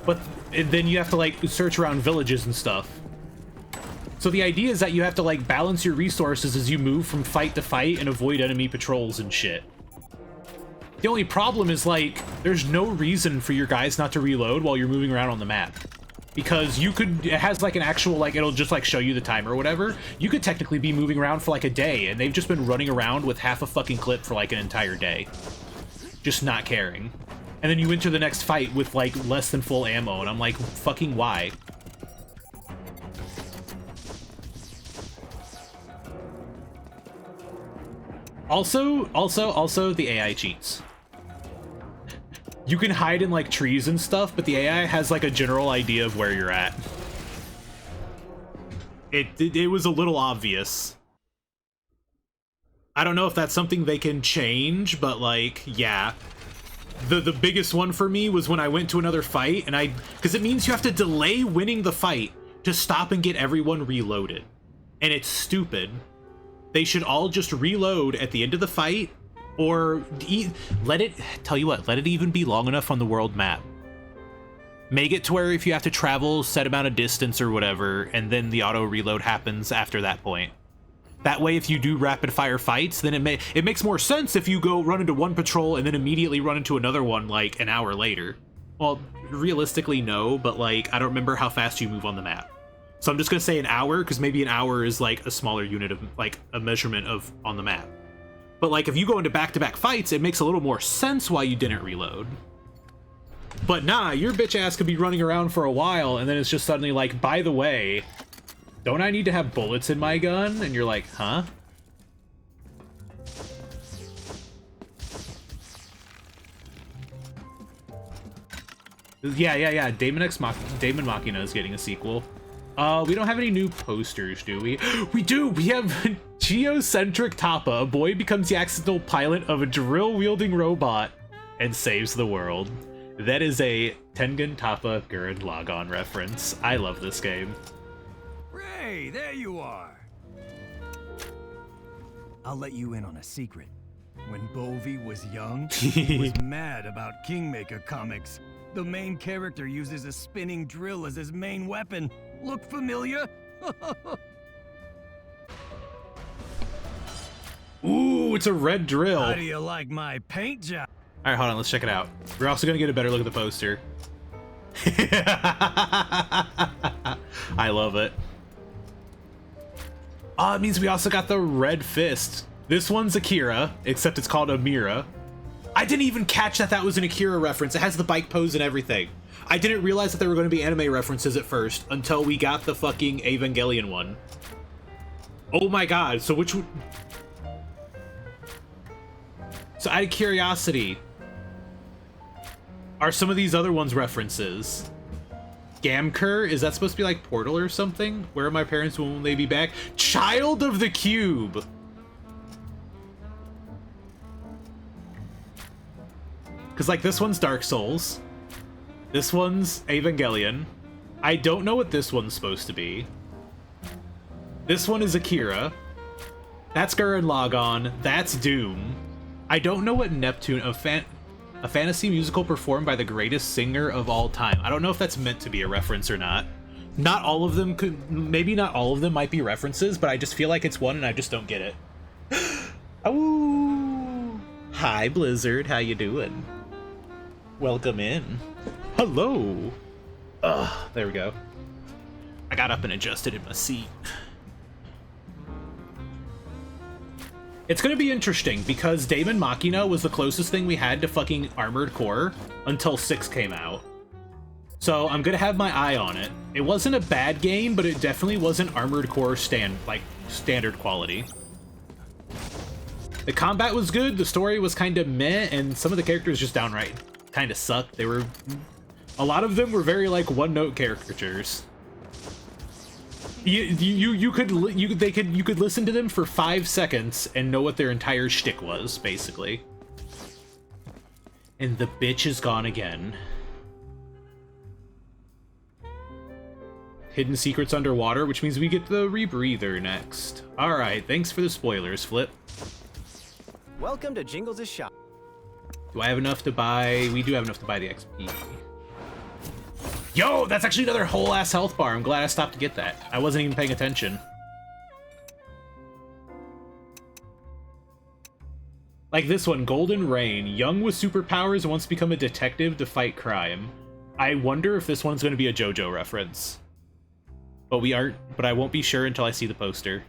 But then you have to like search around villages and stuff. So the idea is that you have to like balance your resources as you move from fight to fight and avoid enemy patrols and shit. The only problem is like, there's no reason for your guys not to reload while you're moving around on the map. Because you could, it has like an actual, like, it'll just like show you the time or whatever. You could technically be moving around for like a day, and they've just been running around with half a fucking clip for like an entire day. Just not caring. And then you enter the next fight with like less than full ammo, and I'm like, fucking why? Also, the AI cheats. You can hide in like trees and stuff, but the AI has like a general idea of where you're at. It was a little obvious. I don't know if that's something they can change, but like, yeah. The biggest one for me was when I went to another fight, and because it means you have to delay winning the fight to stop and get everyone reloaded. And it's stupid. They should all just reload at the end of the fight, or let it even be long enough on the world map. Make it to where if you have to travel set amount of distance or whatever, and then the auto reload happens after that point. That way, if you do rapid fire fights, then it makes more sense if you go run into one patrol and then immediately run into another one like an hour later. Well, realistically, no, but like, I don't remember how fast you move on the map. So I'm just gonna say an hour, because maybe an hour is like a smaller unit of like a measurement of on the map. But like if you go into back-to-back fights, it makes a little more sense why you didn't reload. But nah, your bitch ass could be running around for a while, and then it's just suddenly like, by the way, don't I need to have bullets in my gun? And you're like, huh? Yeah. Damon Machina is getting a sequel. We don't have any new posters, do we? We do! We have Geocentric Tappa. A boy becomes the accidental pilot of a drill-wielding robot and saves the world. That is a Tengen Toppa Gurren Lagann reference. I love this game. Ray, there you are. I'll let you in on a secret. When Bovie was young, he was mad about Kingmaker comics. The main character uses a spinning drill as his main weapon. Look familiar? Ooh, it's a red drill. How do you like my paint job? All right, hold on, let's check it out. We're also gonna get a better look at the poster. I love it. Oh, it means we also got the red fist. This one's Akira, except it's called Amira. I didn't even catch that was an Akira reference. It has the bike pose and everything. I didn't realize that there were going to be anime references at first until we got the fucking Evangelion one. Oh my god, so which one? So out of curiosity, are some of these other ones references? Gamker? Is that supposed to be like Portal or something? Where are my parents, when will they be back? Child of the Cube! Because, like, this one's Dark Souls. This one's Evangelion. I don't know what this one's supposed to be. This one is Akira. That's Gurren Lagann. That's Doom. I don't know what Neptune... A fantasy musical performed by the greatest singer of all time. I don't know if that's meant to be a reference or not. Not all of them could... Maybe not all of them might be references, but I just feel like it's one and I just don't get it. Oh, hi, Blizzard. How you doing? Welcome in. Hello. Ugh, there we go. I got up and adjusted in my seat. It's gonna be interesting because Damon Machina was the closest thing we had to fucking Armored Core until 6 came out. So I'm gonna have my eye on it. It wasn't a bad game, but it definitely wasn't Armored Core standard quality. The combat was good, the story was kind of meh, and some of the characters just downright kind of sucked. They were... A lot of them were very, like, one-note caricatures. You could listen to them for 5 seconds and know what their entire shtick was, basically. And the bitch is gone again. Hidden secrets underwater, which means we get the rebreather next. Alright, thanks for the spoilers, Flip. Welcome to Jingles' shop. Do I have enough to buy? We do have enough to buy the XP. Yo, that's actually another whole ass health bar. I'm glad I stopped to get that. I wasn't even paying attention. Like this one, Golden Rain. Young with superpowers wants to become a detective to fight crime. I wonder if this one's going to be a JoJo reference. But I won't be sure until I see the poster.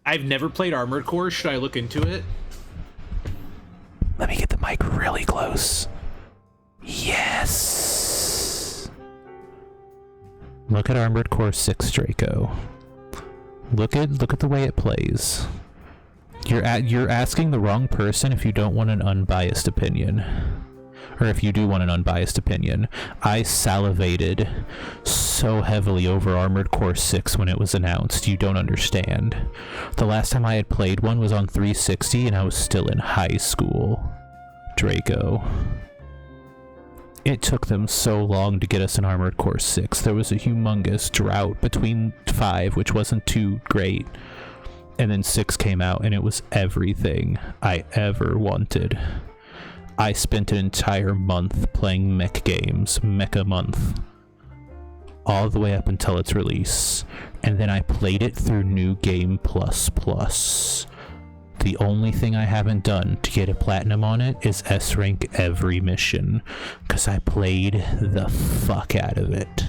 I've never played Armored Core. Should I look into it? Let me get the mic really close. Yes! Look at Armored Core 6, Draco. Look at the way it plays. You're asking the wrong person if you don't want an unbiased opinion. Or if you do want an unbiased opinion. I salivated so heavily over Armored Core 6 when it was announced. You don't understand. The last time I had played one was on 360 and I was still in high school. Draco. It took them so long to get us an Armored Core 6. There was a humongous drought between 5, which wasn't too great. And then 6 came out and it was everything I ever wanted. I spent an entire month playing mech games, Mecha Month, all the way up until its release, and then I played it through New Game Plus. The only thing I haven't done to get a platinum on it is S-rank every mission, because I played the fuck out of it,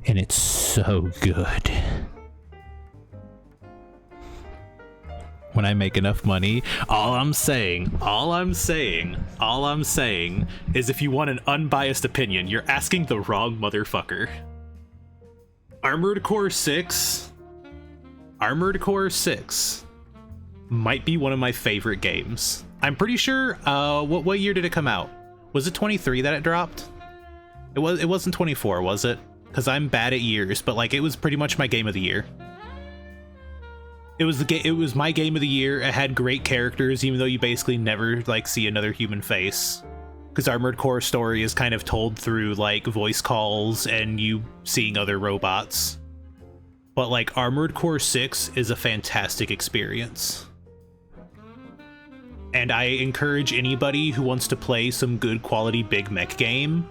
and it's so good. when I make enough money. All I'm saying is if you want an unbiased opinion, you're asking the wrong motherfucker. Armored Core 6 might be one of my favorite games. I'm pretty sure, what year did it come out? Was it 23 that it dropped? It wasn't 24, was it? Because I'm bad at years, but like it was pretty much my game of the year. It was my game of the year. It had great characters, even though you basically never like see another human face. Because Armored Core story is kind of told through like voice calls and you seeing other robots. But like Armored Core 6 is a fantastic experience. And I encourage anybody who wants to play some good quality big mech game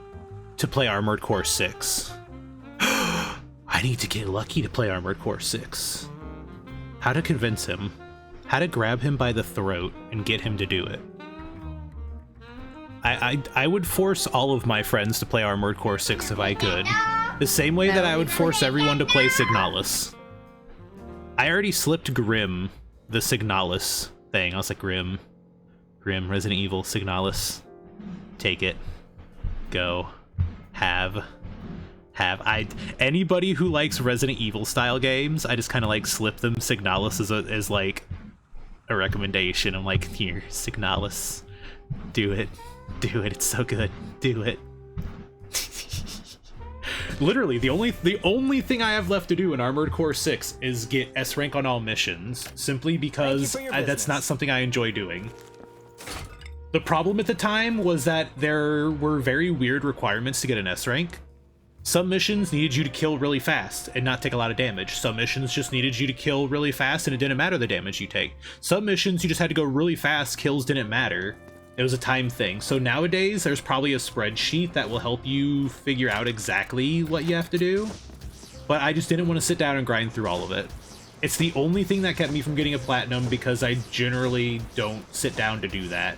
to play Armored Core 6. I need to get lucky to play Armored Core 6. How to convince him. How to grab him by the throat and get him to do it. I would force all of my friends to play Armored Core 6 if I could. The same way that I would force everyone to play Signalis. I already slipped Grim the Signalis thing. I was like, Grim, Resident Evil, Signalis. Take it. Go. Anybody who likes Resident Evil style games, I just kind of like slip them Signalis as like a recommendation. I'm like, here, Signalis, do it, it's so good, do it. Literally, the only thing I have left to do in Armored Core 6 is get S rank on all missions, simply because that's not something I enjoy doing. The problem at the time was that there were very weird requirements to get an S rank. Some missions needed you to kill really fast and not take a lot of damage. Some missions just needed you to kill really fast and it didn't matter the damage you take. Some missions you just had to go really fast, kills didn't matter. It was a time thing. So nowadays there's probably a spreadsheet that will help you figure out exactly what you have to do. But I just didn't want to sit down and grind through all of it. It's the only thing that kept me from getting a platinum because I generally don't sit down to do that.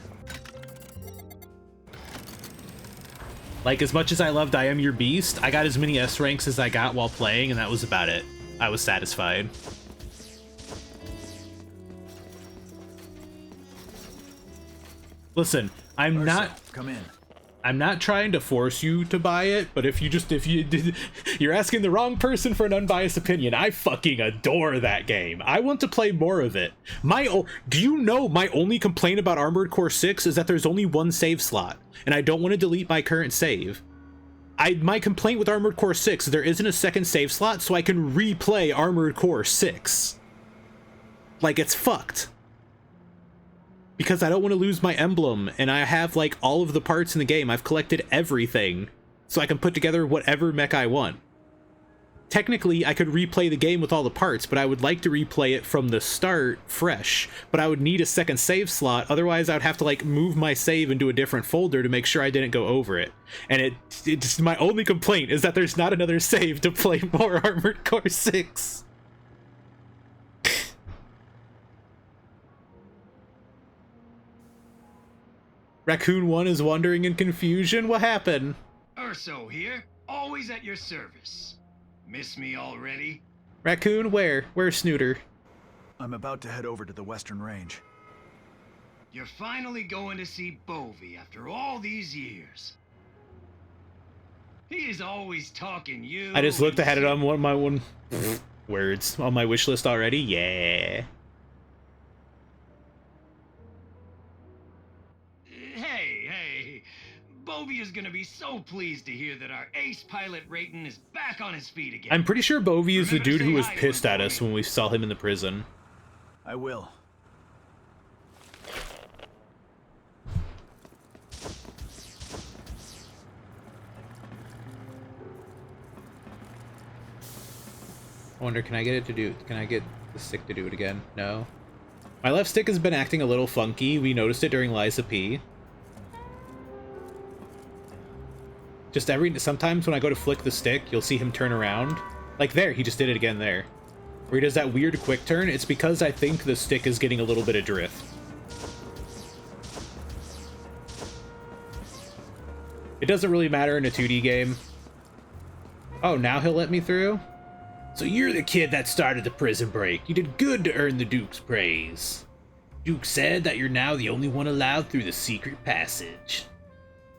Like, as much as I loved I Am Your Beast, I got as many S ranks as I got while playing, and that was about it. I was satisfied. Listen, I'm not trying to force you to buy it, but you're asking the wrong person for an unbiased opinion. I fucking adore that game. I want to play more of it. Do you know my only complaint about Armored Core 6 is that there's only one save slot, and I don't want to delete my current save. My complaint with Armored Core 6 is there isn't a second save slot, so I can replay Armored Core 6. Like, it's fucked. Because I don't want to lose my emblem, and I have like all of the parts in the game. I've collected everything, so I can put together whatever mech I want. Technically, I could replay the game with all the parts, but I would like to replay it from the start fresh. But I would need a second save slot, otherwise I would have to like move my save into a different folder to make sure I didn't go over it. And it's my only complaint is that there's not another save to play more Armored Core 6. Raccoon 1 is wandering in confusion. What happened? Urso here, always at your service. Miss me already? Raccoon, where? Where's Snooter? I'm about to head over to the Western Range. You're finally going to see Bovie after all these years. He is always talking you. I just looked ahead at him. What my one words on my wish list already? Yeah. Hey, Bovie is gonna be so pleased to hear that our ace pilot Rayton is back on his feet again. I'm pretty sure Bovie is the dude who was pissed at us when we saw him in the prison. I will. I wonder, can I get the stick to do it again? No. My left stick has been acting a little funky. We noticed it during Liza P. Just sometimes when I go to flick the stick, you'll see him turn around. Like there, he just did it again there. Where he does that weird quick turn. It's because I think the stick is getting a little bit of drift. It doesn't really matter in a 2D game. Oh, now he'll let me through? So you're the kid that started the prison break. You did good to earn the Duke's praise. Duke said that you're now the only one allowed through the secret passage.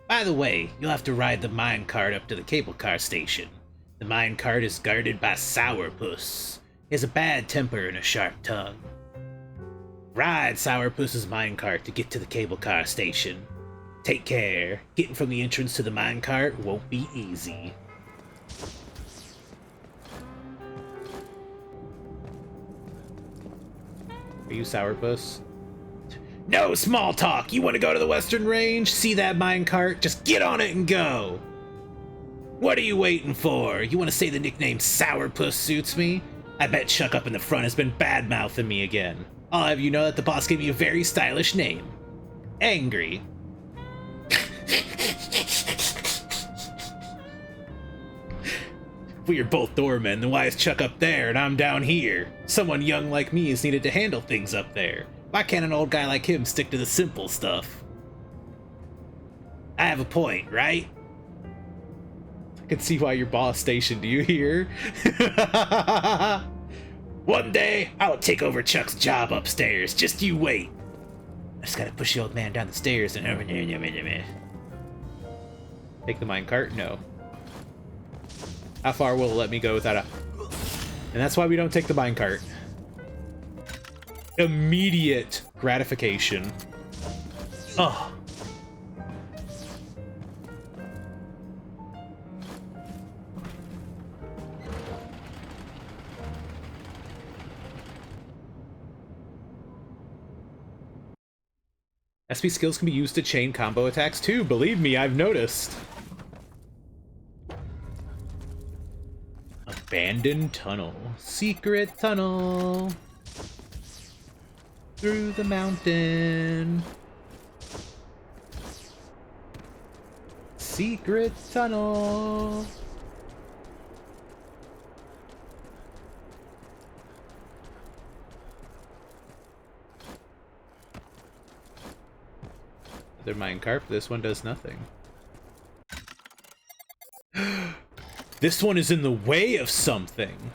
By the way, you'll have to ride the minecart up to the cable car station. The minecart is guarded by Sourpuss. He has a bad temper and a sharp tongue. Ride Sourpuss's minecart to get to the cable car station. Take care. Getting from the entrance to the minecart won't be easy. Are you Sourpuss? No small talk! You want to go to the Western Range? See that minecart? Just get on it and go! What are you waiting for? You want to say the nickname Sourpuss suits me? I bet Chuck up in the front has been bad-mouthing me again. I'll have you know that the boss gave me a very stylish name. Angry. We are both doormen, then why is Chuck up there and I'm down here? Someone young like me is needed to handle things up there. Why can't an old guy like him stick to the simple stuff? I have a point, right? I can see why your boss stationed you here. One day, I'll take over Chuck's job upstairs. Just you wait. I just gotta push the old man down the stairs and... Take the minecart? No. How far will it let me go without a... And that's why we don't take the minecart. Immediate gratification. Oh. SP skills can be used to chain combo attacks too. Believe me, I've noticed. Abandoned tunnel. Secret tunnel. Through the mountain. Secret tunnel. Their minecart, this one does nothing. This one is in the way of something.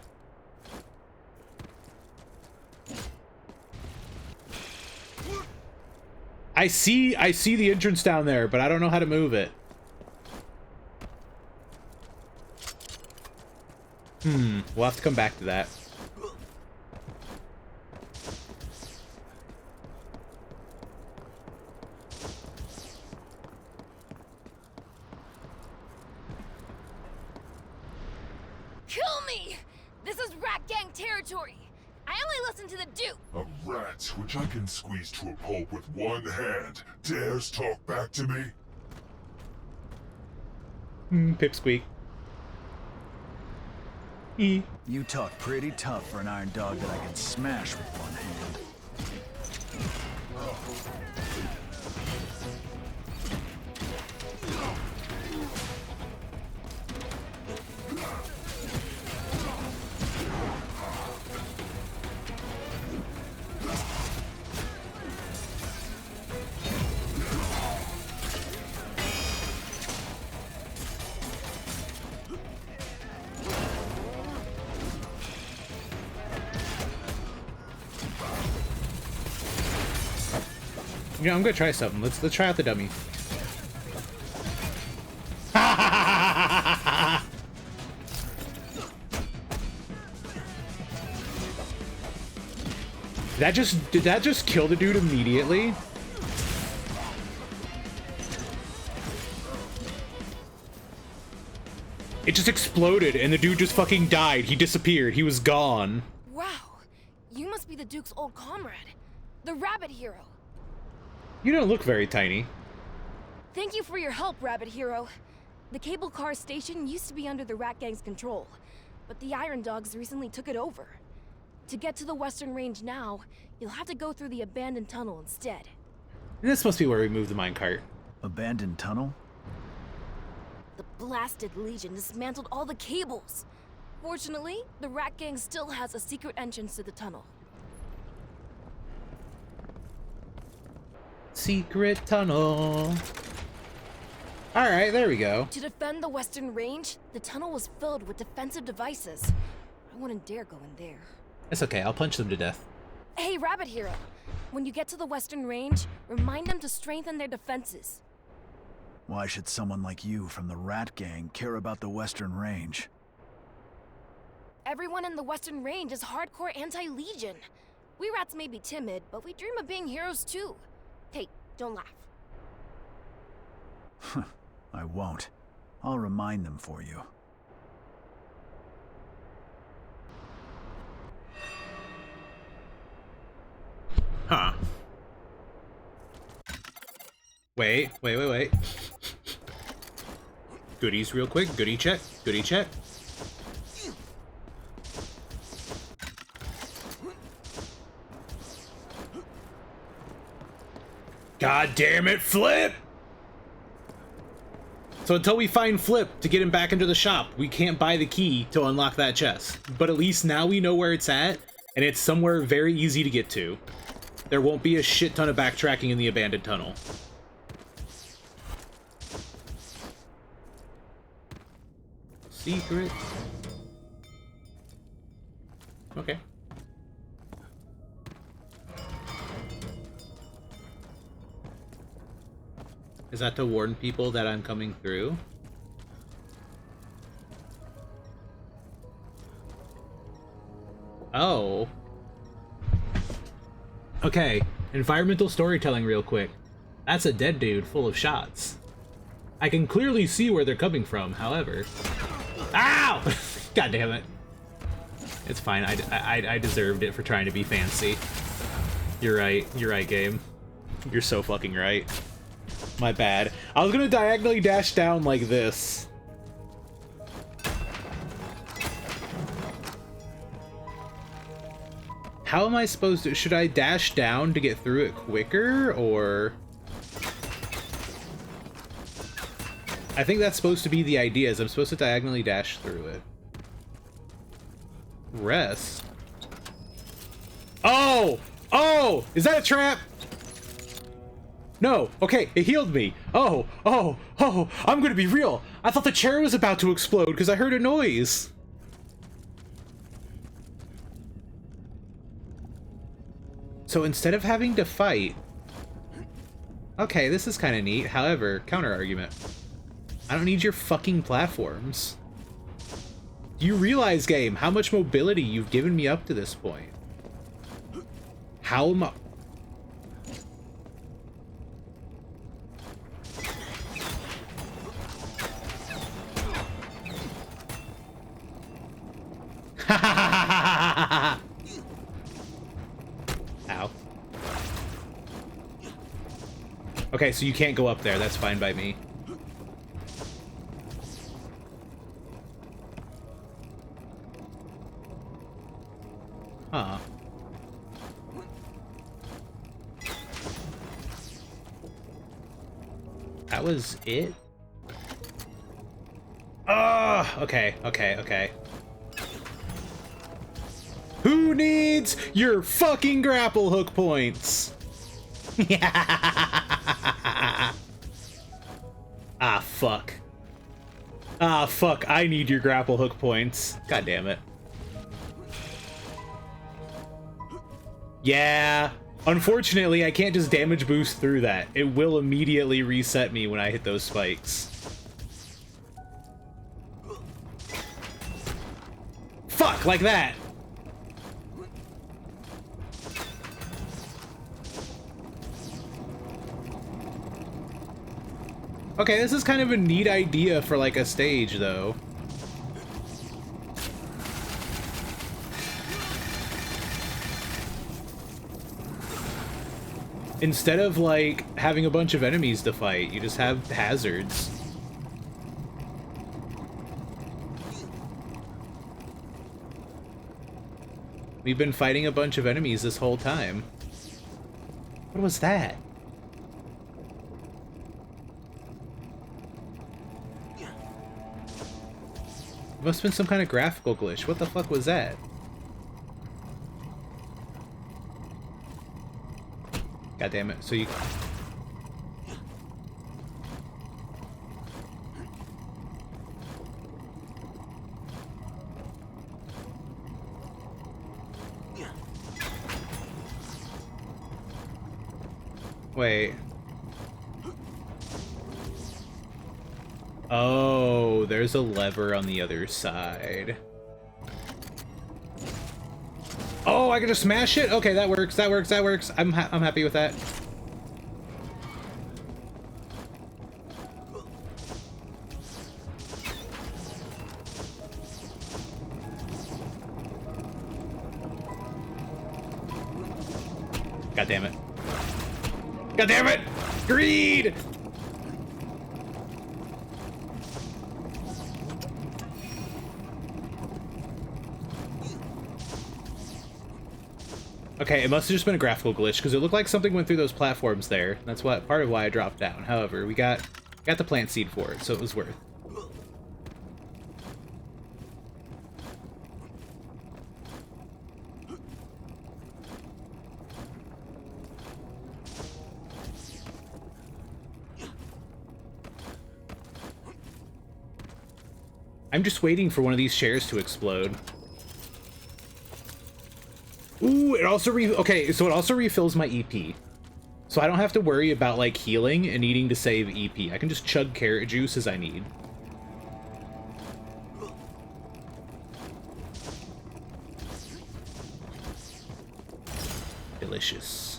I see the entrance down there, but I don't know how to move it. We'll have to come back to that. Kill me! This is Rat Gang territory. I only listen to the Duke. A rat which I can squeeze to a pulp with one hand dares talk back to me? Pipsqueak. E. You talk pretty tough for an iron dog that I can smash with one hand. Yeah, I'm gonna try something. Let's try out the dummy. Did that just kill the dude immediately? It just exploded and the dude just fucking died. He disappeared. He was gone. Wow, you must be the Duke's old comrade, the Rabbit Hero. You don't look very tiny. Thank you for your help, Rabbit Hero. The cable car station used to be under the Rat Gang's control, but the Iron Dogs recently took it over. To get to the Western Range now, you'll have to go through the abandoned tunnel instead. And this must be where we moved the minecart. Abandoned tunnel? The blasted Legion dismantled all the cables. Fortunately, the Rat Gang still has a secret entrance to the tunnel. Secret tunnel. Alright, there we go. To defend the Western Range, the tunnel was filled with defensive devices. I wouldn't dare go in there. It's okay, I'll punch them to death. Hey, Rabbit Hero. When you get to the Western Range, remind them to strengthen their defenses. Why should someone like you from the Rat Gang care about the Western Range? Everyone in the Western Range is hardcore anti-Legion. We rats may be timid, but we dream of being heroes too. Hey, don't laugh. I won't. I'll remind them for you. Huh. Wait. Goodies real quick. Goodie check. God damn it, Flip! So until we find Flip to get him back into the shop, we can't buy the key to unlock that chest. But at least now we know where it's at, and it's somewhere very easy to get to. There won't be a shit ton of backtracking in the abandoned tunnel. Secret. Okay. Is that to warn people that I'm coming through? Oh. Okay, environmental storytelling real quick. That's a dead dude full of shots. I can clearly see where they're coming from, however. Ow! God damn it. It's fine, I deserved it for trying to be fancy. You're right, game. You're so fucking right. My bad. I was gonna diagonally dash down like this. How am I supposed to... Should I dash down to get through it quicker, or... I think that's supposed to be the idea, is I'm supposed to diagonally dash through it. Rest? Oh! Oh! Is that a trap? No. Okay, it healed me. Oh! I'm gonna be real. I thought the chair was about to explode because I heard a noise. So instead of having to fight... Okay, this is kind of neat. However, counter-argument. I don't need your fucking platforms. Do you realize, game, how much mobility you've given me up to this point? How am I... Ow. Okay, so you can't go up there. That's fine by me. Huh. That was it? Okay. Who needs your fucking grapple hook points? Fuck. Fuck, I need your grapple hook points. God damn it. Yeah. Unfortunately, I can't just damage boost through that. It will immediately reset me when I hit those spikes. Fuck, like that. Okay, this is kind of a neat idea for like a stage, though. Instead of like having a bunch of enemies to fight, you just have hazards. We've been fighting a bunch of enemies this whole time. What was that? Must have been some kind of graphical glitch. What the fuck was that? God damn it. So you... Wait. Oh, there's a lever on the other side. Oh, I can just smash it? Okay, that works, that works, that works. I'm happy with that. God damn it. God damn it! Greed! Okay, it must have just been a graphical glitch because it looked like something went through those platforms there. That's part of why I dropped down. However, we got the plant seed for it, so it was worth. I'm just waiting for one of these chairs to explode. Ooh, it also so it also refills my EP. So I don't have to worry about like healing and needing to save EP. I can just chug carrot juice as I need. Delicious.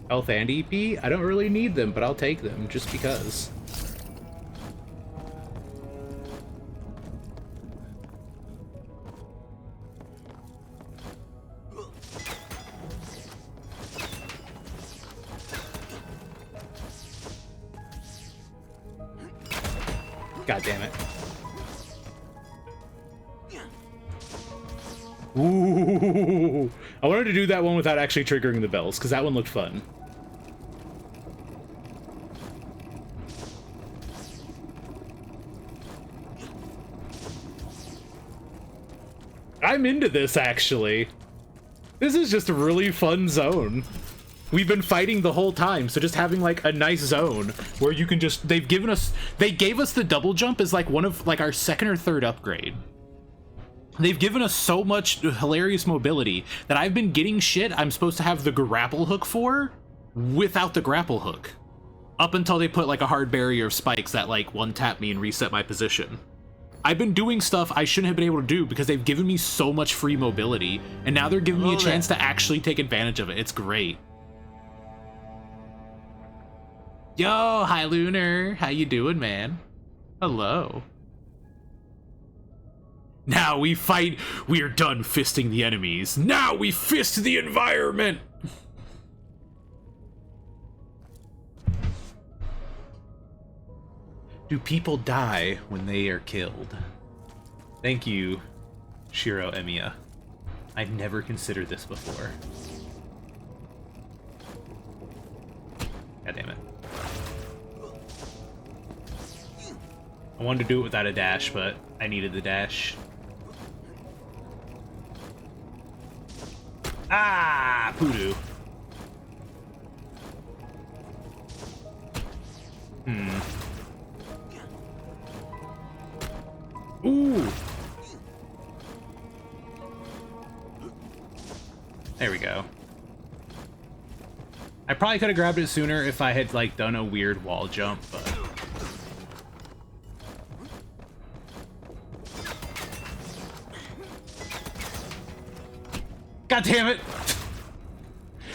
Health and EP? I don't really need them, but I'll take them just because. God damn it. Ooh, I wanted to do that one without actually triggering the bells, because that one looked fun. I'm into this, actually. This is just a really fun zone. We've been fighting the whole time, so just having like a nice zone where you can just, they gave us the double jump as like one of like our second or third upgrade. They've given us so much hilarious mobility that I've been getting shit I'm supposed to have the grapple hook for without the grapple hook. Up until they put like a hard barrier of spikes that like one tap me and reset my position. I've been doing stuff I shouldn't have been able to do because they've given me so much free mobility, and now they're giving me a chance to actually take advantage of it. It's great. Yo, hi Lunar. How you doing, man? Hello. Now we fight. We are done fisting the enemies. Now we fist the environment. Do people die when they are killed? Thank you, Shiro Emiya. I've never considered this before. God damn it. I wanted to do it without a dash, but I needed the dash. Ah, poodoo. Ooh. There we go. I probably could have grabbed it sooner if I had like done a weird wall jump, but God damn it!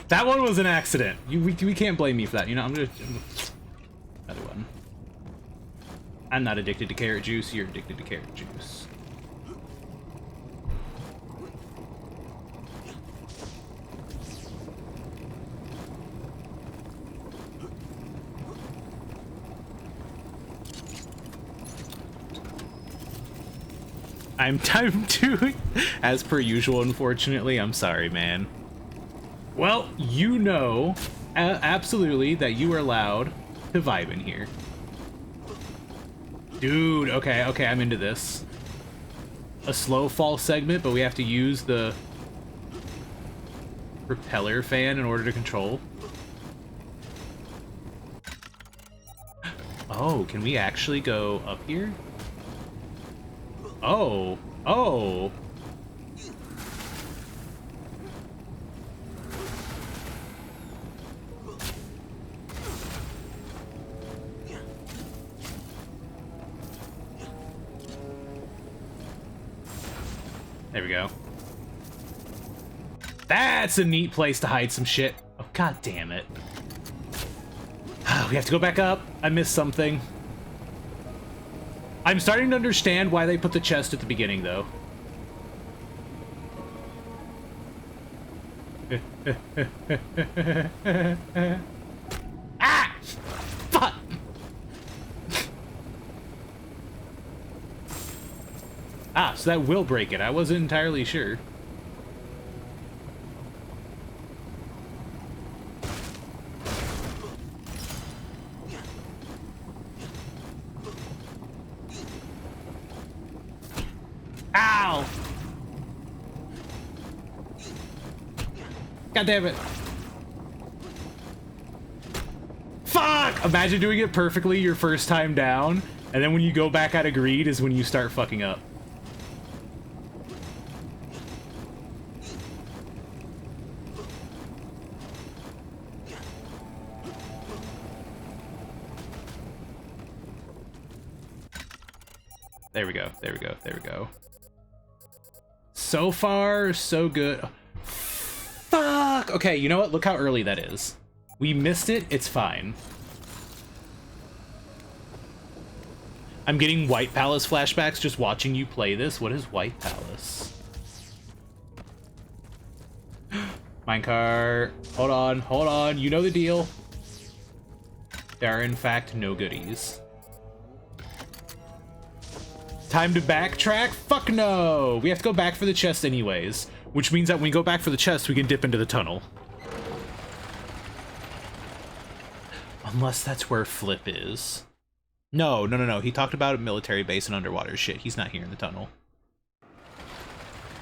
That one was an accident. We can't blame me for that. You know, I'm just another one. I'm not addicted to carrot juice. You're addicted to carrot juice. I'm doing as per usual, unfortunately. I'm sorry, man. Well, you know absolutely that you are allowed to vibe in here. Dude, okay, I'm into this. a slow fall segment, but we have to use the propeller fan in order to control. Oh, can we actually go up here? Oh, oh. There we go. That's a neat place to hide some shit. Oh, god damn it. We have to go back up. I missed something. I'm starting to understand why they put the chest at the beginning, though. Ah! Fuck! Ah, so that will break it. I wasn't entirely sure. Ow! God damn it. Fuck! Imagine doing it perfectly your first time down, and then when you go back out of greed is when you start fucking up. There we go, there we go, there we go. So far, so good. Fuck! Okay, you know what? Look how early that is. We missed it, it's fine. I'm getting White Palace flashbacks just watching you play this. What is White Palace? Minecart. Hold on, you know the deal. There are in fact no goodies. Time to backtrack? Fuck no! We have to go back for the chest anyways, which means that when we go back for the chest, we can dip into the tunnel. Unless that's where Flip is. No. He talked about a military base and underwater shit. He's not here in the tunnel.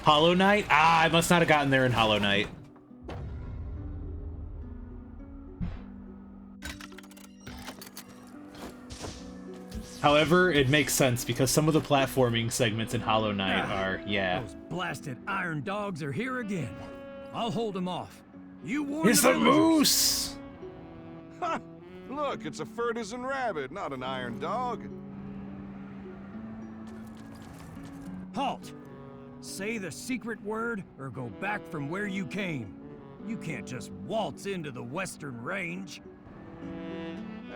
Hollow Knight? Ah, I must not have gotten there in Hollow Knight. However, it makes sense because some of the platforming segments in Hollow Knight are, yeah. Those blasted iron dogs are here again. I'll hold them off. You warn It's the moose! Ha! Look, it's a Fertisan rabbit, not an iron dog. Halt! Say the secret word or go back from where you came. You can't just waltz into the Western Range.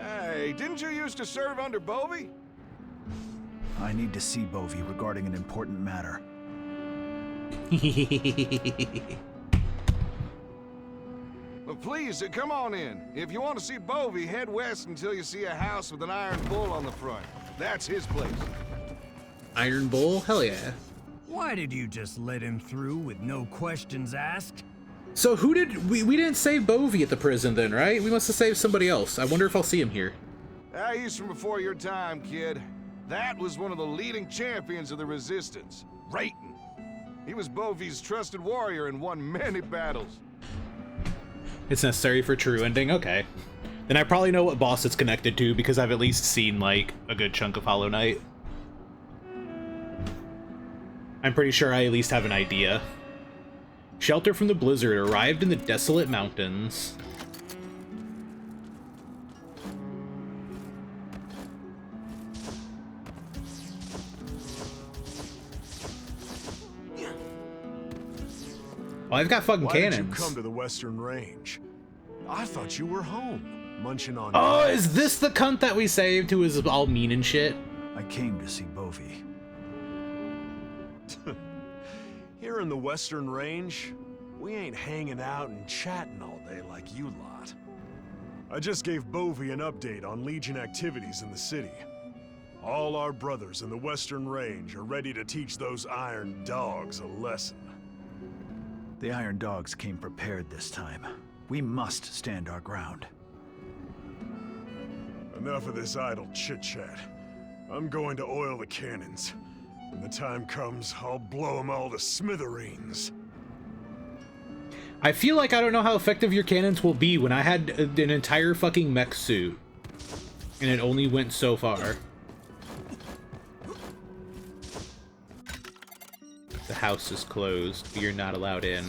Hey, didn't you used to serve under Bovey? I need to see Bovey regarding an important matter. Well, please, come on in. If you want to see Bovey, head west until you see a house with an iron bull on the front. That's his place. Iron Bull? Hell yeah. Why did you just let him through with no questions asked? So who did... We didn't save Bovey at the prison then, right? We must have saved somebody else. I wonder if I'll see him here. He's from before your time, kid. That was one of the leading champions of the Resistance, Rayton. He was Bovey's trusted warrior and won many battles. It's necessary for true ending? Okay. Then I probably know what boss it's connected to because I've at least seen, like, a good chunk of Hollow Knight. I'm pretty sure I at least have an idea. Shelter from the blizzard arrived in the desolate mountains. Oh, I've got fucking cannons. Why did you come to the Western Range? I thought you were home, munching on... Oh, is this the cunt that we saved who is all mean and shit? I came to see Bovey. Here in the Western Range, we ain't hanging out and chatting all day like you lot. I just gave Bovey an update on Legion activities in the city. All our brothers in the Western Range are ready to teach those iron dogs a lesson. The Iron Dogs came prepared this time. We must stand our ground. Enough of this idle chit-chat. I'm going to oil the cannons. When the time comes, I'll blow them all to smithereens. I feel like I don't know how effective your cannons will be when I had an entire fucking mech suit. And it only went so far. The house is closed. You're not allowed in.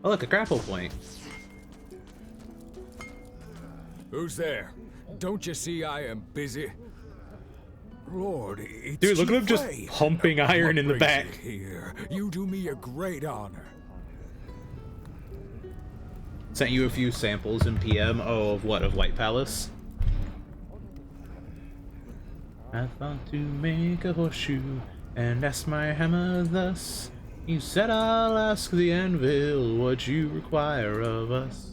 Oh look, a grapple point. Who's there? Don't you see I am busy? Lord, it's dude, look at him just Ray. pumping iron in the back. Here, you do me a great honor. Sent you a few samples in PM. Oh, of what? Of White Palace? I thought to make a horseshoe and ask my hammer thus. You said I'll ask the anvil what you require of us.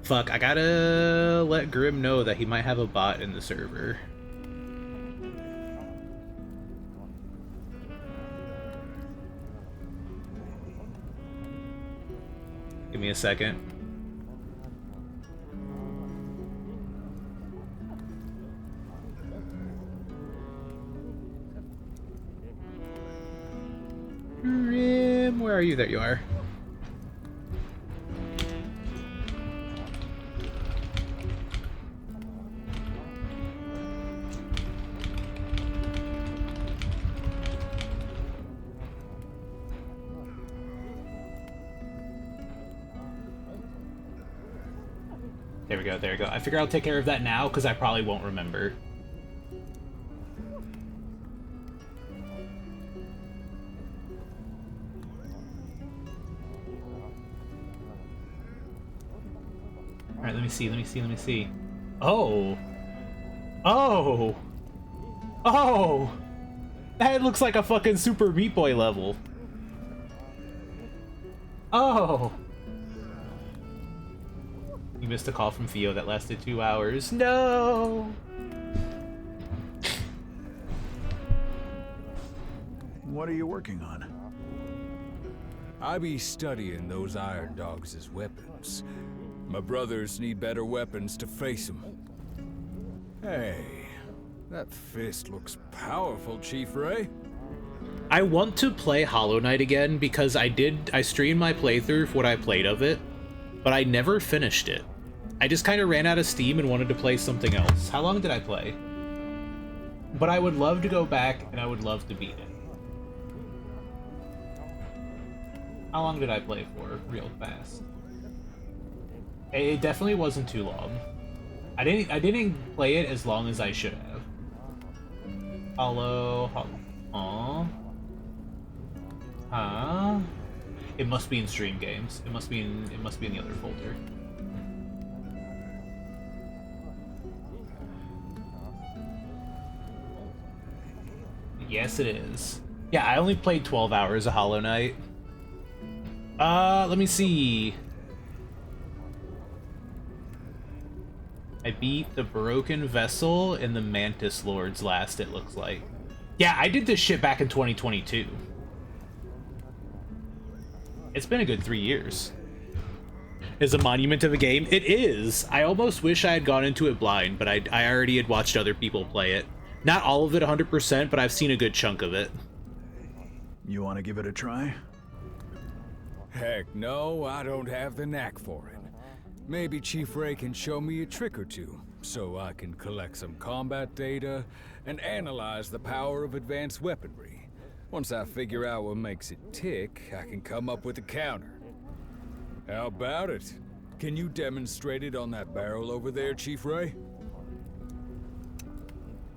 Fuck, I gotta let Grim know that he might have a bot in the server. Give me a second. Grim, where are you? There you are. There we go, there we go. I figure I'll take care of that now, because I probably won't remember. Alright, let me see. Oh! Oh! Oh! That looks like a fucking Super Meat Boy level. Oh! You missed a call from Theo that lasted 2 hours. No! What are you working on? I be studying those iron dogs as weapons. My brothers need better weapons to face them. Hey, that fist looks powerful, Chief Ray. I want to play Hollow Knight again because I streamed my playthrough for what I played of it, but I never finished it. I just kind of ran out of steam and wanted to play something else. How long did I play? But I would love to go back and I would love to beat it. How long did I play for, real fast? It definitely wasn't too long. I didn't play it as long as I should have. Hollow. Huh? It must be in stream games. It must be in the other folder. Yes, it is. Yeah, I only played 12 hours of Hollow Knight. Let me see. I beat the Broken Vessel and the Mantis Lords last, it looks like. Yeah, I did this shit back in 2022. It's been a good 3 years. Is a monument of a game? It is! I almost wish I had gone into it blind, but I already had watched other people play it. Not all of it 100%, but I've seen a good chunk of it. You want to give it a try? Heck no, I don't have the knack for it. Maybe Chief Ray can show me a trick or two, so I can collect some combat data and analyze the power of advanced weaponry. Once I figure out what makes it tick, I can come up with a counter. How about it? Can you demonstrate it on that barrel over there, Chief Ray?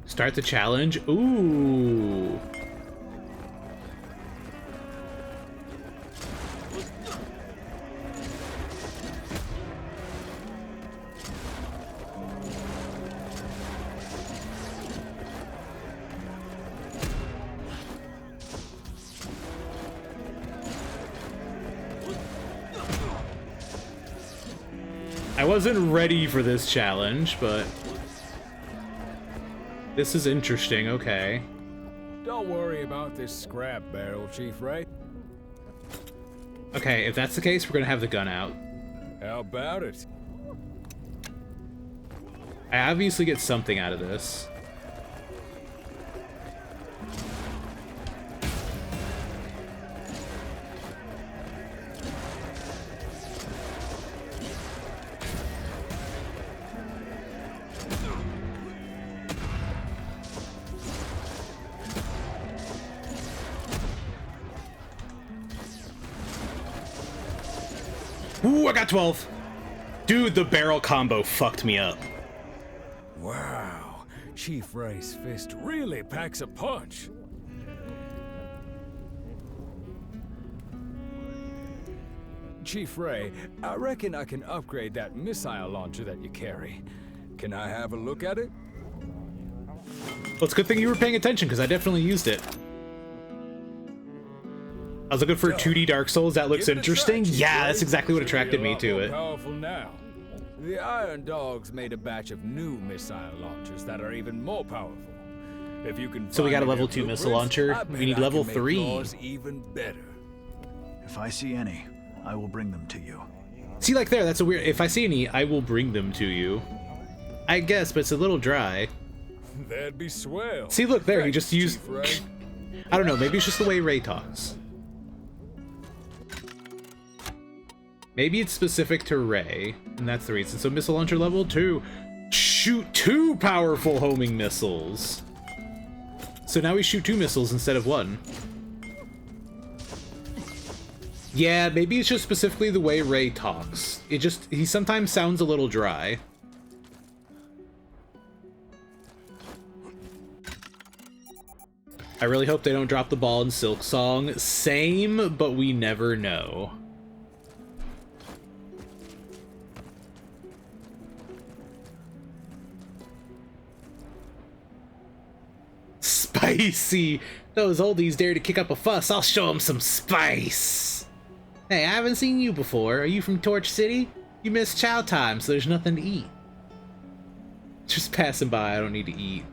Start the challenge? Ooh. I wasn't ready for this challenge, but this is interesting, okay. Don't worry about this scrap barrel, Chief Ray. Okay, if that's the case, we're gonna have the gun out. How about it? I obviously get something out of this. Ooh, I got 12. Dude, the barrel combo fucked me up. Wow, Chief Ray's fist really packs a punch. Chief Ray, I reckon I can upgrade that missile launcher that you carry. Can I have a look at it? Well, it's a good thing you were paying attention, because I definitely used it. I was looking for 2D Dark Souls. That looks interesting. Yeah, that's exactly what attracted me to it. Powerful now. The Iron Dogs made a batch of new missile launchers that are even more powerful. If you can So we got a find level their 2 missile blueprints, launcher. I bet We need I level can make 3. yours even better. If I see any, I will bring them to you. See, like there, that's a weird... If I see any, I will bring them to you. I guess, but it's a little dry. That'd be swell. See, look there, he Thanks, just used... Chief Ray. I don't know, maybe it's just the way Ray talks. Maybe it's specific to Ray, and that's the reason. So missile launcher level 2. Shoot 2 powerful homing missiles. So now we shoot 2 missiles instead of 1. Yeah, maybe it's just specifically the way Ray talks. He sometimes sounds a little dry. I really hope they don't drop the ball in Silk Song. Same, but we never know. Spicy! Those oldies dare to kick up a fuss, I'll show them some spice! Hey, I haven't seen you before. Are you from Torch City? You missed chow time, so there's nothing to eat. Just passing by, I don't need to eat.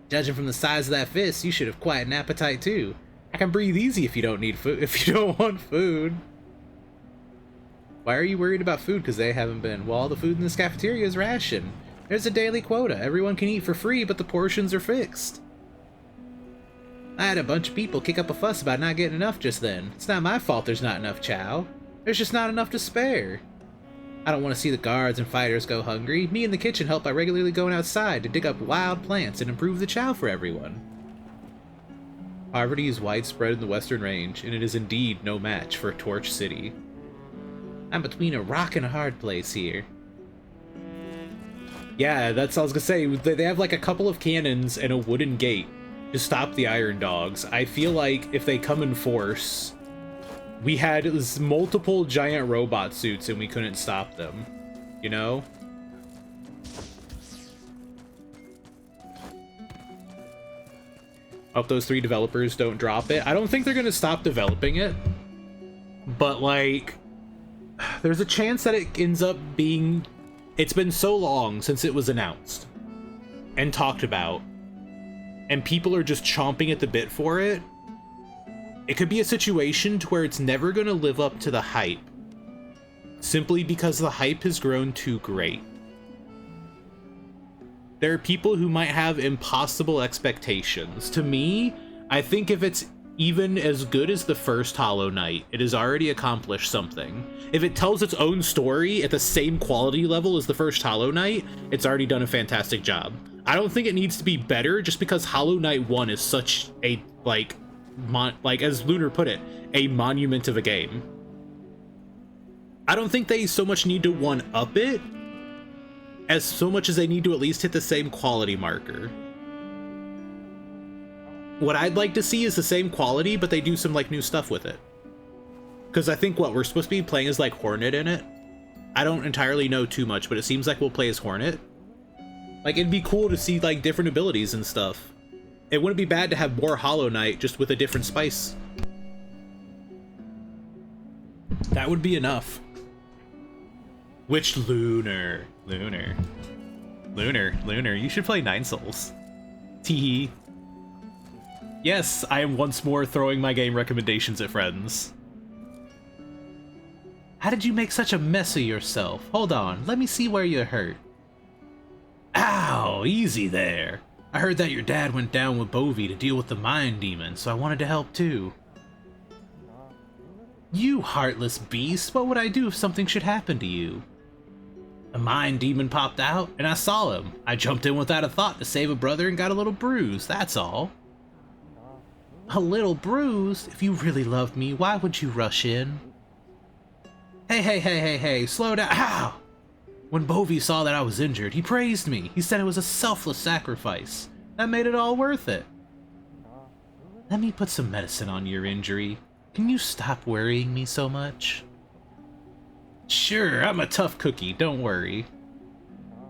Judging from the size of that fist, you should have quite an appetite too. I can breathe easy if you don't need food. If you don't want food. Why are you worried about food? Because they haven't been. Well, all the food in this cafeteria is ration. There's a daily quota. Everyone can eat for free, but the portions are fixed. I had a bunch of people kick up a fuss about not getting enough just then. It's not my fault there's not enough chow. There's just not enough to spare. I don't want to see the guards and fighters go hungry. Me in the kitchen help by regularly going outside to dig up wild plants and improve the chow for everyone. Poverty is widespread in the Western Range, and it is indeed no match for Torch City. I'm between a rock and a hard place here. Yeah, that's what I was gonna say. They have like a couple of cannons and a wooden gate to stop the Iron Dogs. I feel like if they come in force... We had multiple giant robot suits and we couldn't stop them, you know? Hope those 3 developers don't drop it. I don't think they're gonna stop developing it, but like, there's a chance that it ends up being... It's been so long since it was announced and talked about, and people are just chomping at the bit for it. It could be a situation to where it's never going to live up to the hype, simply because the hype has grown too great. There are people who might have impossible expectations. To me, I think if it's even as good as the first Hollow Knight, it has already accomplished something. If it tells its own story at the same quality level as the first Hollow Knight, it's already done a fantastic job. I don't think it needs to be better just because Hollow Knight 1 is such a, like as Lunar put it, a monument of a game. I don't think they so much need to one-up it as so much as they need to at least hit the same quality marker. What I'd like to see is the same quality, but they do some like new stuff with it. Because I think what we're supposed to be playing is like Hornet in it. I don't entirely know too much, but it seems like we'll play as Hornet. Like, it'd be cool to see like different abilities and stuff. It wouldn't be bad to have more Hollow Knight, just with a different spice. That would be enough. Which Lunar, you should play 9 Souls. Teehee. Yes, I am once more throwing my game recommendations at friends. How did you make such a mess of yourself? Hold on, let me see where you're hurt. Ow! Whoa, easy there. I heard that your dad went down with Bovey to deal with the mind demon, so I wanted to help too. You heartless beast, what would I do if something should happen to you? A mind demon popped out, and I saw him. I jumped in without a thought to save a brother and got a little bruise, that's all. A little bruise? If you really loved me, why would you rush in? Hey, slow down. Ow! When Bovey saw that I was injured, he praised me. He said it was a selfless sacrifice. That made it all worth it. Let me put some medicine on your injury. Can you stop worrying me so much? Sure, I'm a tough cookie, don't worry.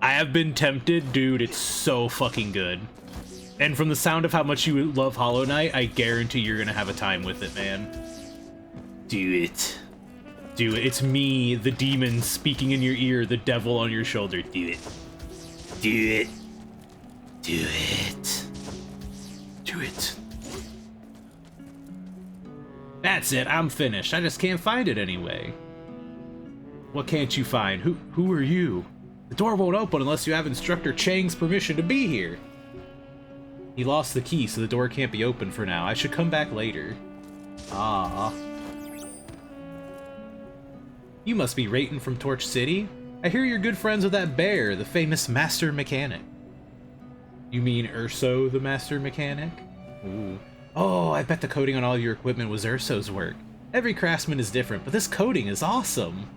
I have been tempted, dude, it's so fucking good. And from the sound of how much you love Hollow Knight, I guarantee you're gonna have a time with it, man. Do it. Do it. It's me, the demon, speaking in your ear, the devil on your shoulder. Do it. Do it. Do it. Do it. That's it, I'm finished. I just can't find it anyway. What can't you find? Who are you? The door won't open unless you have Instructor Chang's permission to be here. He lost the key, so the door can't be open for now. I should come back later. Ah. You must be Rayton from Torch City? I hear you're good friends with that bear, the famous master mechanic. You mean Urso, the master mechanic? Ooh. Oh, I bet the coating on all your equipment was Urso's work. Every craftsman is different, but this coating is awesome.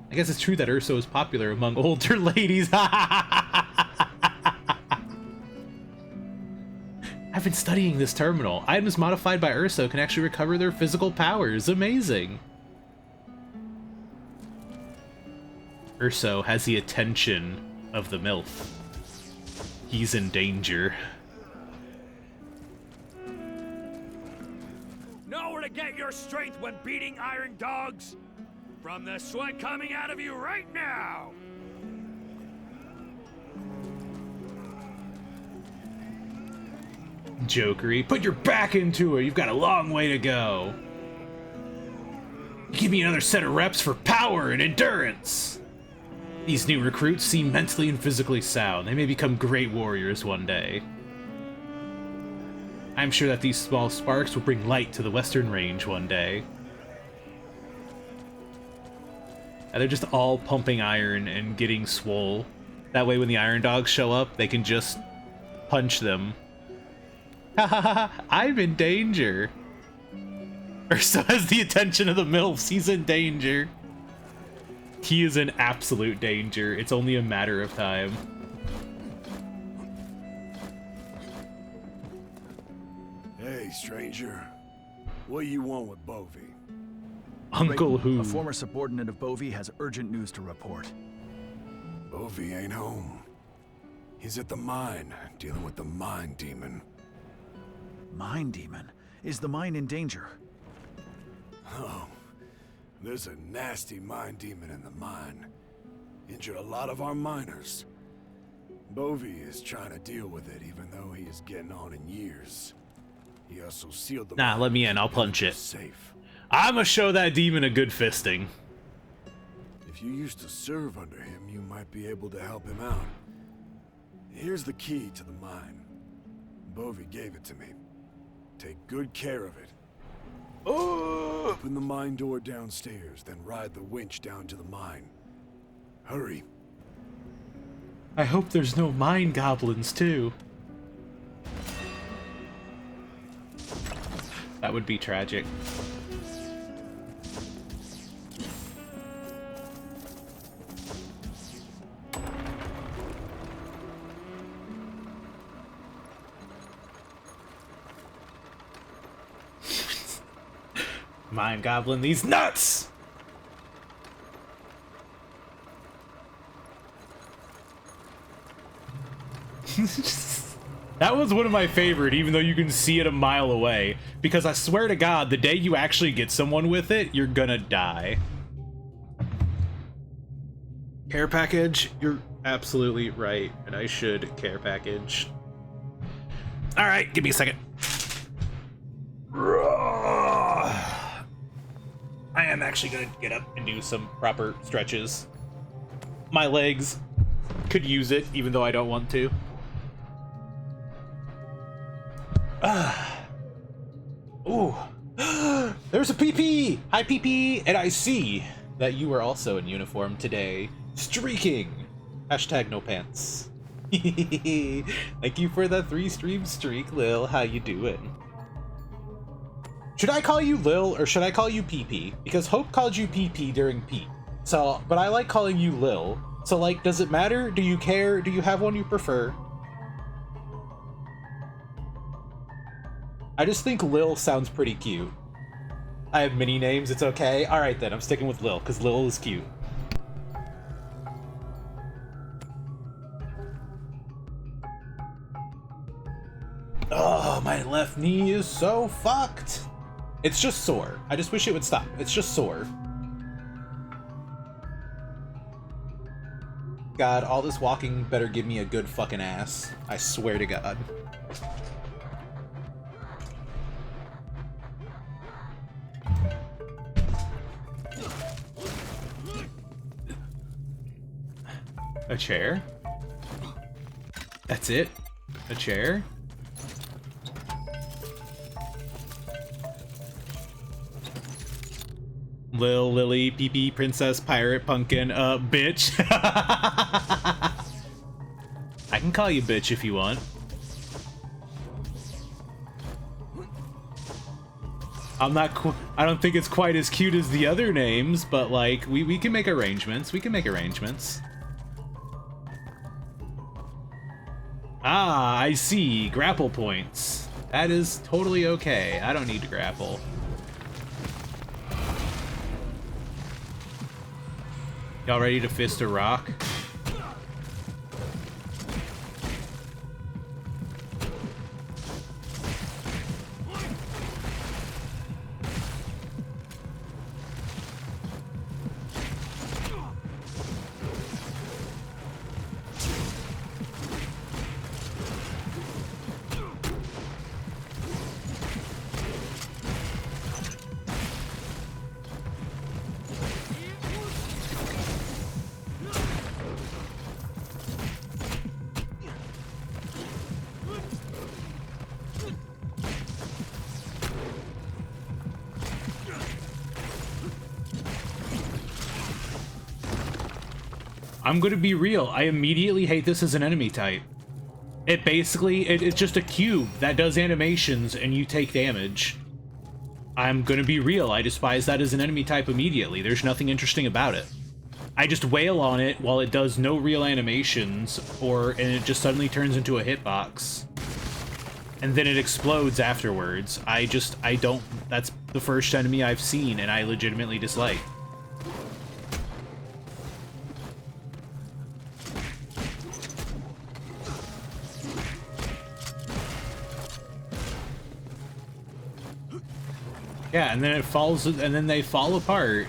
I guess it's true that Urso is popular among older ladies. I've been studying this terminal. Items modified by Urso can actually recover their physical powers. Amazing. Urso has the attention of the MILF. He's in danger. Know where to get your strength when beating iron dogs? From the sweat coming out of you right now! Jokery, put your back into it. You've got a long way to go. Give me another set of reps for power and endurance. These new recruits seem mentally and physically sound. They may become great warriors one day. I'm sure that these small sparks will bring light to the Western Range one day. And they're just all pumping iron and getting swole. That way when the iron dogs show up, they can just punch them. I'm in danger. Urso has the attention of the MILFs. He's in danger. He is in absolute danger. It's only a matter of time. Hey, stranger. What do you want with Bovey? Uncle Who? A former subordinate of Bovey has urgent news to report. Bovey ain't home. He's at the mine, dealing with the mind demon. Mine demon? Is the mine in danger? Oh, there's a nasty mind demon in the mine. Injured a lot of our miners. Bovey is trying to deal with it, even though he is getting on in years. He also sealed the Nah, let me in. I'll punch it. Safe. I'ma show that demon a good fisting. If you used to serve under him, you might be able to help him out. Here's the key to the mine. Bovey gave it to me. Take good care of it. Open the mine door downstairs, then ride the winch down to the mine. Hurry. I hope there's no mine goblins, too. That would be tragic. Mine goblin these nuts! That was one of my favorite, even though you can see it a mile away. Because I swear to God, the day you actually get someone with it, you're gonna die. Care package? You're absolutely right, and I should care package. Alright, give me a second. I am actually gonna get up and do some proper stretches. My legs could use it, even though I don't want to. Ooh. There's a PP! Hi, PP! And I see that you are also in uniform today. Streaking! Hashtag no pants. Thank you for the 3-stream streak, Lil. How you doing? Should I call you Lil or should I call you PP? Because Hope called you PP during Pete. So, but I like calling you Lil. So, like, does it matter? Do you care? Do you have one you prefer? I just think Lil sounds pretty cute. I have many names, it's okay. Alright then, I'm sticking with Lil, because Lil is cute. Oh, my left knee is so fucked. It's just sore. I just wish it would stop. It's just sore. God, all this walking better give me a good fucking ass. I swear to God. A chair? That's it? A chair? Lil, Lily, PP, Princess, Pirate, Pumpkin, bitch. I can call you bitch if you want. I don't think it's quite as cute as the other names, but like, we can make arrangements. We can make arrangements. Ah, I see. Grapple points. That is totally okay. I don't need to grapple. Y'all ready to fist a rock? I'm gonna be real, I immediately hate this as an enemy type. It basically, it's just a cube that does animations and you take damage. I'm gonna be real, I despise that as an enemy type immediately. There's nothing interesting about it. I just wail on it while it does no real animations, and it just suddenly turns into a hitbox. And then it explodes afterwards. I don't, that's the first enemy I've seen and I legitimately dislike. Yeah, and then it falls, and then they fall apart,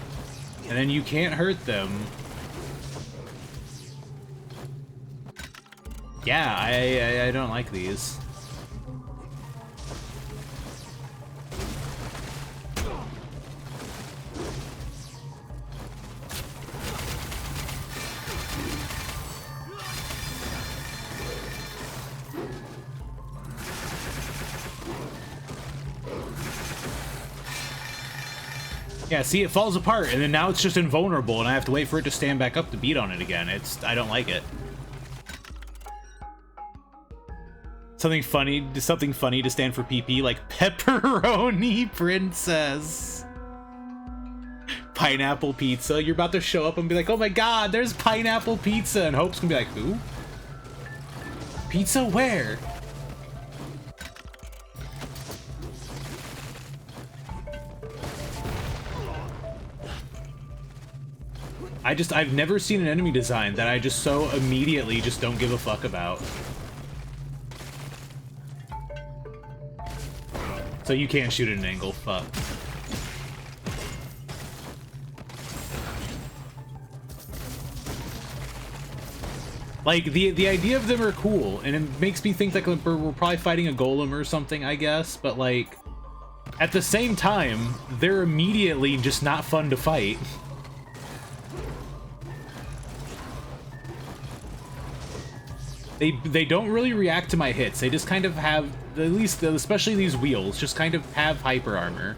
and then you can't hurt them. Yeah, I don't like these. Yeah, see, it falls apart, and then now it's just invulnerable, and I have to wait for it to stand back up to beat on it again. I don't like it. Something funny to stand for PP, like Pepperoni Princess. Pineapple Pizza. You're about to show up and be like, oh my god, there's pineapple pizza, and Hope's gonna be like, who? Pizza where? I've never seen an enemy design that I just so immediately just don't give a fuck about. So you can't shoot at an angle, fuck. Like, the idea of them are cool, and it makes me think that we're probably fighting a golem or something, I guess, but like, at the same time, they're immediately just not fun to fight. They don't really react to my hits. They just kind of have, at least, especially these wheels, just kind of have hyper armor.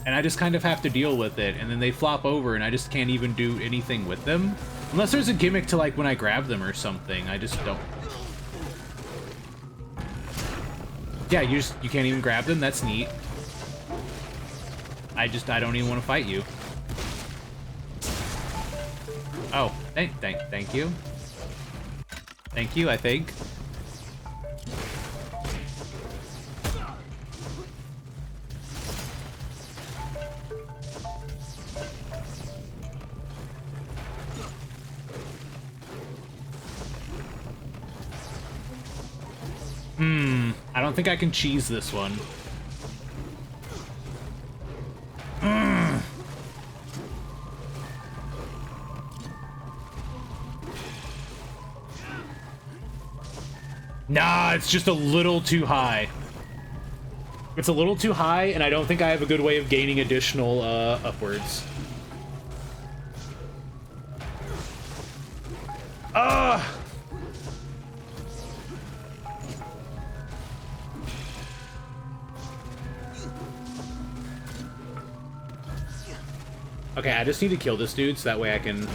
And I just kind of have to deal with it, and then they flop over, and I just can't even do anything with them. Unless there's a gimmick to, like, when I grab them or something. I just don't. Yeah, you can't even grab them? That's neat. I don't even want to fight you. Oh, thank you. Thank you, I think. I don't think I can cheese this one. Nah, it's just a little too high. It's a little too high, and I don't think I have a good way of gaining additional upwards. Okay, I just need to kill this dude so that way I can...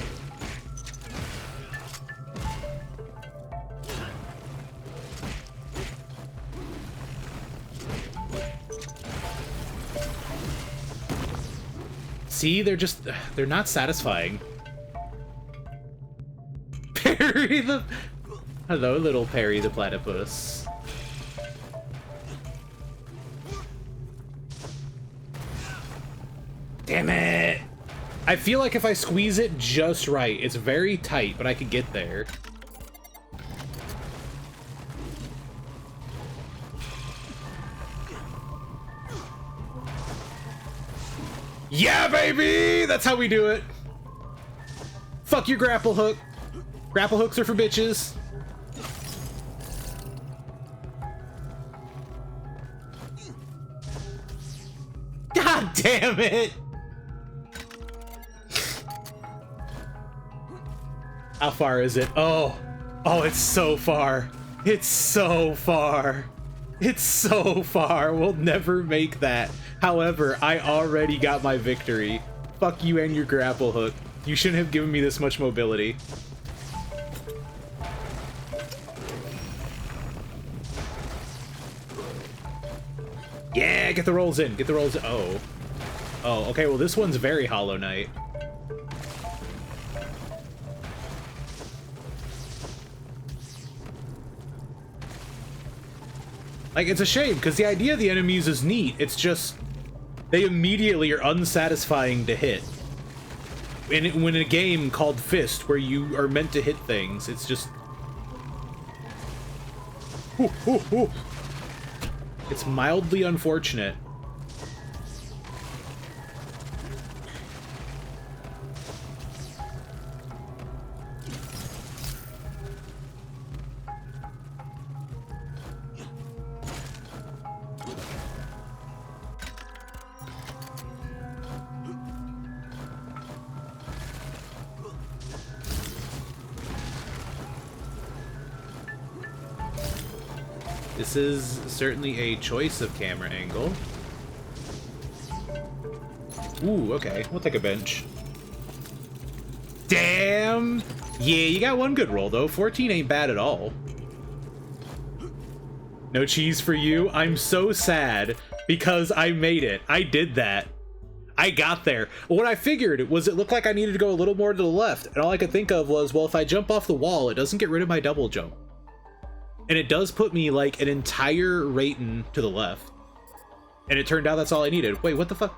See, they're not satisfying. Perry the... Hello, little Perry the platypus. Damn it! I feel like if I squeeze it just right, it's very tight, but I could get there. Yeah, baby! That's how we do it. Fuck your grapple hook. Grapple hooks are for bitches. God damn it! How far is it? Oh, it's so far. It's so far. It's so far. We'll never make that. However, I already got my victory. Fuck you and your grapple hook. You shouldn't have given me this much mobility. Yeah, get the rolls in. Get the rolls in. Oh. Oh, okay, well this one's very Hollow Knight. Like, it's a shame, because the idea of the enemies is neat. It's just, they immediately are unsatisfying to hit. When in a game called F.I.S.T., where you are meant to hit things, it's just... Ooh, ooh, ooh. It's mildly unfortunate. This is certainly a choice of camera angle. Ooh, okay. We'll take a bench. Damn! Yeah, you got one good roll, though. 14 ain't bad at all. No cheese for you? I'm so sad because I made it. I did that. I got there. What I figured was it looked like I needed to go a little more to the left, and all I could think of was, well, if I jump off the wall, it doesn't get rid of my double jump. And it does put me, like, an entire rating to the left. And it turned out that's all I needed. Wait, what the fuck?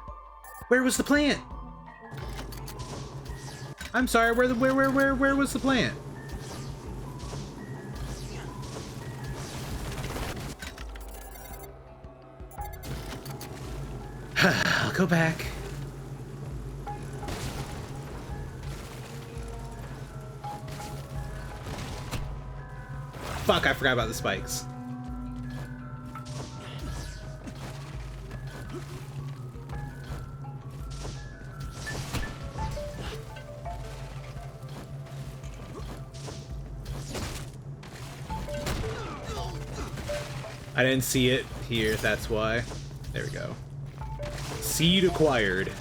Where was the plant? I'm sorry, where was the plant? I'll go back. Fuck, I forgot about the spikes. I didn't see it here, that's why. There we go. Seed acquired.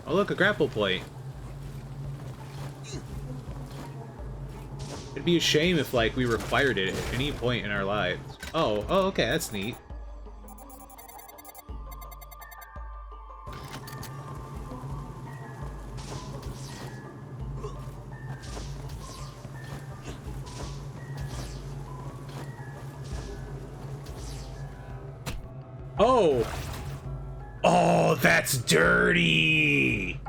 Oh look, a grapple point. It'd be a shame if, like, we required it at any point in our lives. Oh, okay, that's neat. Oh! Oh, that's dirty!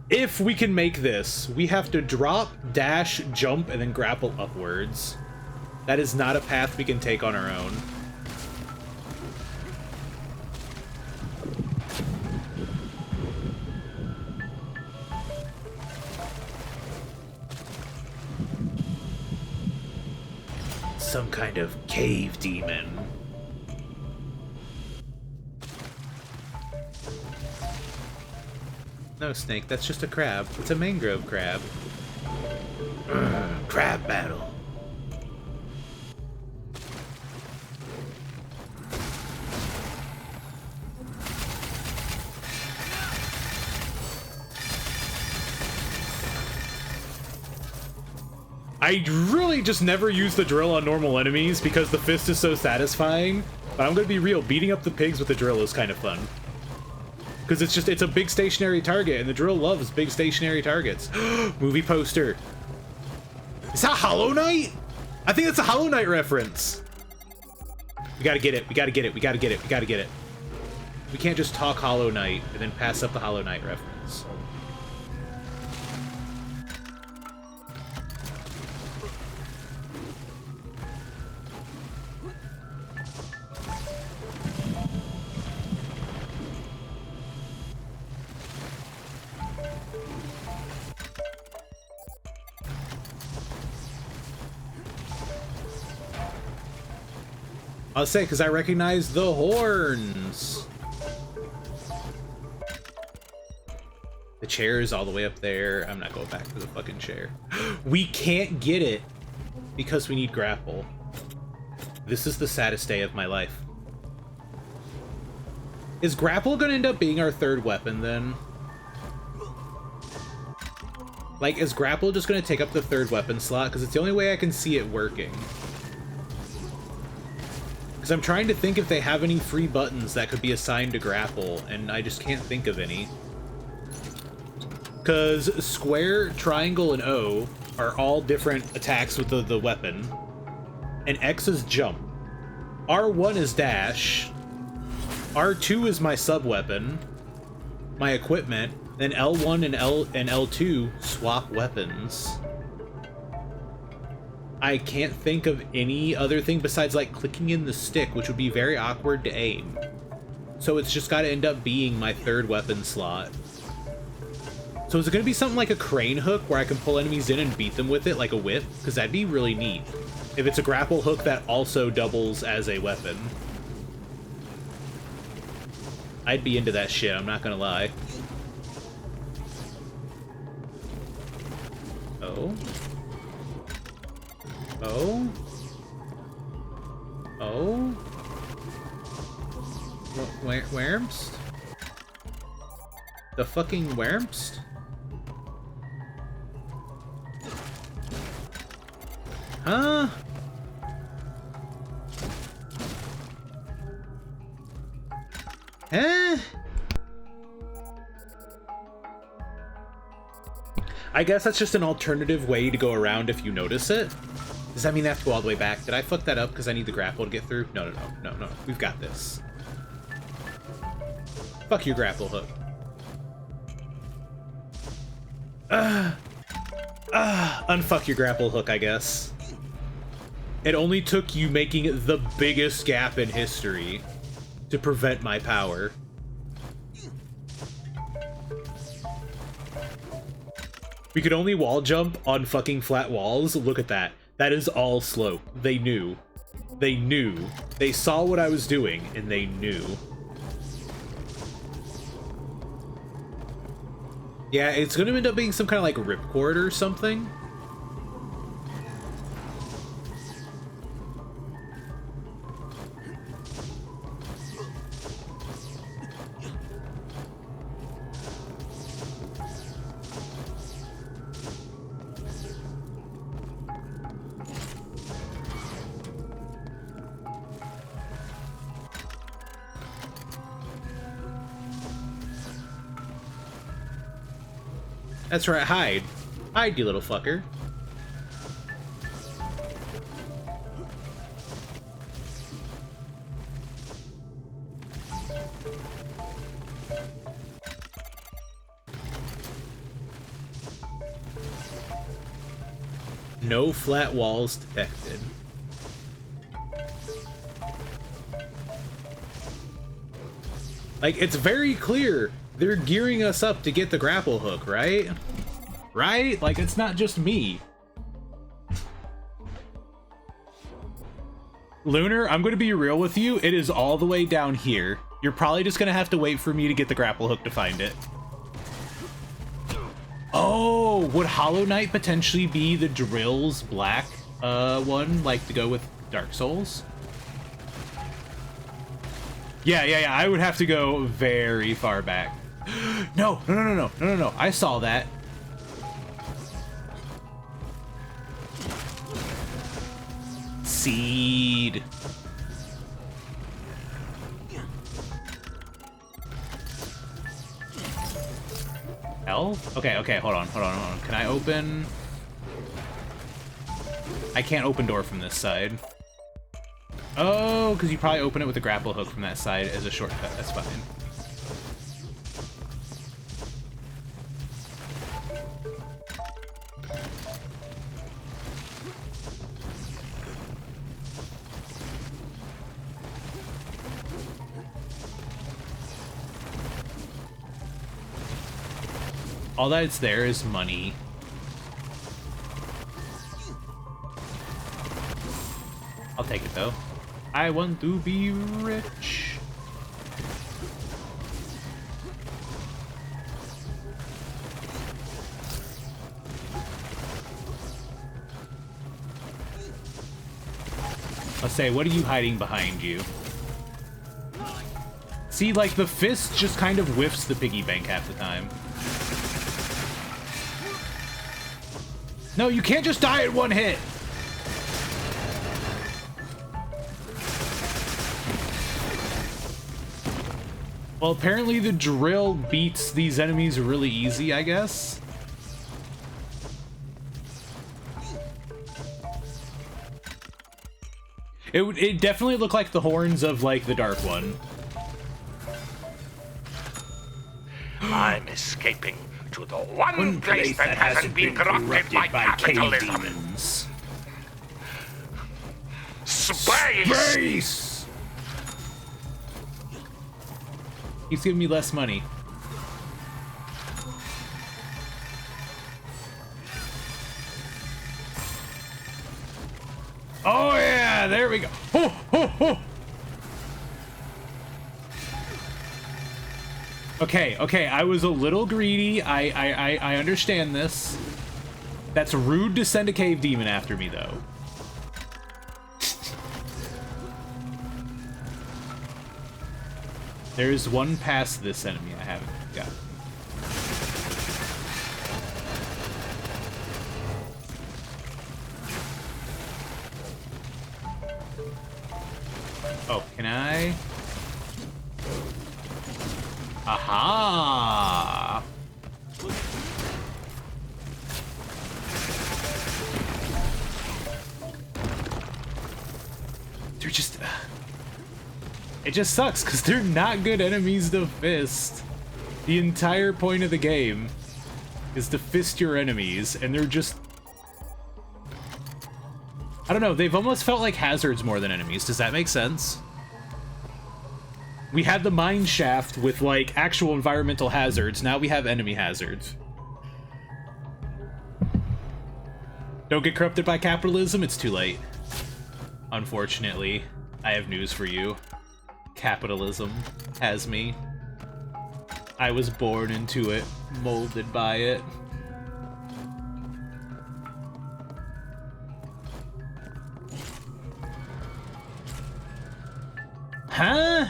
If we can make this, we have to drop, dash, jump, and then grapple upwards. That is not a path we can take on our own. Some kind of cave demon. No, Snake, that's just a crab. It's a mangrove crab. Crab battle. I really just never use the drill on normal enemies because the fist is so satisfying. But I'm gonna be real, beating up the pigs with the drill is kind of fun. Because it's a big stationary target, and the drill loves big stationary targets. Movie poster. Is that Hollow Knight? I think that's a Hollow Knight reference. We gotta get it, we gotta get it, we gotta get it, we gotta get it. We can't just talk Hollow Knight and then pass up the Hollow Knight reference. I'll say, because I recognize the horns. The chair is all the way up there. I'm not going back for the fucking chair. We can't get it because we need grapple. This is the saddest day of my life. Is grapple going to end up being our third weapon then? Like, is grapple just going to take up the third weapon slot? Because it's the only way I can see it working. Because I'm trying to think if they have any free buttons that could be assigned to grapple, and I just can't think of any. Because square, triangle, and O are all different attacks with the weapon. And X is jump. R1 is dash. R2 is my sub-weapon. My equipment. Then L1 and L2 swap weapons. I can't think of any other thing besides, like, clicking in the stick, which would be very awkward to aim. So it's just got to end up being my third weapon slot. So is it going to be something like a crane hook where I can pull enemies in and beat them with it like a whip? Because that'd be really neat. If it's a grapple hook that also doubles as a weapon. I'd be into that shit, I'm not going to lie. Oh? Oh? Oh? Whermst? The fucking Whermst? Huh? Eh? I guess that's just an alternative way to go around if you notice it. Does that mean I have to go all the way back? Did I fuck that up because I need the grapple to get through? No. We've got this. Fuck your grapple hook. Unfuck your grapple hook, I guess. It only took you making the biggest gap in history to prevent my power. We could only wall jump on fucking flat walls. Look at that. That is all slope. They knew. They knew. They saw what I was doing, and they knew. Yeah, it's gonna end up being some kind of like ripcord or something. That's right, hide. Hide, you little fucker. No flat walls detected. Like, it's very clear they're gearing us up to get the grapple hook, right? Right? Like, it's not just me. Lunar, I'm going to be real with you. It is all the way down here. You're probably just going to have to wait for me to get the grapple hook to find it. Oh, would Hollow Knight potentially be the Drill's black one, like to go with Dark Souls? Yeah, I would have to go very far back. No. I saw that. Seed. Hell? Okay, hold on. Can I open? I can't open door from this side. Oh, because you probably open it with a grapple hook from that side as a shortcut. That's fine. All that's there is money. I'll take it though. I want to be rich. I'll say, what are you hiding behind you? See, like, the fist just kind of whiffs the piggy bank half the time. No, you can't just die at one hit! Well, apparently the drill beats these enemies really easy, I guess. It definitely looked like the horns of, like, the Dark One. I'm escaping to the one place that hasn't been corrupted by capitalism. Demons. Space! He's giving me less money. Oh yeah, there we go. Oh. Okay, I was a little greedy. I understand this. That's rude to send a cave demon after me, though. There's one past this enemy I haven't got. Oh, can I? Aha! They're just... It just sucks, because they're not good enemies to fist. The entire point of the game is to fist your enemies, and they're just... I don't know, they've almost felt like hazards more than enemies. Does that make sense? We had the mine shaft with, like, actual environmental hazards. Now we have enemy hazards. Don't get corrupted by capitalism, it's too late. Unfortunately, I have news for you. Capitalism has me. I was born into it, molded by it. Huh?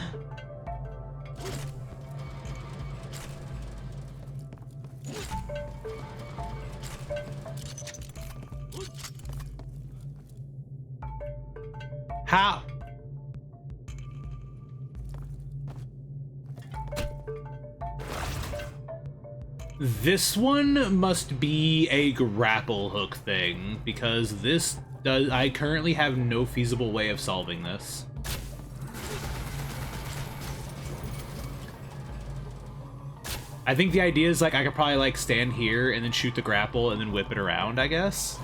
How? This one must be a grapple hook thing, because this does. I currently have no feasible way of solving this. I think the idea is like I could probably like stand here and then shoot the grapple and then whip it around, I guess.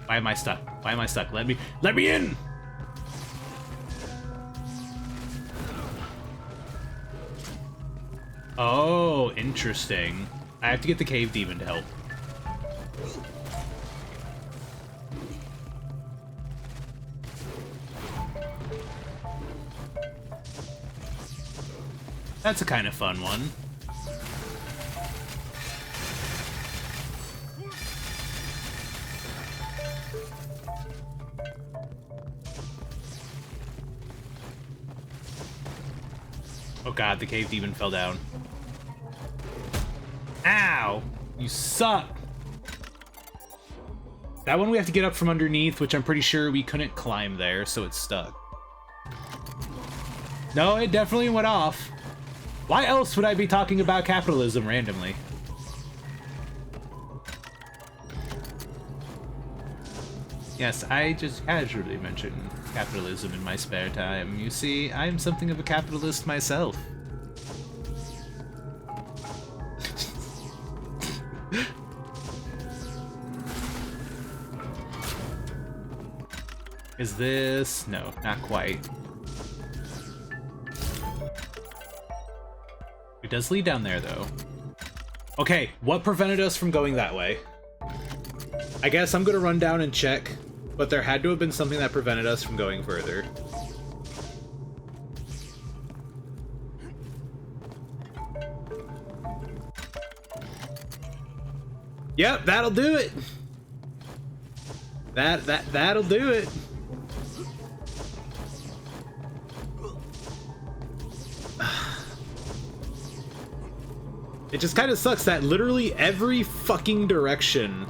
Why am I stuck? Why am I stuck? Let me in! Oh, interesting. I have to get the cave demon to help. That's a kind of fun one. Oh god, the cave demon fell down. Ow! You suck! That one we have to get up from underneath, which I'm pretty sure we couldn't climb there, so it's stuck. No, it definitely went off. Why else would I be talking about capitalism randomly? Yes, I just casually mention capitalism in my spare time. You see, I'm something of a capitalist myself. Is this... No, not quite. It does lead down there, though. Okay, what prevented us from going that way? I guess I'm gonna run down and check, but there had to have been something that prevented us from going further. Yep, that'll do it! That'll do it! It just kind of sucks that literally every fucking direction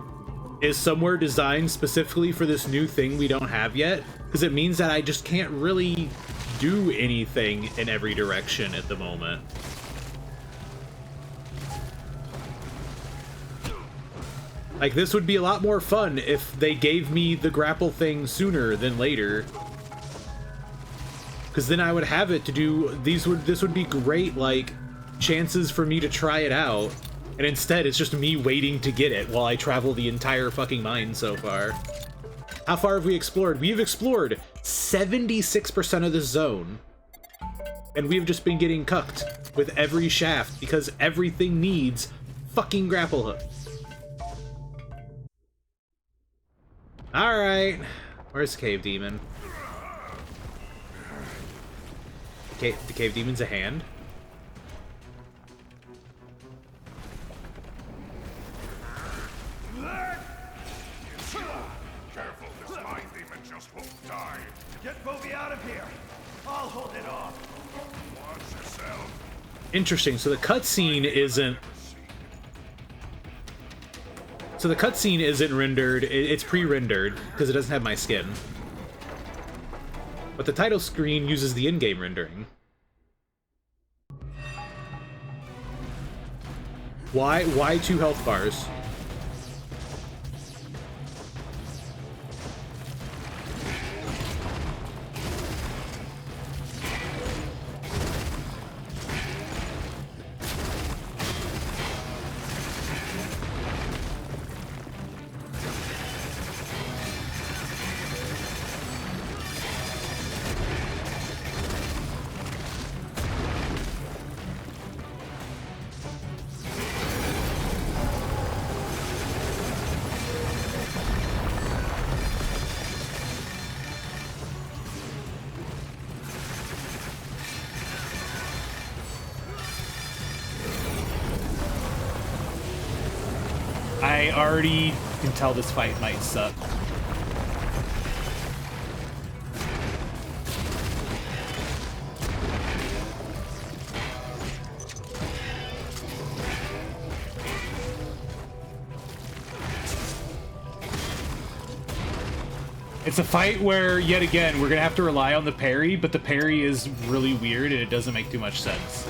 is somewhere designed specifically for this new thing we don't have yet, because it means that I just can't really do anything in every direction at the moment. Like, this would be a lot more fun if they gave me the grapple thing sooner than later. Because then I would have it to do... This would be great, like, chances for me to try it out. And instead, it's just me waiting to get it while I travel the entire fucking mine so far. How far have we explored? We have explored 76% of this zone. And we've just been getting cucked with every shaft because everything needs fucking grapple hook. Alright. Where's the cave demon? The cave demon's a hand? Careful, this mine demon just won't die. Get Bovey out of here. I'll hold it off. Watch yourself. Interesting, so the cutscene isn't... So the cutscene isn't rendered, it's pre-rendered, because it doesn't have my skin. But the title screen uses the in-game rendering. Why 2 health bars? I already can tell this fight might suck. It's a fight where, yet again, we're gonna have to rely on the parry, but the parry is really weird and it doesn't make too much sense.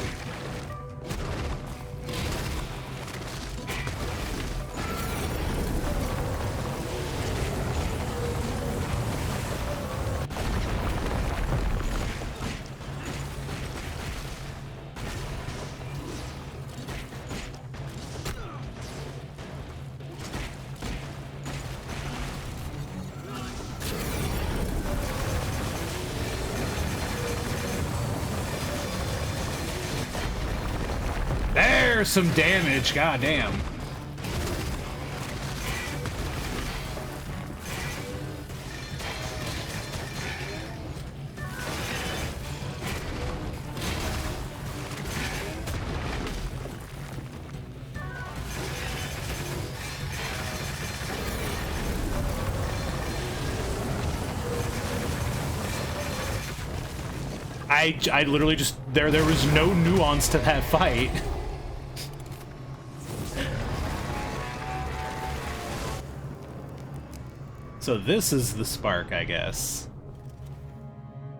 There's some damage, goddamn. I literally just there was no nuance to that fight. So this is the spark, I guess.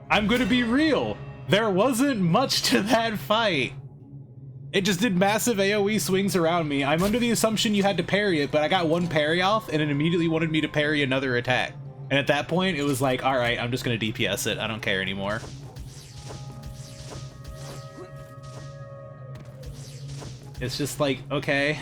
I'm gonna be real. There wasn't much to that fight. It just did massive AoE swings around me. I'm under the assumption you had to parry it, but I got one parry off and it immediately wanted me to parry another attack. And at that point, it was like, all right, I'm just gonna DPS it. I don't care anymore. It's just like, okay.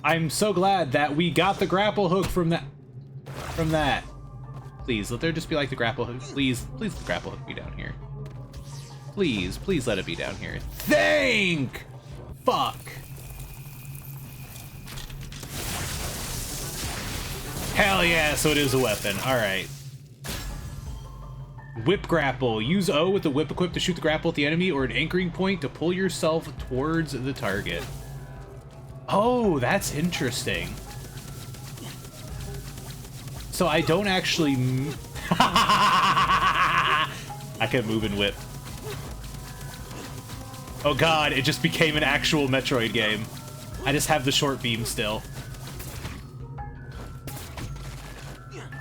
I'm so glad that we got the grapple hook from that. Please, let there just be like the grapple hook. Please, please the grapple hook be down here. Please, please let it be down here. Thank fuck. Hell yeah, so it is a weapon. Alright. Whip grapple. Use O with the whip equipped to shoot the grapple at the enemy or an anchoring point to pull yourself towards the target. Oh, that's interesting. So I don't actually... I can move and whip. Oh god, it just became an actual Metroid game. I just have the short beam still.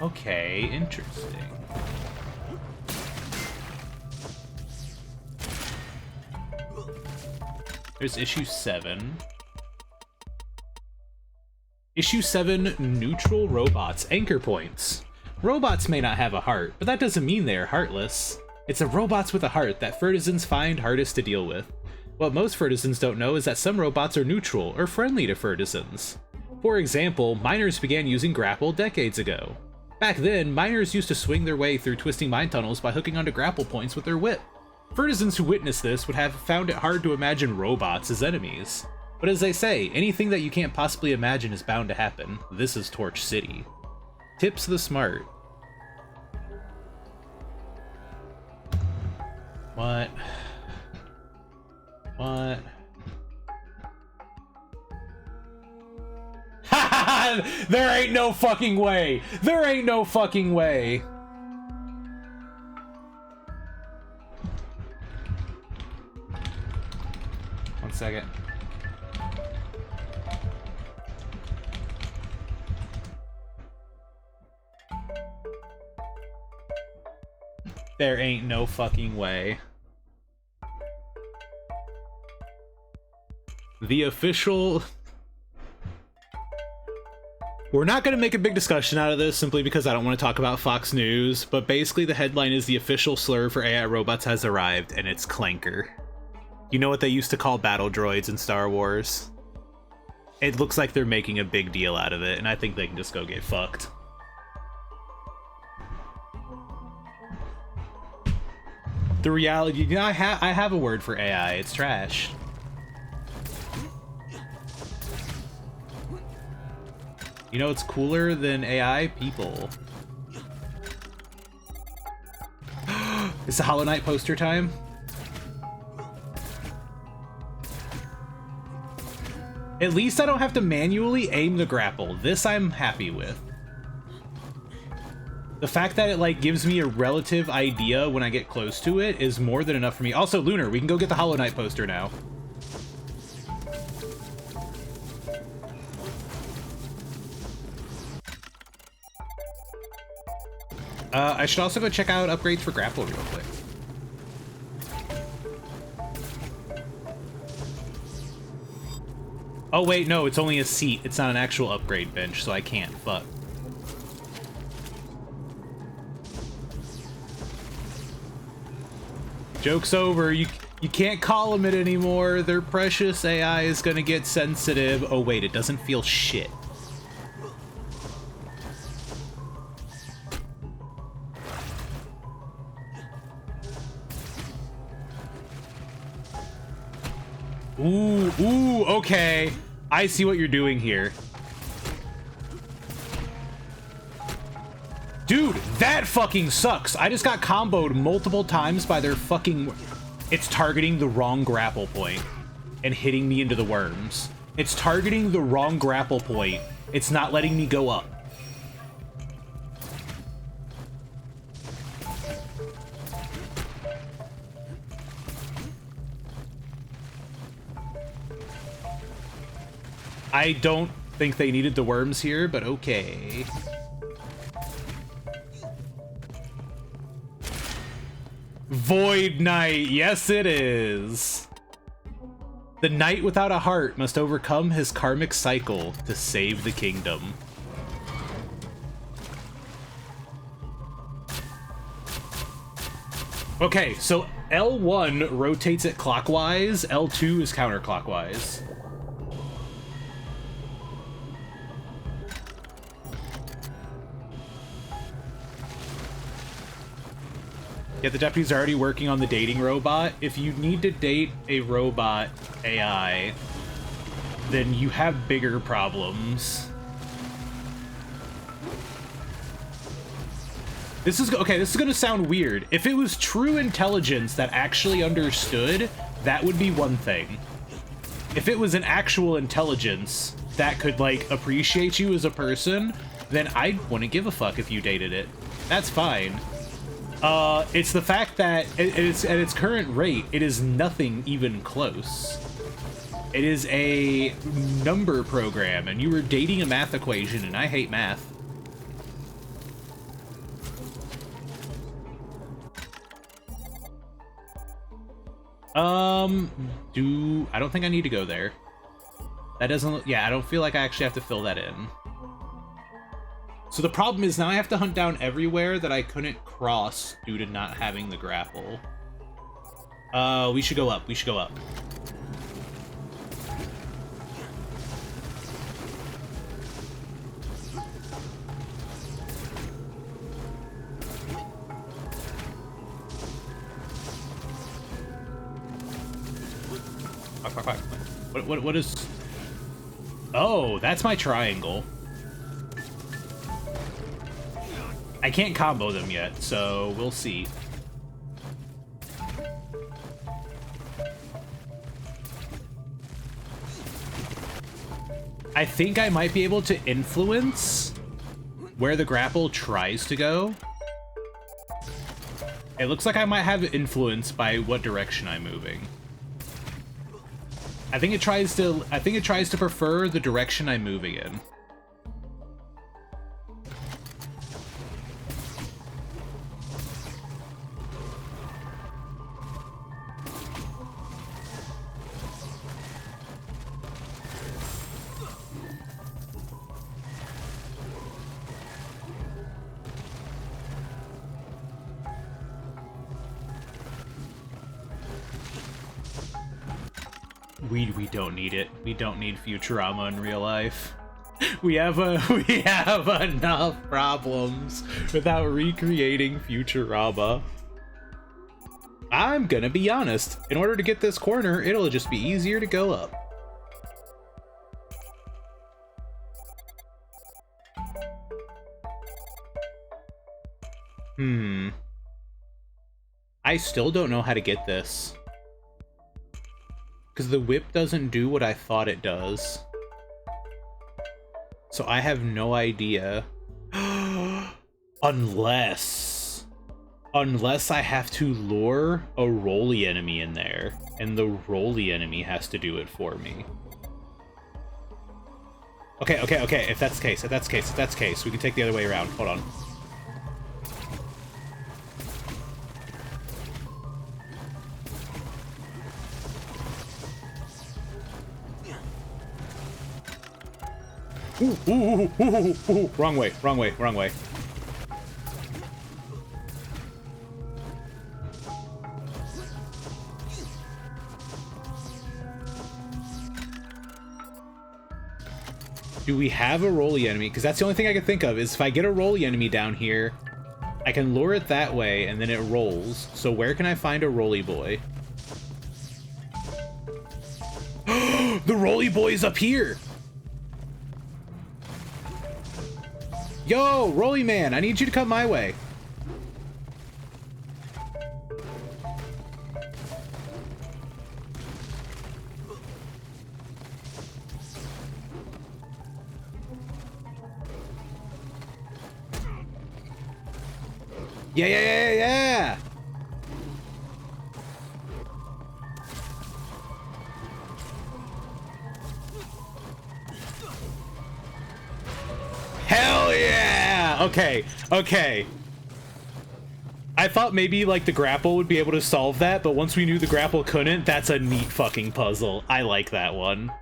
Okay, interesting. There's issue 7. Issue 7, neutral robots, anchor points. Robots may not have a heart, but that doesn't mean they are heartless. It's the robots with a heart that F.I.S.T.S find hardest to deal with. What most F.I.S.T.S don't know is that some robots are neutral or friendly to F.I.S.T.S. For example, miners began using grapple decades ago. Back then, miners used to swing their way through twisting mine tunnels by hooking onto grapple points with their whip. F.I.S.T.S who witnessed this would have found it hard to imagine robots as enemies. But as they say, anything that you can't possibly imagine is bound to happen. This is Torch City. Tips the smart. What? What? There ain't no fucking way! There ain't no fucking way! One second. There ain't no fucking way. The official... We're not going to make a big discussion out of this simply because I don't want to talk about Fox News, but basically the headline is the official slur for AI robots has arrived, and it's clanker. You know what they used to call battle droids in Star Wars? It looks like they're making a big deal out of it, and I think they can just go get fucked. The reality, you know, I have a word for AI. It's trash. You know what's cooler than AI? People. It's the Hollow Knight poster time. At least I don't have to manually aim the grapple. This I'm happy with. The fact that it like gives me a relative idea when I get close to it is more than enough for me. Also, Lunar, we can go get the Hollow Knight poster now. I should also go check out upgrades for grapple real quick. Oh wait, no, it's only a seat. It's not an actual upgrade bench, so I can't. Fuck. Joke's over. You can't call them it anymore. Their precious AI is gonna get sensitive. Oh wait, it doesn't feel shit. Ooh, okay. I see what you're doing here. Dude, that fucking sucks. I just got comboed multiple times by their fucking... It's targeting the wrong grapple point and hitting me into the worms. It's targeting the wrong grapple point. It's not letting me go up. I don't think they needed the worms here, but okay. Void Knight, yes it is. The knight without a heart must overcome his karmic cycle to save the kingdom. Okay, so L1 rotates it clockwise, L2 is counterclockwise. Yeah, the deputy's already working on the dating robot. If you need to date a robot AI, then you have bigger problems. This is okay, this is gonna sound weird. If it was true intelligence that actually understood, that would be one thing. If it was an actual intelligence that could, like, appreciate you as a person, then I wouldn't give a fuck if you dated it. That's fine. It's the fact that it's at its current rate, it is nothing even close. It is a number program, and you were dating a math equation, and I hate math. I don't think I need to go there. That doesn't, yeah, I don't feel like I actually have to fill that in. So the problem is now I have to hunt down everywhere that I couldn't cross due to not having the grapple. We should go up. We should go up. What is... Oh, that's my triangle. I can't combo them yet, so we'll see. I think I might be able to influence where the grapple tries to go. It looks like I might have influence by what direction I'm moving. I think it tries to prefer the direction I'm moving in. We don't need it. We don't need Futurama in real life. We have enough problems without recreating Futurama. I'm gonna be honest. In order to get this corner, it'll just be easier to go up. I still don't know how to get this. Because the whip doesn't do what I thought it does. So I have no idea. Unless I have to lure a Rolly enemy in there, and the Rolly enemy has to do it for me. Okay, if that's the case, we can take the other way around. Hold on. Ooh. Wrong way. Do we have a Rolly enemy? Because that's the only thing I can think of, is if I get a Rolly enemy down here, I can lure it that way, and then it rolls. So where can I find a Rolly boy? The Rolly boy is up here! Yo, Rolly man, I need you to come my way. Yeah. Hell yeah! Okay. I thought maybe like the grapple would be able to solve that, but once we knew the grapple couldn't, that's a neat fucking puzzle. I like that one.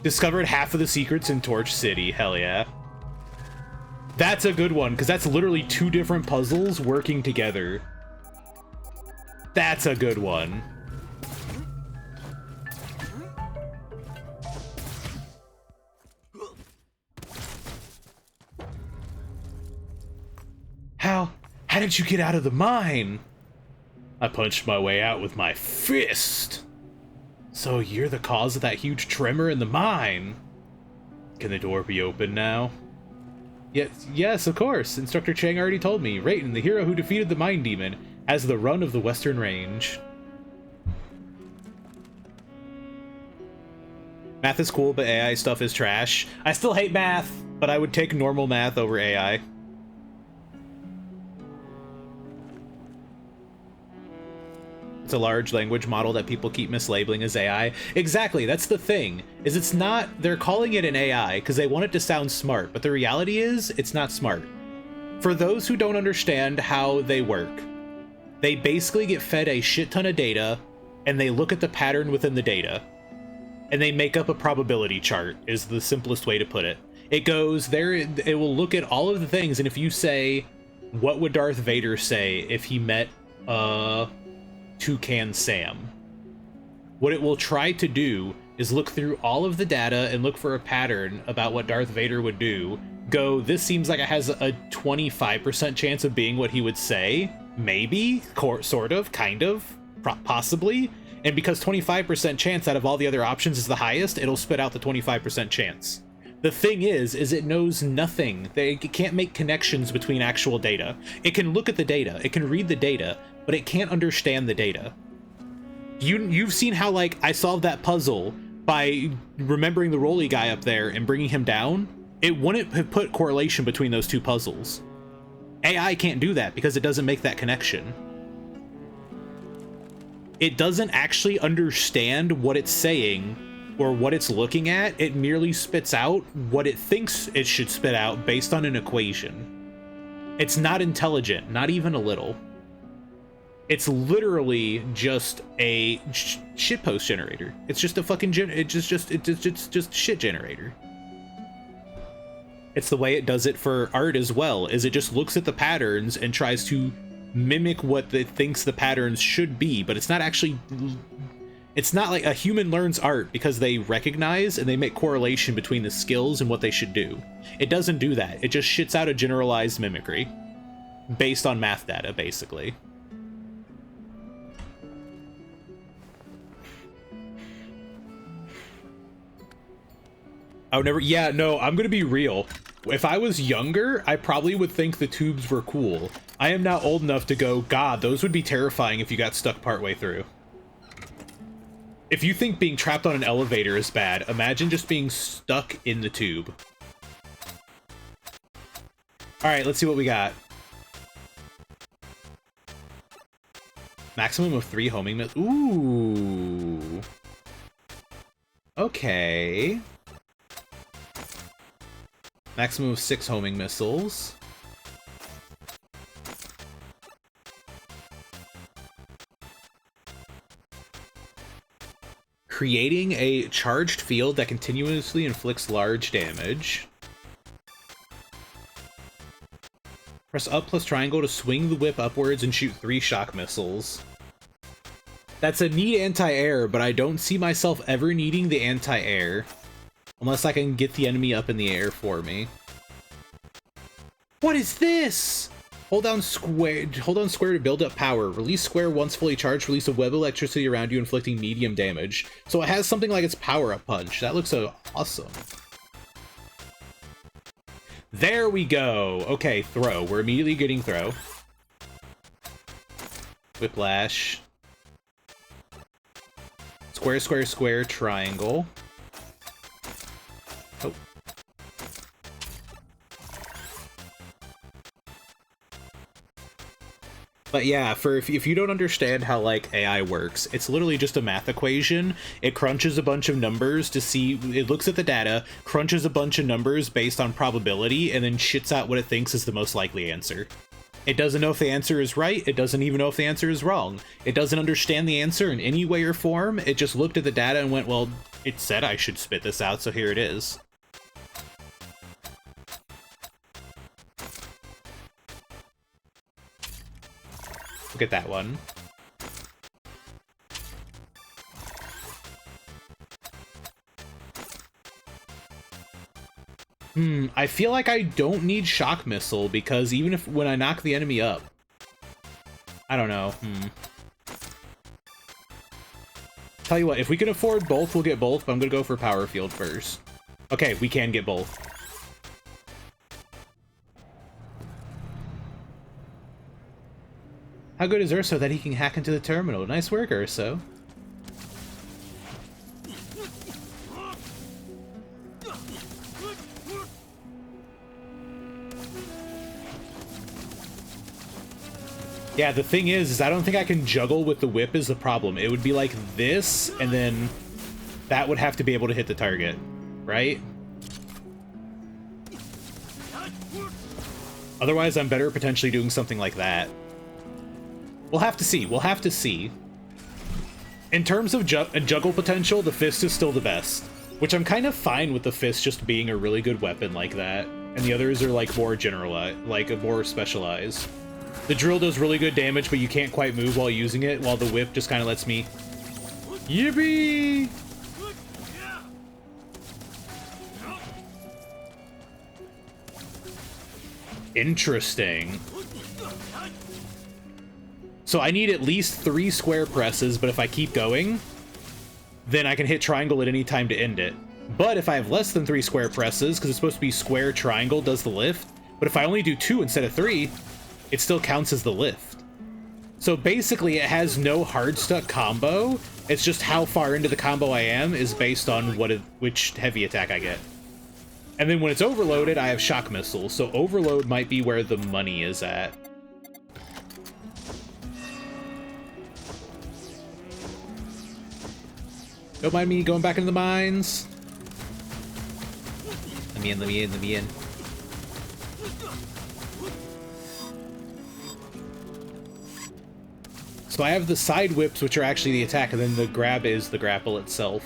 Discovered half of the secrets in Torch City. Hell yeah. That's a good one, because that's literally two different puzzles working together. That's a good one. How did you get out of the mine? I punched my way out with my fist. So you're the cause of that huge tremor in the mine. Can the door be opened now? Yes, of course. Instructor Chang already told me. Raiden, the hero who defeated the Mine Demon, has the run of the Western Range. Math is cool, but AI stuff is trash. I still hate math, but I would take normal math over AI. It's a large language model that people keep mislabeling as AI. Exactly, that's the thing. Is it's not, they're calling it an AI because they want it to sound smart, but the reality is it's not smart. For those who don't understand how they work, they basically get fed a shit ton of data and they look at the pattern within the data and they make up a probability chart, is the simplest way to put it. It goes there, it will look at all of the things, and if you say, what would Darth Vader say if he met Toucan Sam? What it will try to do is look through all of the data and look for a pattern about what Darth Vader would do, go, this seems like it has a 25% chance of being what he would say, maybe, sort of, kind of, possibly, and because 25% chance out of all the other options is the highest, it'll spit out the 25% chance. The thing is it knows nothing. It can't make connections between actual data. It can look at the data, it can read the data, but it can't understand the data. You've seen how, like, I solved that puzzle by remembering the Rolly guy up there and bringing him down. It wouldn't have put correlation between those two puzzles. AI can't do that because it doesn't make that connection. It doesn't actually understand what it's saying or what it's looking at. It merely spits out what it thinks it should spit out based on an equation. It's not intelligent, not even a little. It's literally just a shitpost generator. It's just a fucking it's just shit generator. It's the way it does it for art as well, is it just looks at the patterns and tries to mimic what it thinks the patterns should be, but it's not actually, it's not like a human learns art because they recognize and they make correlation between the skills and what they should do. It doesn't do that. It just shits out a generalized mimicry based on math data, basically. I would never, yeah, no, I'm gonna be real. If I was younger, I probably would think the tubes were cool. I am now old enough to go, God, those would be terrifying if you got stuck partway through. If you think being trapped on an elevator is bad, imagine just being stuck in the tube. Alright, let's see what we got. Maximum of 3 homing missiles. Ooh. Okay. Maximum of 6 homing missiles. Creating a charged field that continuously inflicts large damage. Press up plus triangle to swing the whip upwards and shoot 3 shock missiles. That's a neat anti-air, but I don't see myself ever needing the anti-air. Unless I can get the enemy up in the air for me. What is this? Hold down square to build up power. Release square once fully charged, release a web of electricity around you, inflicting medium damage. So it has something like its power-up punch. That looks so awesome. There we go. Okay, throw. We're immediately getting throw. Whiplash. Square, square, square, triangle. Oh. But yeah, if you don't understand how like AI works, it's literally just a math equation. It crunches a bunch of numbers to see, it looks at the data, crunches a bunch of numbers based on probability, and then shits out what it thinks is the most likely answer. It doesn't know if the answer is right, it doesn't even know if the answer is wrong. It doesn't understand the answer in any way or form, it just looked at the data and went, well, it said I should spit this out, so here it is. Look at that one. I feel like I don't need shock missile because even if when I knock the enemy up, I don't know. Tell you what, if we can afford both, we'll get both, but I'm gonna go for power field first. Okay, we can get both. How good is Urso that he can hack into the terminal? Nice work, Urso. Yeah, the thing is I don't think I can juggle with the whip is the problem. It would be like this, and then that would have to be able to hit the target, right? Otherwise, I'm better potentially doing something like that. We'll have to see. We'll have to see. In terms of juggle potential, the F.I.S.T. is still the best. Which I'm kind of fine with the F.I.S.T. just being a really good weapon like that. And the others are like more generalized, like more specialized. The drill does really good damage, but you can't quite move while using it, while the whip just kind of lets me... Yippee! Interesting. So I need at least 3 square presses, but if I keep going, then I can hit triangle at any time to end it. But if I have less than 3 square presses, because it's supposed to be square triangle does the lift, but if I only do 2 instead of 3, it still counts as the lift. So basically it has no hard stuck combo, it's just how far into the combo I am is based on which heavy attack I get. And then when it's overloaded, I have shock missiles, so overload might be where the money is at. Don't mind me going back into the mines. Let me in, let me in, let me in. So I have the side whips, which are actually the attack, and then the grab is the grapple itself.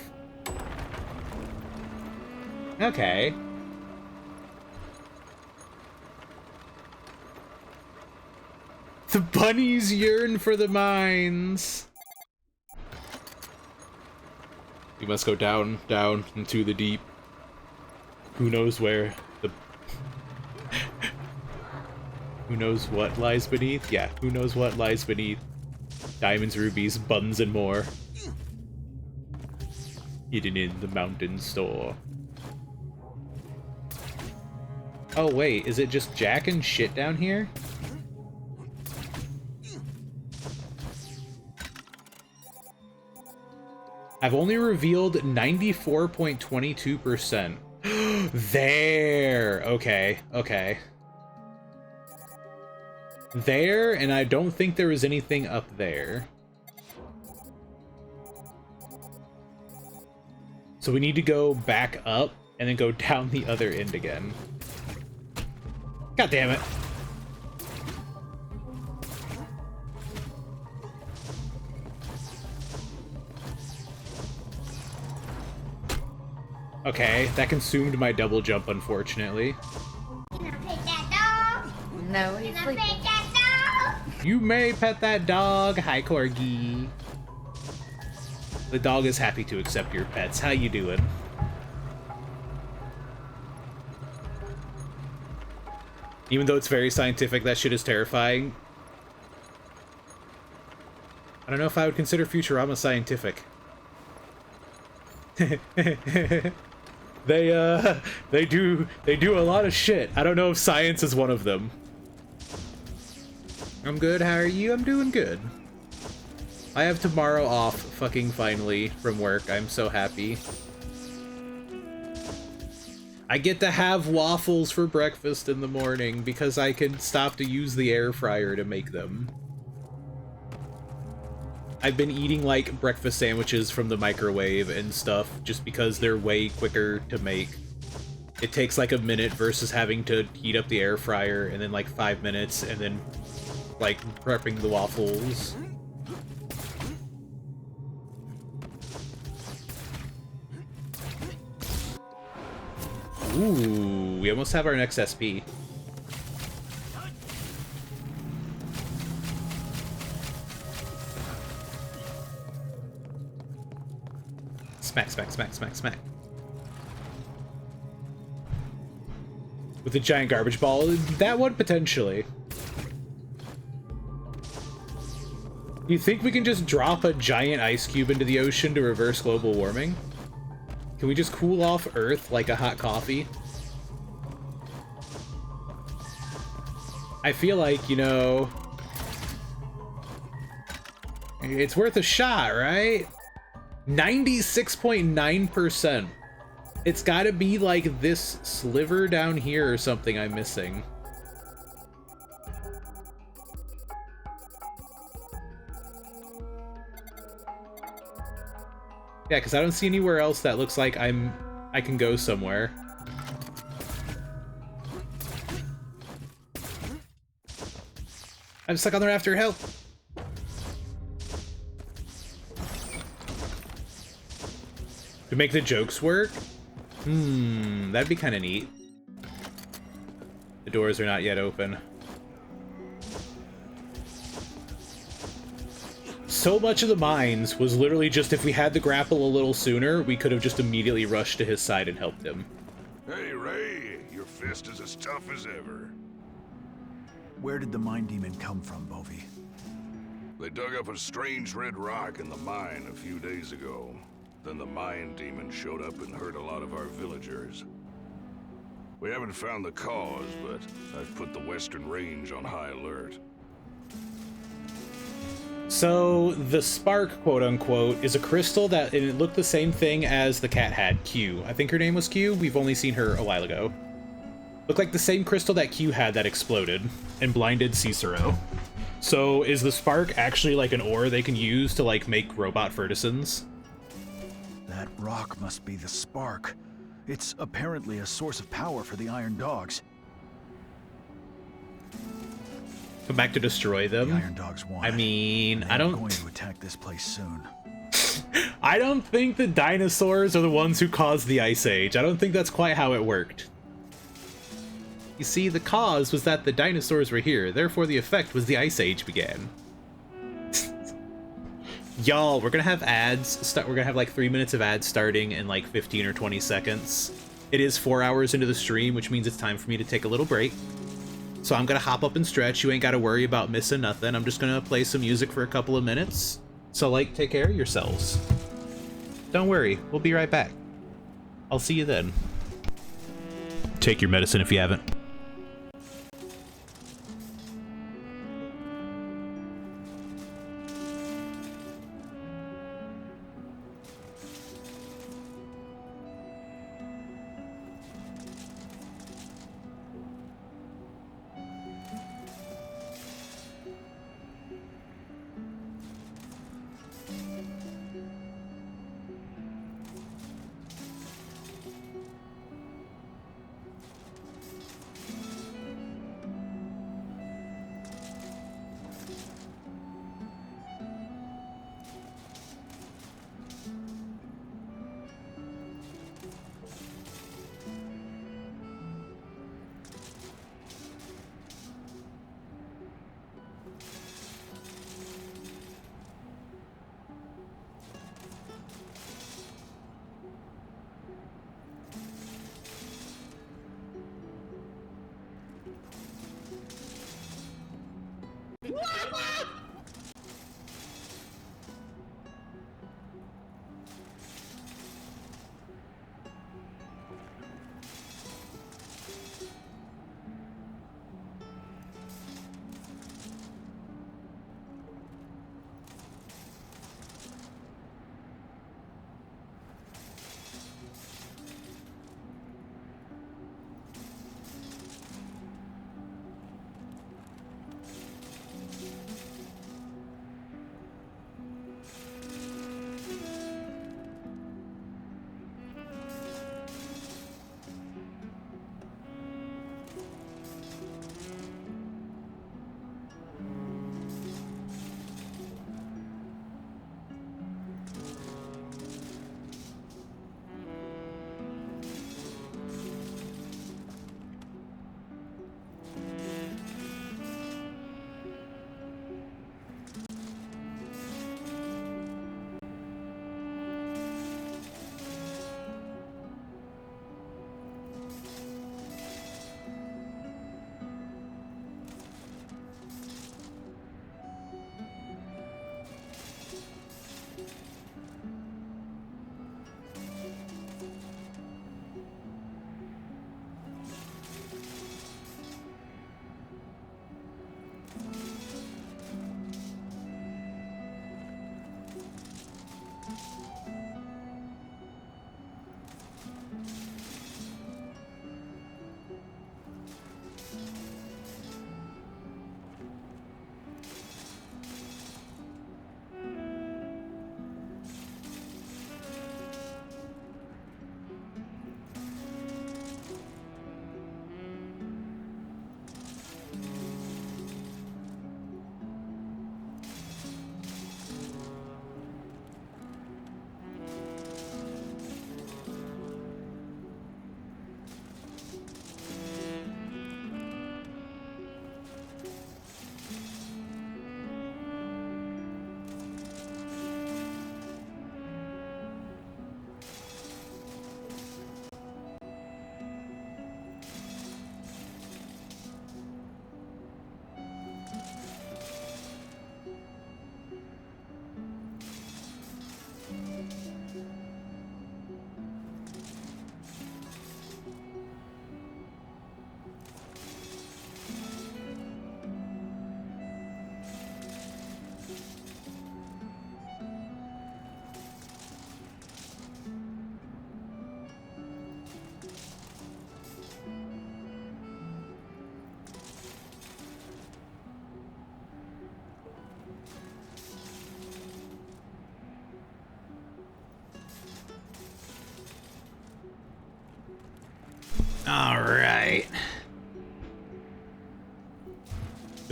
Okay. The bunnies yearn for the mines. We must go down, down into the deep. Who knows where the... Who knows what lies beneath? Yeah, who knows what lies beneath. Diamonds, rubies, buns, and more. Hidden in the mountain store. Oh wait, is it just Jack and shit down here? I've only revealed 94.22%. There! Okay, okay. There, and I don't think there was anything up there. So we need to go back up and then go down the other end again. God damn it. Okay, that consumed my double jump, unfortunately. Can I pet that dog? No, he's sleeping. Can I pet that dog? You may pet that dog. Hi, Corgi. The dog is happy to accept your pets. How you doing? Even though it's very scientific, that shit is terrifying. I don't know if I would consider Futurama scientific. They do a lot of shit. I don't know if science is one of them. I'm good, how are you? I'm doing good. I have tomorrow off, fucking finally, from work. I'm so happy. I get to have waffles for breakfast in the morning because I can stop to use the air fryer to make them. I've been eating, like, breakfast sandwiches from the microwave and stuff just because they're way quicker to make. It takes, like, a minute versus having to heat up the air fryer and then, like, 5 minutes and then, like, prepping the waffles. Ooh, we almost have our next SP. Smack, smack, smack, smack, smack. With a giant garbage ball? That one, potentially. You think we can just drop a giant ice cube into the ocean to reverse global warming? Can we just cool off Earth like a hot coffee? I feel like, you know, it's worth a shot, right? 96.9%. It's gotta be like this sliver down here or something I'm missing. Yeah, because I don't see anywhere else that looks like I can go somewhere. I'm stuck on the rafter, help! To make the jokes work? That'd be kind of neat. The doors are not yet open. So much of the mines was literally just if we had the grapple a little sooner, we could have just immediately rushed to his side and helped him. Hey, Ray, your fist is as tough as ever. Where did the mine demon come from, Bovie? They dug up a strange red rock in the mine a few days ago. Then the mine demon showed up and hurt a lot of our villagers. We haven't found the cause, but I've put the Western Range on high alert. So, the spark, quote-unquote, is a crystal that it looked the same thing as the cat had, Q. I think her name was Q. We've only seen her a while ago. Looked like the same crystal that Q had that exploded and blinded Cicero. So, is the spark actually like an ore they can use to, like, make robot Fertisons? That rock must be the spark. It's apparently a source of power for the Iron Dogs. Come back to destroy them? The Iron Dogs won. I mean, They're going to attack this place soon. I don't think the dinosaurs are the ones who caused the Ice Age. I don't think that's quite how it worked. You see, the cause was that the dinosaurs were here, therefore the effect was the Ice Age began. Y'all, we're gonna have ads. We're gonna have like 3 minutes of ads starting in like 15 or 20 seconds. It is 4 hours into the stream, which means it's time for me to take a little break. So I'm gonna hop up and stretch. You ain't gotta worry about missing nothing. I'm just gonna play some music for a couple of minutes. So, like, take care of yourselves. Don't worry, we'll be right back. I'll see you then. Take your medicine if you haven't.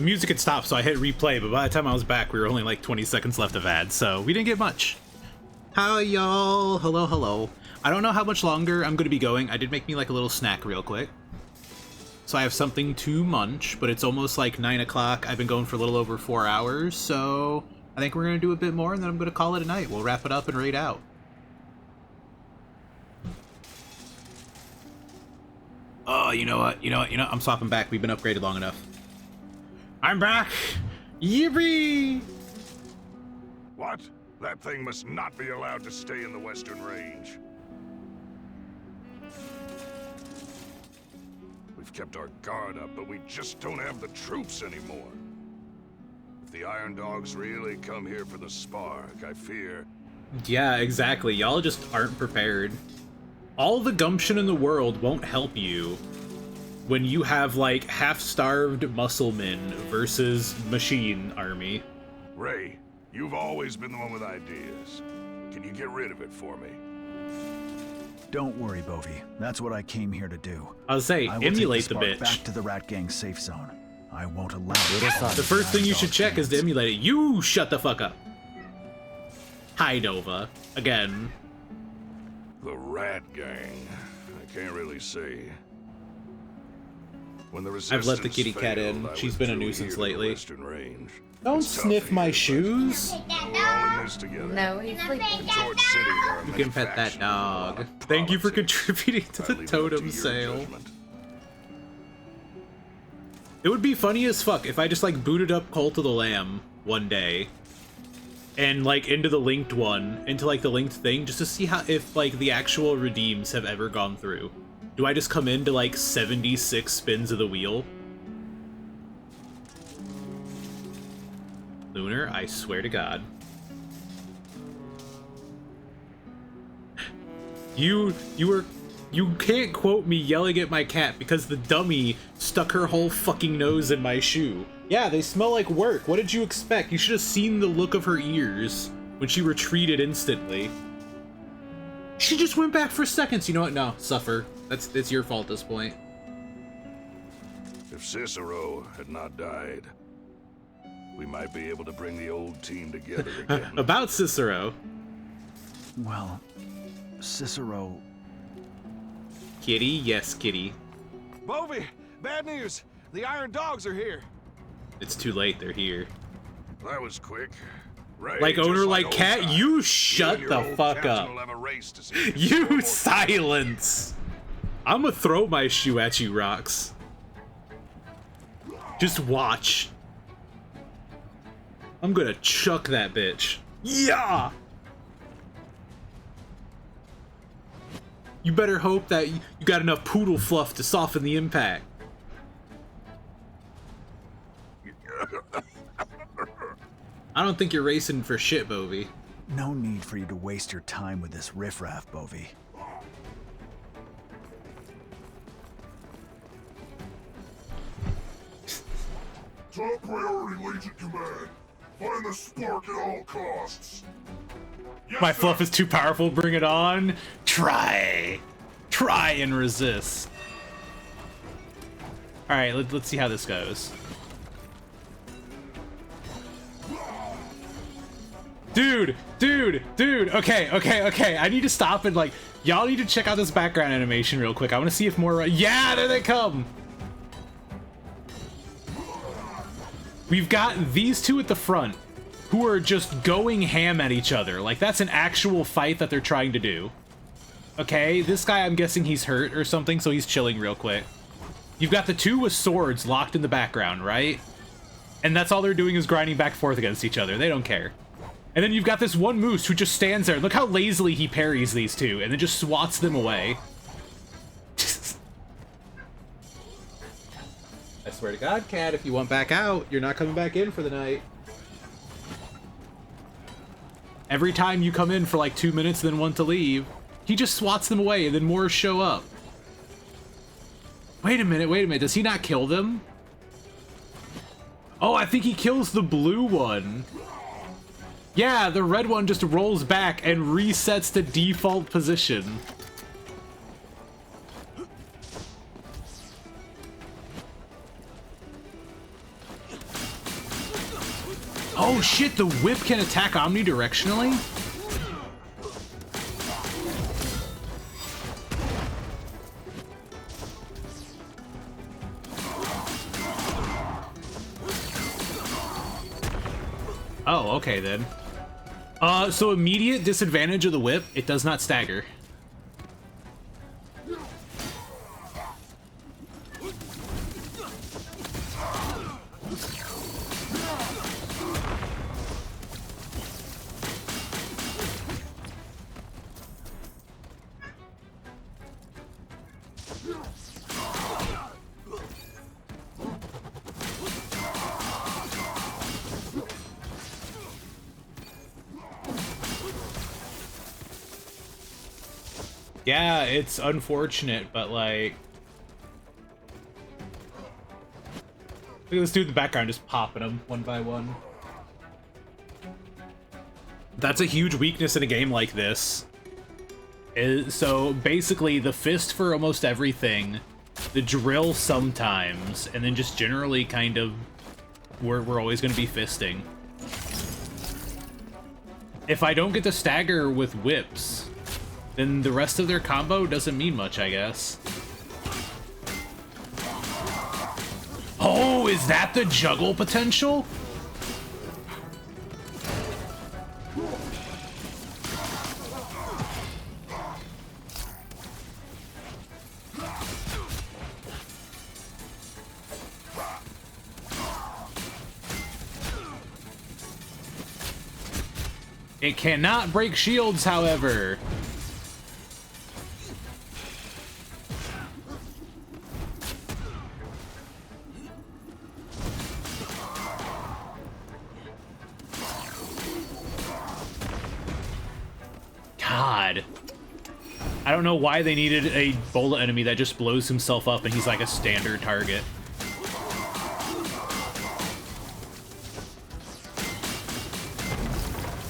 The music had stopped, so I hit replay, but by the time I was back, we were only like 20 seconds left of ads, so we didn't get much. Hi, y'all. Hello, hello. I don't know how much longer I'm going to be going. I did make me like a little snack real quick. So I have something to munch, but it's almost like 9 o'clock. I've been going for a little over 4 hours, so I think we're going to do a bit more, and then I'm going to call it a night. We'll wrap it up and raid out. Oh, you know what? I'm swapping back. We've been upgraded long enough. I'm back! Yippee! What? That thing must not be allowed to stay in the Western Range. We've kept our guard up, but we just don't have the troops anymore. If the Iron Dogs really come here for the spark, I fear... Yeah, exactly. Y'all just aren't prepared. All the gumption in the world won't help you when you have, like, half-starved musclemen versus machine army. Ray, you've always been the one with ideas. Can you get rid of it for me? Don't worry, Bovie. That's what I came here to do. I was saying, emulate the bitch. Back to the Rat Gang safe zone. I won't allow it. The first thing you should check is to emulate it. You shut the fuck up. Hi, Nova. Again. The Rat Gang. I can't really say. When the I've let the kitty cat in. She's been a nuisance lately. Don't sniff my shoes. No, he's sleeping. You can pet that dog. Thank you for contributing to the totem sale. It would be funny as fuck if I just like booted up Cult of the Lamb one day and like into the linked one, into like the linked thing, just to see how if like the actual redeems have ever gone through. Do I just come into like 76 spins of the wheel? Lunar, I swear to God. You can't quote me yelling at my cat because the dummy stuck her whole fucking nose in my shoe. Yeah, they smell like work. What did you expect? You should have seen the look of her ears when she retreated instantly. She just went back for seconds. You know what? No, suffer. It's your fault at this point. If Cicero had not died, we might be able to bring the old team together again. About Cicero. Well, Cicero... Kitty? Yes, Kitty. Bovie, bad news. The Iron Dogs are here. It's too late. They're here. That was quick. Ray, like owner, like cat, you shut the fuck up. You silence. I'm gonna throw my shoe at you, Rocks. Just watch. I'm gonna chuck that bitch. Yeah! You better hope that you got enough poodle fluff to soften the impact. I don't think you're racing for shit, Bovie. No need for you to waste your time with this riffraff, Bovie. Top priority, Legion Command. Find the spark at all costs. Yes, my fluff is too powerful, bring it on. Try and resist. Alright, let's see how this goes. Dude, okay. I need to stop and like, y'all need to check out this background animation real quick. I want to see if more, yeah, there they come. We've got these two at the front who are just going ham at each other. Like, that's an actual fight that they're trying to do. Okay, this guy, I'm guessing he's hurt or something, so he's chilling real quick. You've got the two with swords locked in the background, right? And that's all they're doing is grinding back and forth against each other. They don't care. And then you've got this one moose who just stands there. Look how lazily he parries these two and then just swats them away. I swear to God, Cat, if you want back out, you're not coming back in for the night. Every time you come in for like 2 minutes and then want to leave, he just swats them away and then more show up. Wait a minute. Does he not kill them? Oh, I think he kills the blue one. Yeah, the red one just rolls back and resets to default position. Oh shit, the whip can attack omnidirectionally? Oh, okay then. So immediate disadvantage of the whip, it does not stagger. Yeah, it's unfortunate, but like... Look at this dude in the background just popping them one by one. That's a huge weakness in a game like this. So basically, the fist for almost everything, the drill sometimes, and then just generally kind of... We're always going to be fisting. If I don't get to stagger with whips, then the rest of their combo doesn't mean much, I guess. Oh, is that the juggle potential? It cannot break shields, however. God. I don't know why they needed a Bola enemy that just blows himself up and he's like a standard target.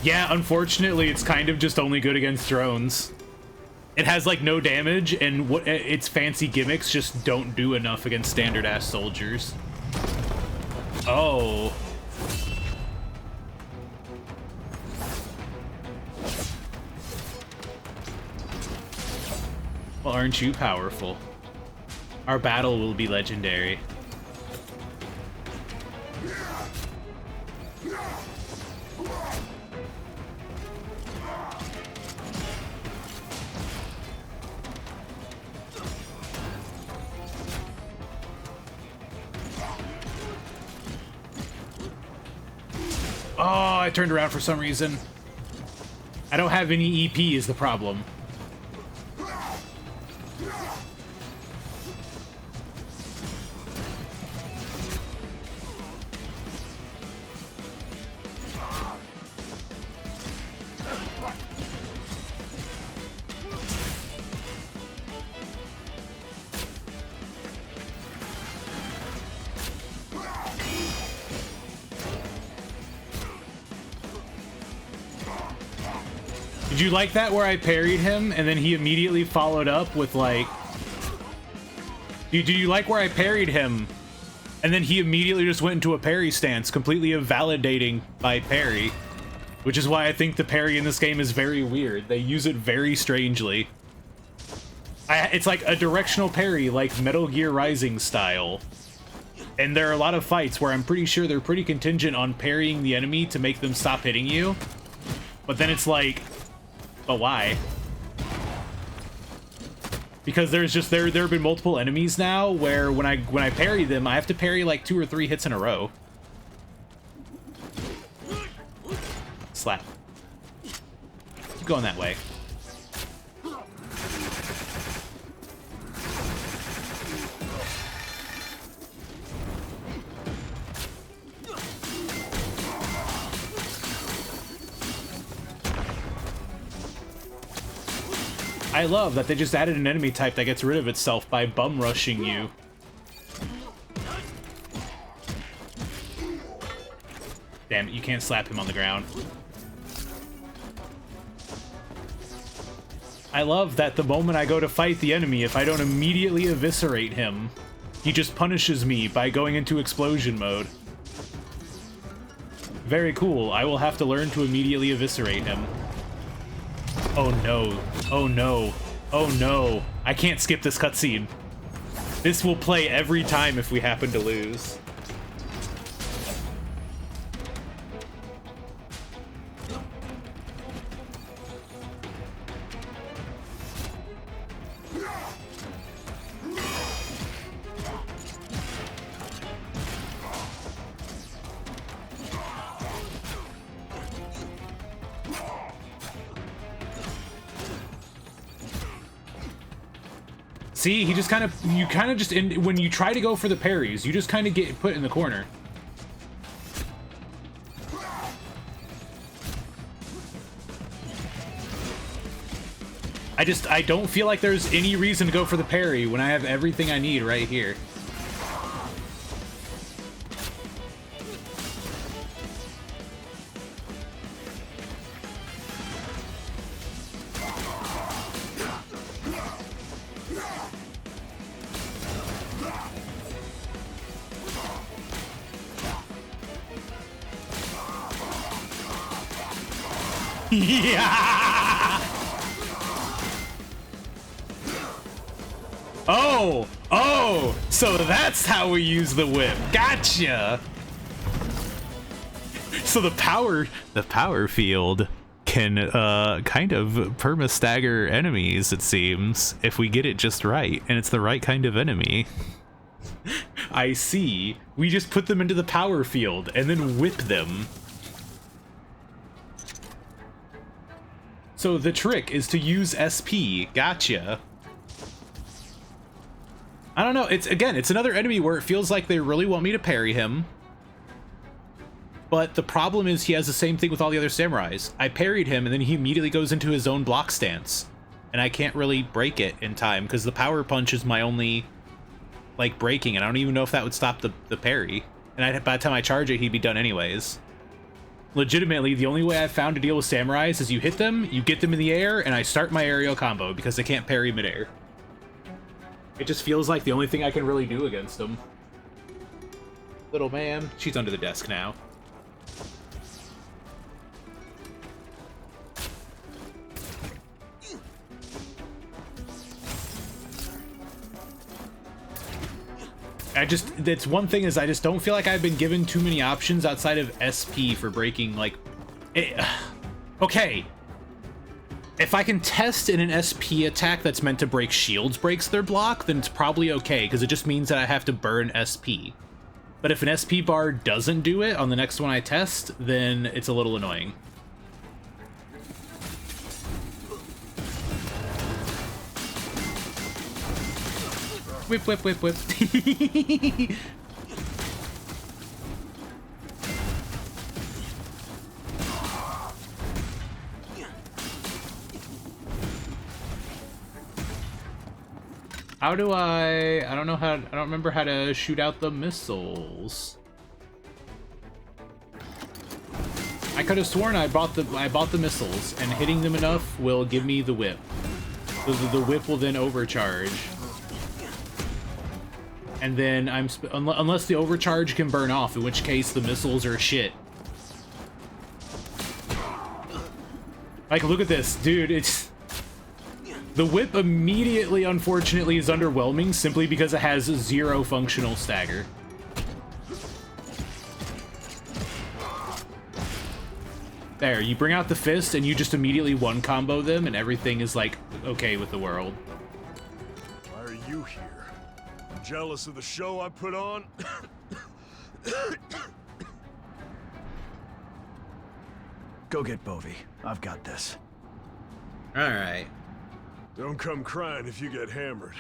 Yeah, unfortunately, it's kind of just only good against drones. It has like no damage, and what its fancy gimmicks just don't do enough against standard-ass soldiers. Oh. Well, aren't you powerful? Our battle will be legendary. Oh, I turned around for some reason. I don't have any EP is the problem. Did you like that where I parried him and then he immediately followed up with like... Do you like where I parried him and then he immediately just went into a parry stance, completely invalidating my parry? Which is why I think the parry in this game is very weird. They use it very strangely. It's like a directional parry, like Metal Gear Rising style. And there are a lot of fights where I'm pretty sure they're pretty contingent on parrying the enemy to make them stop hitting you. But then it's like... But why? Because there's just there have been multiple enemies now where when I parry them, I have to parry like 2 or 3 hits in a row. Slap. Keep going that way. I love that they just added an enemy type that gets rid of itself by bum rushing you. Damn it, you can't slap him on the ground. I love that the moment I go to fight the enemy, if I don't immediately eviscerate him, he just punishes me by going into explosion mode. Very cool. I will have to learn to immediately eviscerate him. Oh no. Oh no. Oh no. I can't skip this cutscene. This will play every time if we happen to lose. See, he just kind of, you kind of just, when you try to go for the parries, you just kind of get put in the corner. I don't feel like there's any reason to go for the parry when I have everything I need right here. Yeah! Oh, so that's how we use the whip. Gotcha. So the power field can kind of perma-stagger enemies, it seems, if we get it just right, and it's the right kind of enemy. I see. We just put them into the power field and then whip them. So the trick is to use SP. Gotcha. I don't know. It's another enemy where it feels like they really want me to parry him. But the problem is he has the same thing with all the other samurais. I parried him and then he immediately goes into his own block stance. And I can't really break it in time because the power punch is my only, like, breaking. And I don't even know if that would stop the parry. And by the time I charge it, he'd be done anyways. Legitimately, the only way I've found to deal with samurais is you hit them, you get them in the air, and I start my aerial combo because they can't parry midair. It just feels like the only thing I can really do against them. Little man. She's under the desk now. That's one thing is I just don't feel like I've been given too many options outside of SP for breaking, like, okay. If I can test in an SP attack that's meant to break shields breaks their block, then it's probably okay, because it just means that I have to burn SP. But if an SP bar doesn't do it on the next one I test, then it's a little annoying. Whip, whip, whip, whip. How do I don't know how, I don't remember how to shoot out the missiles. I could have sworn I bought the missiles, and hitting them enough will give me the whip. The whip will then overcharge. And then unless the overcharge can burn off, in which case the missiles are shit. Like, look at this, dude. It's the whip immediately, unfortunately, is underwhelming simply because it has 0 functional stagger. There, you bring out the fist and you just immediately one combo them, and everything is like okay with the world. Why are you here? Jealous of the show I put on? Go get Bovie. I've got this. Alright. Don't come crying if you get hammered.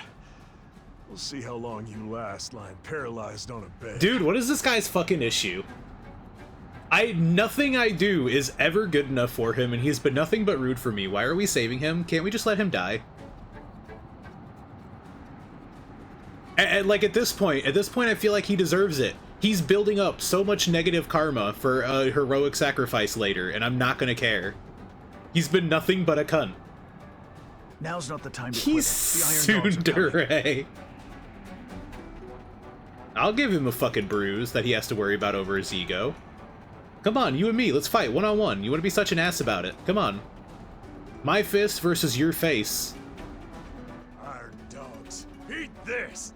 We'll see how long you last lying paralyzed on a bed. Dude, what is this guy's fucking issue? Nothing I do is ever good enough for him, and he's been nothing but rude for me. Why are we saving him? Can't we just let him die? And like, at this point, I feel like he deserves it. He's building up so much negative karma for a heroic sacrifice later, and I'm not gonna care. He's been nothing but a cunt. Now's not the time to He's tsundere. I'll give him a fucking bruise that he has to worry about over his ego. Come on, you and me, let's fight one-on-one. You want to be such an ass about it. Come on. My fist versus your face. Iron dogs, eat this!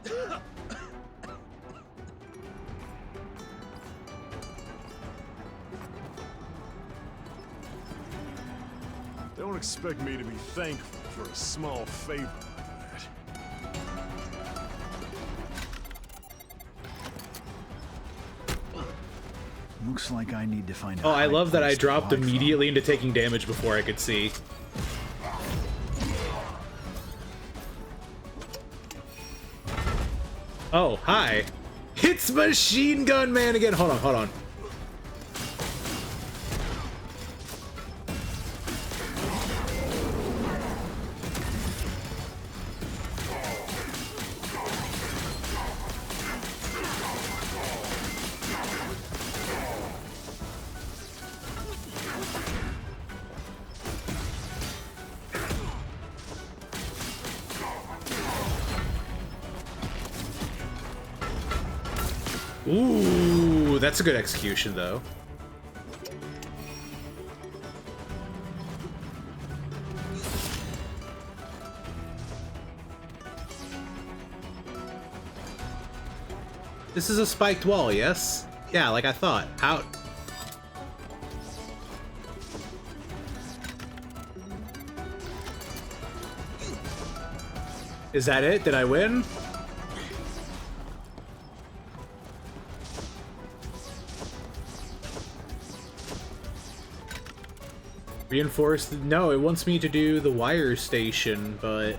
Don't expect me to be thankful for a small favor like that. Looks like I need to find Oh, I love that I dropped immediately into taking damage before I could see. Oh, hi. It's Machine Gun Man again. Hold on, hold on. Ooh, that's a good execution, though. This is a spiked wall, yes? Yeah, like I thought. How... Is that it? Did I win? Reinforced? No, it wants me to do the wire station, but...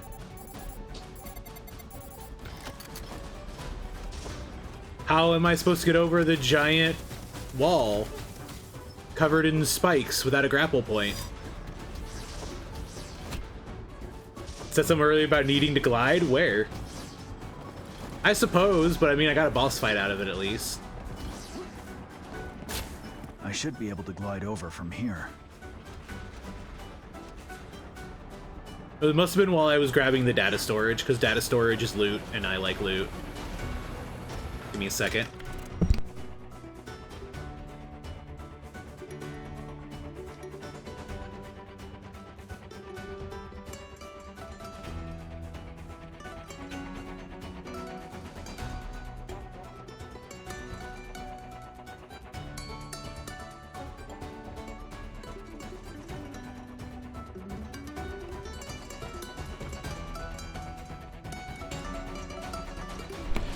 How am I supposed to get over the giant wall covered in spikes without a grapple point? Said something earlier about needing to glide? Where? I suppose, but I mean, I got a boss fight out of it at least. I should be able to glide over from here. It must have been while I was grabbing the data storage, because data storage is loot, and I like loot. Give me a second.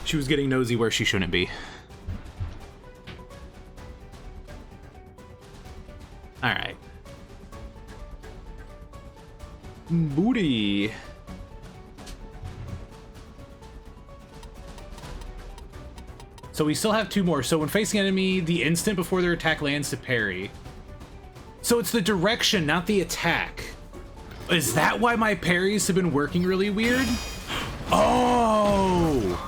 She was getting nosy where she shouldn't be. Alright. Booty. So we still have two more. So when facing enemy, the instant before their attack lands to parry. So it's the direction, not the attack. Is that why my parries have been working really weird? Oh!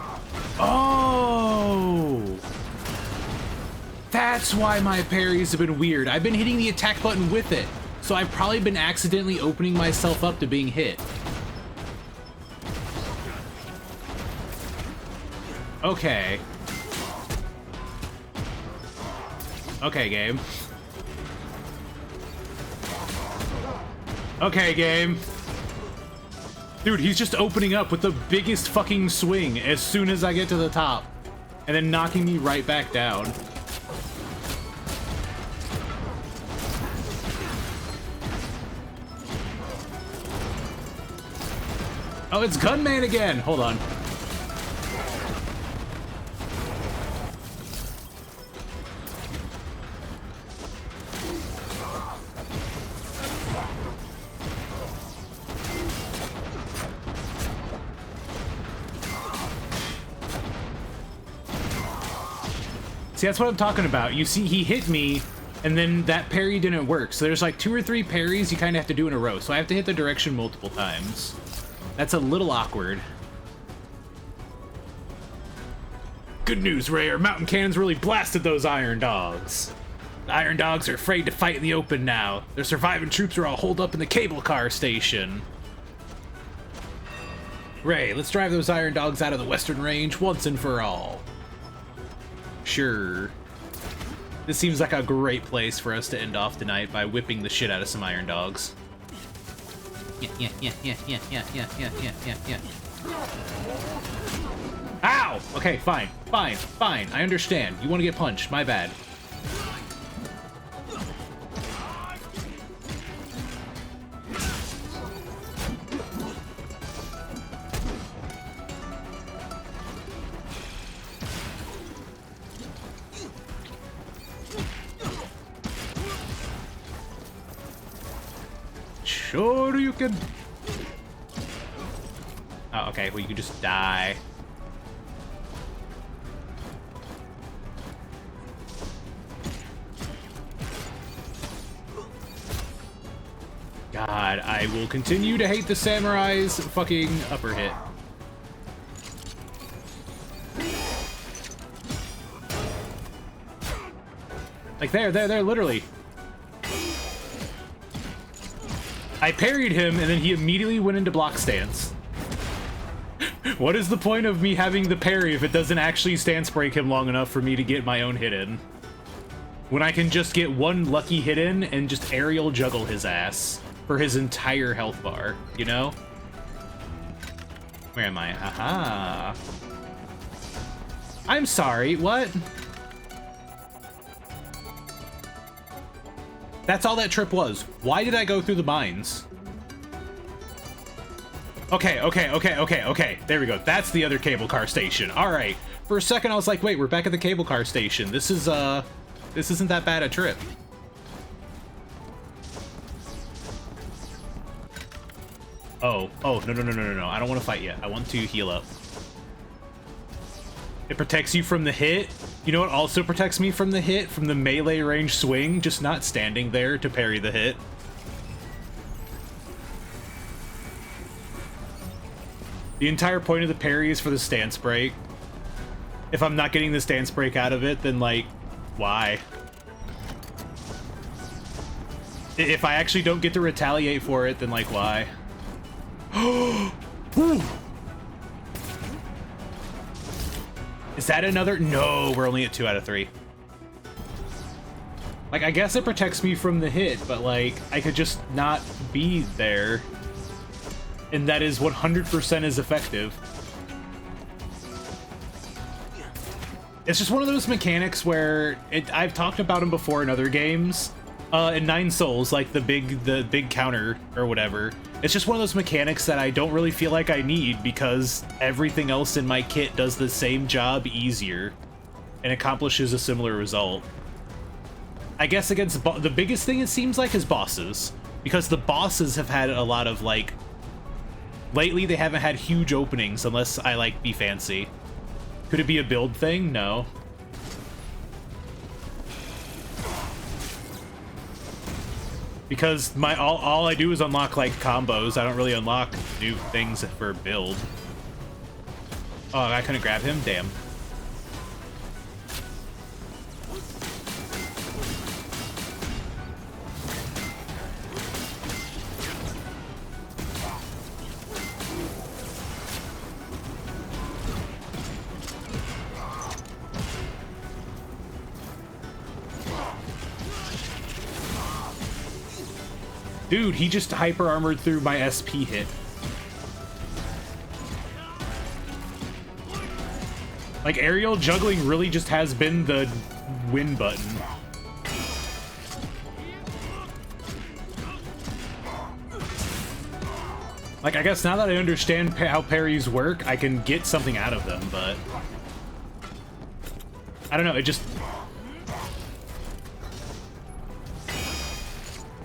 Oh! That's why my parries have been weird. I've been hitting the attack button with it, so I've probably been accidentally opening myself up to being hit. Okay. Okay, game. Okay, game. Dude, he's just opening up with the biggest fucking swing as soon as I get to the top, and then knocking me right back down. Oh, it's Gunman again! Hold on. See, that's what I'm talking about. You see, he hit me, and then that parry didn't work. So there's like 2 or 3 parries you kind of have to do in a row. So I have to hit the direction multiple times. That's a little awkward. Good news, Ray. Our mountain cannons really blasted those iron dogs. The iron dogs are afraid to fight in the open now. Their surviving troops are all holed up in the cable car station. Ray, let's drive those iron dogs out of the Western Range once and for all. Sure. This seems like a great place for us to end off tonight by whipping the shit out of some iron dogs. Yeah. Ow! Okay, fine. I understand. You want to get punched. My bad. Sure you can. Oh, okay. Well, you can just die. God, I will continue to hate the samurai's fucking upper hit. Like there, literally. I parried him, and then he immediately went into block stance. What is the point of me having the parry if it doesn't actually stance break him long enough for me to get my own hit in? When I can just get one lucky hit in and just aerial juggle his ass for his entire health bar, you know? Where am I? Aha. I'm sorry, what? That's all that trip was. Why did I go through the mines? Okay. There we go. That's the other cable car station. All right. For a second, I was like, wait, we're back at the cable car station. This isn't that bad a trip. Oh, no. I don't want to fight yet. I want to heal up. It protects you from the hit. You know what also protects me from the hit? From the melee range swing, just not standing there to parry the hit. The entire point of the parry is for the stance break. If I'm not getting the stance break out of it, then like, why? If I actually don't get to retaliate for it, then like, why? Is that another? No, we're only at 2 out of 3. Like, I guess it protects me from the hit, but like, I could just not be there. And that is 100% as effective. It's just one of those mechanics where I've talked about them before in other games. In 9 Souls, like the big counter or whatever. It's just one of those mechanics that I don't really feel like I need because everything else in my kit does the same job easier and accomplishes a similar result. I guess against the biggest thing it seems like is bosses, because the bosses have had a lot of like, lately they haven't had huge openings unless I like be fancy. Could it be a build thing? No. Because all I do is unlock like combos. I don't really unlock new things for build. Oh, I couldn't grab him? Damn. Dude, he just hyper armored through my SP hit. Like, aerial juggling really just has been the win button. Like, I guess now that I understand how parries work, I can get something out of them, but I don't know,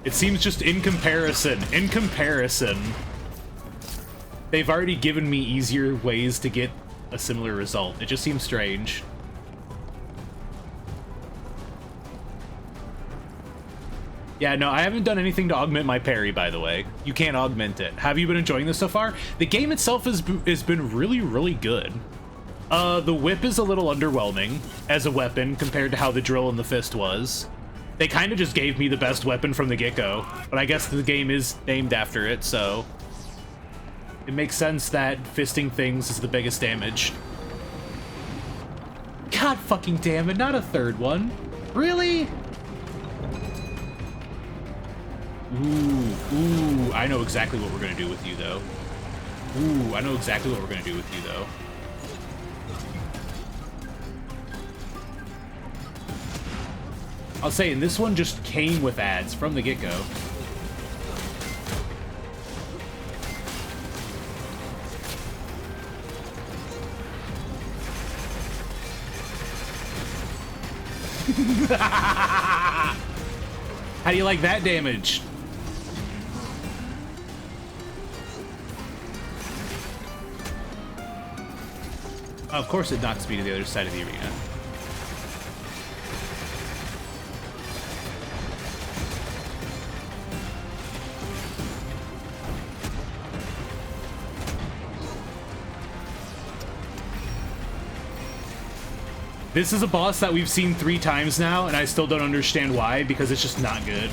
it seems just in comparison, they've already given me easier ways to get a similar result. It just seems strange. Yeah, no, I haven't done anything to augment my parry, by the way. You can't augment it. Have you been enjoying this so far? The game itself has been really, really good. The whip is a little underwhelming as a weapon compared to how the drill and the fist was. They kind of just gave me the best weapon from the get-go, but I guess the game is named after it, so it makes sense that fisting things is the biggest damage. God fucking damn it, not a third one. Really? Ooh, I know exactly what we're gonna do with you, though. Ooh, I know exactly what we're gonna do with you, though. I'll say, and this one just came with ads from the get-go. How do you like that damage? Of course it knocks me to the other side of the arena. This is a boss that we've seen 3 times now, and I still don't understand why, because it's just not good.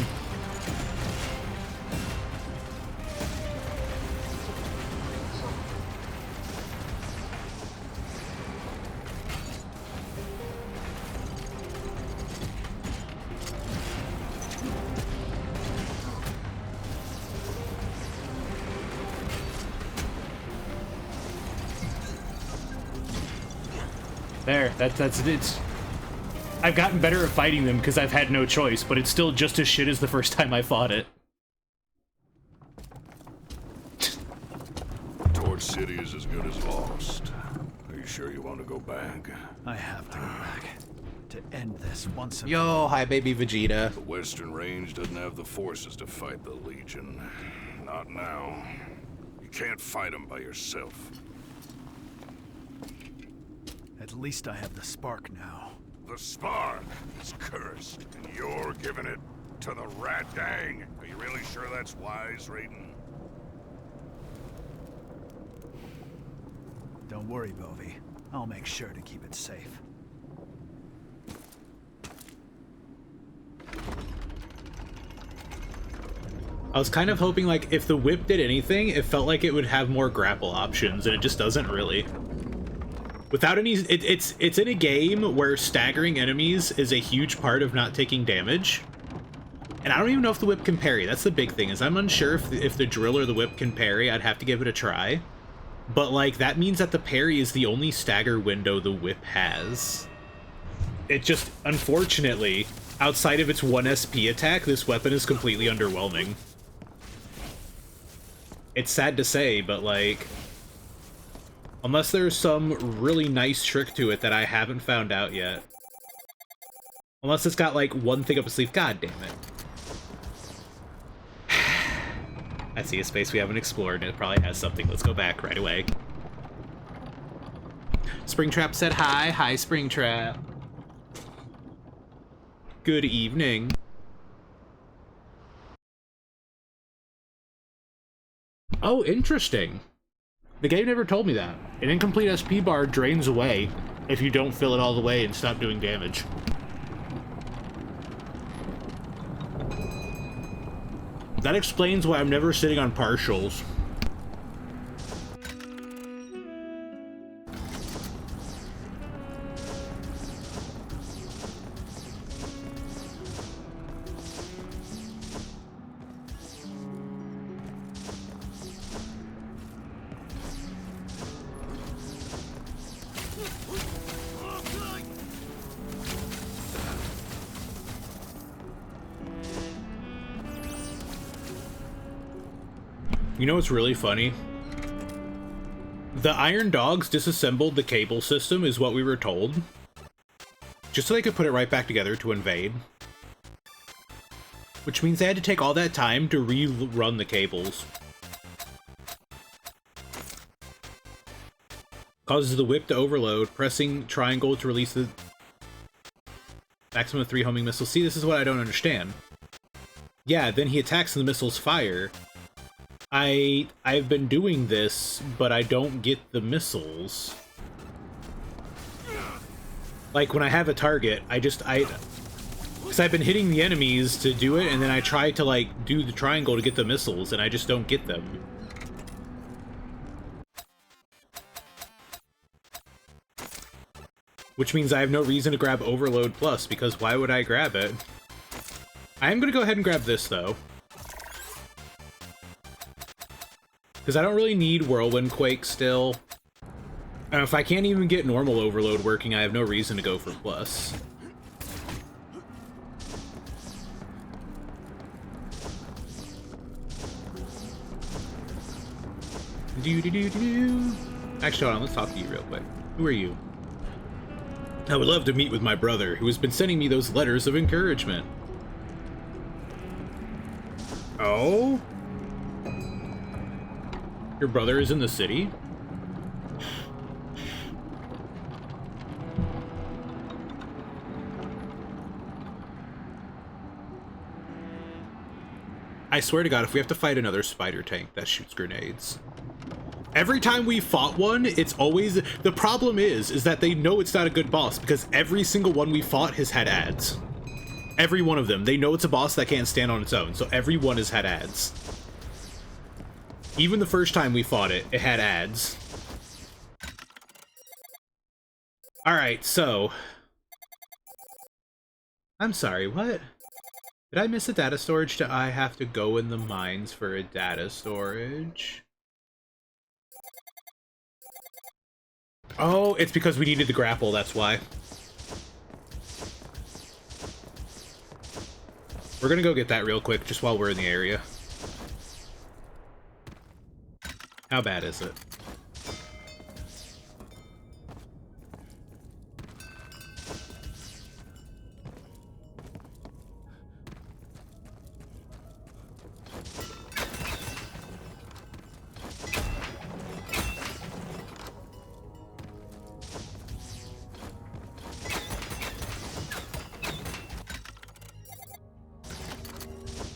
There, that's it. I've gotten better at fighting them because I've had no choice, but it's still just as shit as the first time I fought it. Torch City is as good as lost. Are you sure you want to go back? I have to go back. To end this once and Yo, hi baby Vegeta. The Western Range doesn't have the forces to fight the Legion. Not now. You can't fight them by yourself. At least I have the spark now. The spark is cursed, and you're giving it to the Rat Gang. Are you really sure that's wise, Raiden? Don't worry, Bovie. I'll make sure to keep it safe. I was kind of hoping, like, if the whip did anything, it felt like it would have more grapple options, and it just doesn't really. Without any, it's in a game where staggering enemies is a huge part of not taking damage. And I don't even know if the whip can parry. That's the big thing, is I'm unsure if the drill or the whip can parry. I'd have to give it a try. But, like, that means that the parry is the only stagger window the whip has. It just, unfortunately, outside of its 1 SP attack, this weapon is completely underwhelming. It's sad to say, but, like, unless there's some really nice trick to it that I haven't found out yet. Unless it's got, like, one thing up its sleeve. God damn it. I see a space we haven't explored, and it probably has something. Let's go back right away. Springtrap said hi. Hi, Springtrap. Good evening. Oh, interesting. The game never told me that. An incomplete SP bar drains away if you don't fill it all the way and stop doing damage. That explains why I'm never sitting on partials. You know what's really funny? The Iron Dogs disassembled the cable system, is what we were told. Just so they could put it right back together to invade. Which means they had to take all that time to rerun the cables. Causes the whip to overload, pressing triangle to release the maximum of 3 homing missiles. See, this is what I don't understand. Yeah, then he attacks and the missiles fire. I've been doing this, but I don't get the missiles. Like, when I have a target, because I've been hitting the enemies to do it, and then I try to, like, do the triangle to get the missiles, and I just don't get them. which means I have no reason to grab Overload Plus, because why would I grab it? I am going to go ahead and grab this, though. Because I don't really need Whirlwind Quake still. And if I can't even get normal Overload working, I have no reason to go for Plus. Actually, hold on, let's talk to you real quick. Who are you? I would love to meet with my brother, who has been sending me those letters of encouragement. Oh? Your brother is in the city? I swear to God, if we have to fight another spider tank that shoots grenades. Every time we fought one, it's always... The problem is that they know it's not a good boss, because every single one we fought has had ads. Every one of them. They know it's a boss that can't stand on its own, so every one has had ads. Even the first time we fought it, it had ads. Alright, so... I'm sorry, what? Did I miss a data storage? Do I have to go in the mines for a data storage? Oh, it's because we needed the grapple, that's why. We're gonna go get that real quick, just while we're in the area. How bad is it?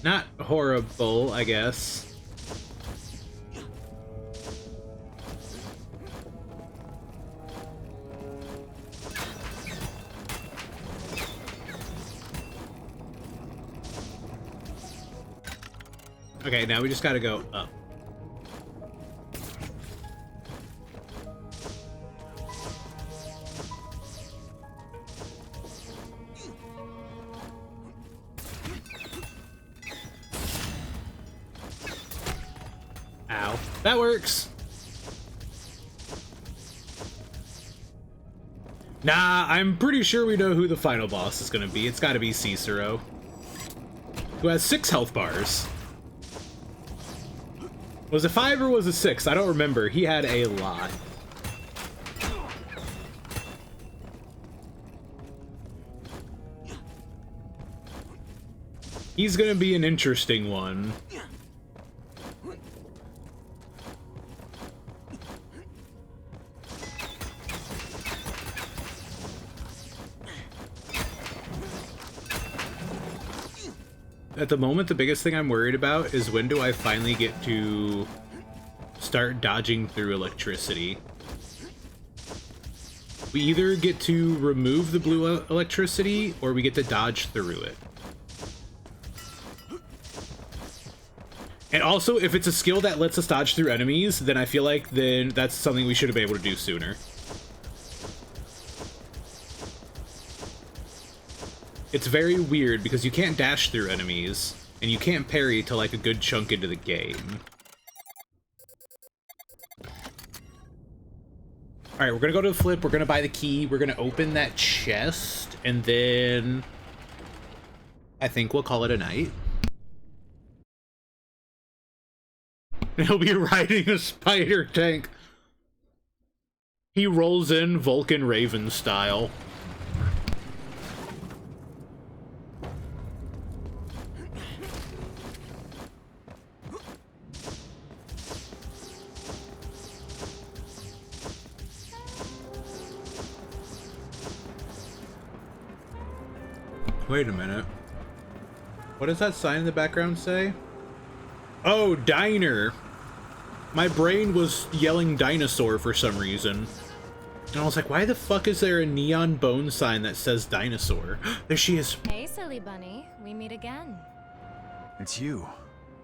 Not horrible, I guess. Okay, now we just gotta go up. Ow. That works! Nah, I'm pretty sure we know who the final boss is gonna be. It's gotta be Cicero, who has 6 health bars. Was it 5 or was it 6? I don't remember. He had a lot. He's gonna be an interesting one. At the moment, the biggest thing I'm worried about is when do I finally get to start dodging through electricity. We either get to remove the blue electricity or we get to dodge through it. And also, if it's a skill that lets us dodge through enemies, then I feel like then that's something we should have been able to do sooner. It's very weird because you can't dash through enemies, and you can't parry till like a good chunk into the game. Alright, we're gonna go to the flip, we're gonna buy the key, we're gonna open that chest, and then I think we'll call it a night. He'll be riding a spider tank. He rolls in Vulcan Raven style. Wait a minute. What does that sign in the background say? Oh, diner. My brain was yelling dinosaur for some reason. And I was like, why the fuck is there a neon bone sign that says dinosaur? There she is. Hey, silly bunny. We meet again. It's you.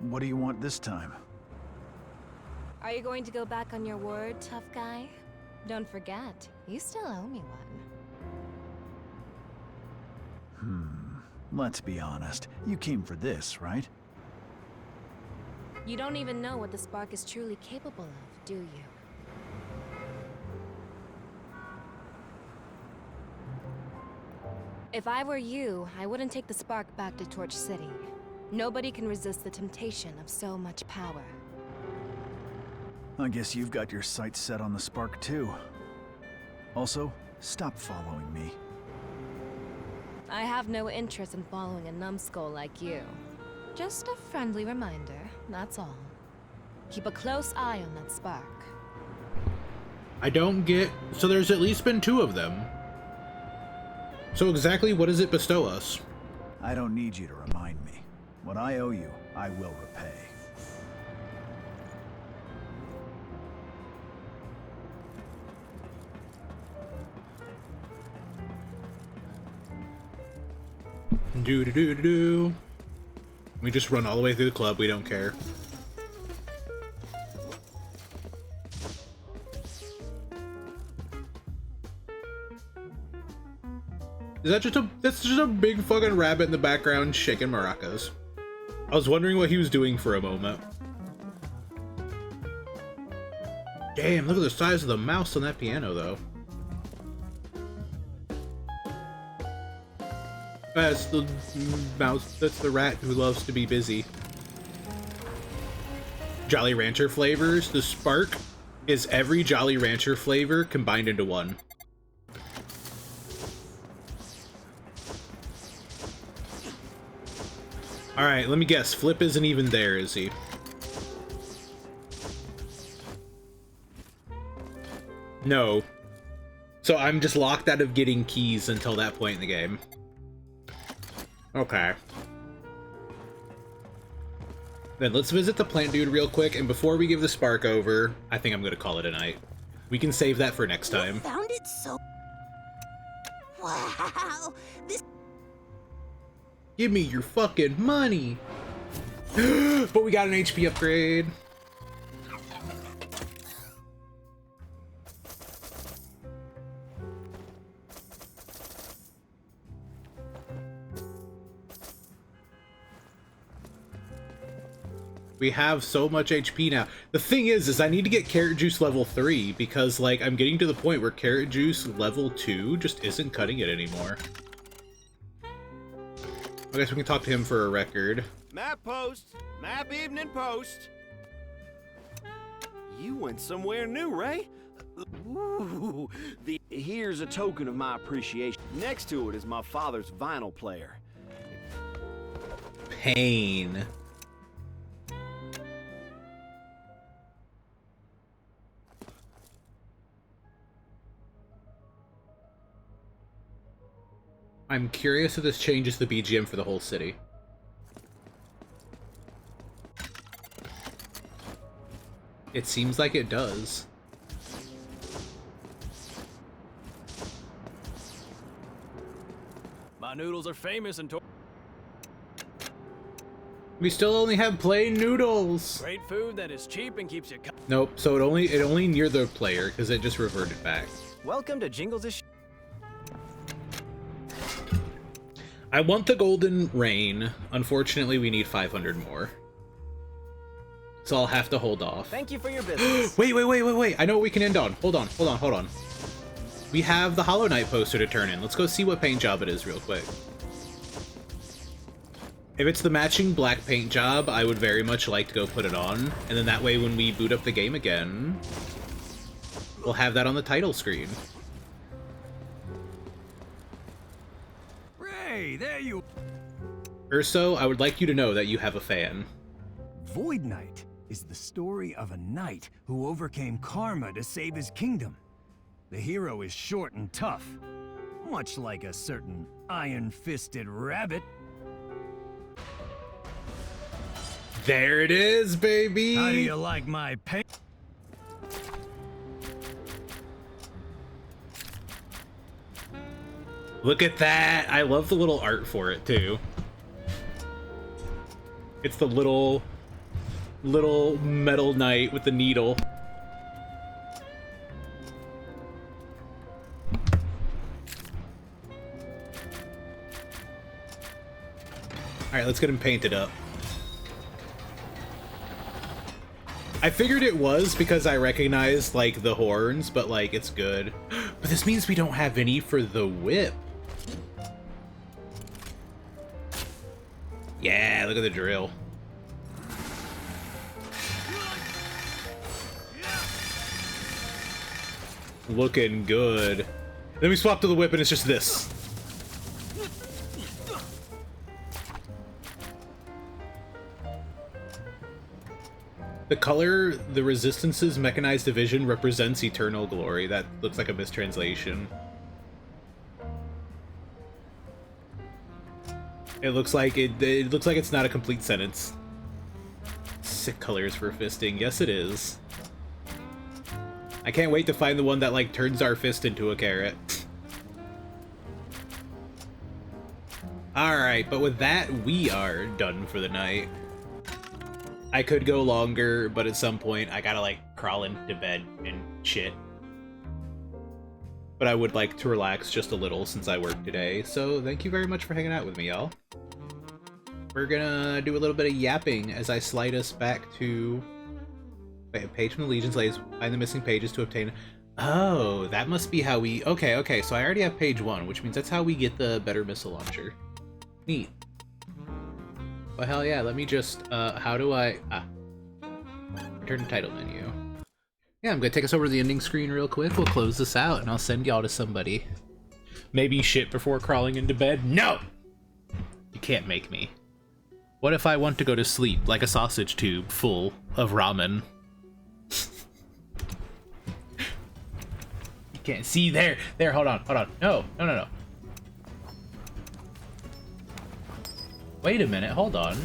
What do you want this time? Are you going to go back on your word, tough guy? Don't forget, you still owe me one. Let's be honest. You came for this, right? You don't even know what the spark is truly capable of, do you? If I were you, I wouldn't take the spark back to Torch City. Nobody can resist the temptation of so much power. I guess you've got your sights set on the spark too. Also, stop following me. I have no interest in following a numbskull like you. Just a friendly reminder, that's all. Keep a close eye on that spark. I don't get... So there's at least been 2 of them. So exactly what does it bestow us? I don't need you to remind me. What I owe you, I will repay. Do. We just run all the way through the club, we don't care. Is that just that's just a big fucking rabbit in the background shaking maracas. I was wondering what he was doing for a moment. Damn, look at the size of the mouse on that piano though. That's the mouse, that's the rat who loves to be busy. Jolly Rancher flavors. The spark is every Jolly Rancher flavor combined into one. Alright, let me guess. Flip isn't even there, is he? No. So I'm just locked out of getting keys until that point in the game. Okay. Then let's visit the plant dude real quick, and before we give the spark over, I think I'm gonna call it a night. We can save that for next time. You found it so... Wow! This... Give me your fucking money! But we got an HP upgrade. We have so much HP now. The thing is I need to get Carrot Juice level 3 because, like, I'm getting to the point where Carrot Juice level 2 just isn't cutting it anymore. I guess we can talk to him for a record. Map post! Map evening post! You went somewhere new, Ray? Ooh, here's a token of my appreciation. Next to it is my father's vinyl player. Pain. I'm curious if this changes the BGM for the whole city. It seems like it does. My noodles are famous in We still only have plain noodles. Great food that is cheap and keeps you. Nope. So it only near the player because it just reverted back. Welcome to Jingles' I want the golden rain. Unfortunately, we need 500 more. So I'll have to hold off. Thank you for your business. Wait. I know what we can end on. Hold on. We have the Hollow Knight poster to turn in. Let's go see what paint job it is real quick. If it's the matching black paint job, I would very much like to go put it on. And then that way when we boot up the game again, we'll have that on the title screen. Ray, there you... Urso, I would like you to know that you have a fan. Void Knight is the story of a knight who overcame karma to save his kingdom. The hero is short and tough, much like a certain iron-fisted rabbit. There it is, baby! How do you like my paint? Look at that! I love the little art for it, too. It's the little metal knight with the needle. Alright, let's get him painted up. I figured it was because I recognized, like, the horns, but, like, it's good. But this means we don't have any for the whip. Yeah, look at the drill. Looking good. Then we swap to the whip and it's just this. The color, the Resistance's Mechanized Division represents eternal glory. That looks like a mistranslation. It looks like it looks like it's not a complete sentence. Sick colors for fisting. Yes, it is. I can't wait to find the one that, like, turns our fist into a carrot. Alright, but with that, we are done for the night. I could go longer, but at some point, I gotta, like, crawl into bed and shit. But I would like to relax just a little since I worked today, so thank you very much for hanging out with me, y'all. We're gonna do a little bit of yapping as I slide us back to... Wait, a page from the Legion's Lays. Find the missing pages to obtain... Oh, that must be how we... Okay, so I already have page 1, which means that's how we get the better missile launcher. Neat. Well, hell yeah, let me just... how do I... Return to title menu. Yeah, I'm gonna take us over to the ending screen real quick. We'll close this out, and I'll send y'all to somebody. Maybe shit before crawling into bed? No! You can't make me. What if I want to go to sleep like a sausage tube full of ramen? You can't see there. Hold on. No. Wait a minute, hold on.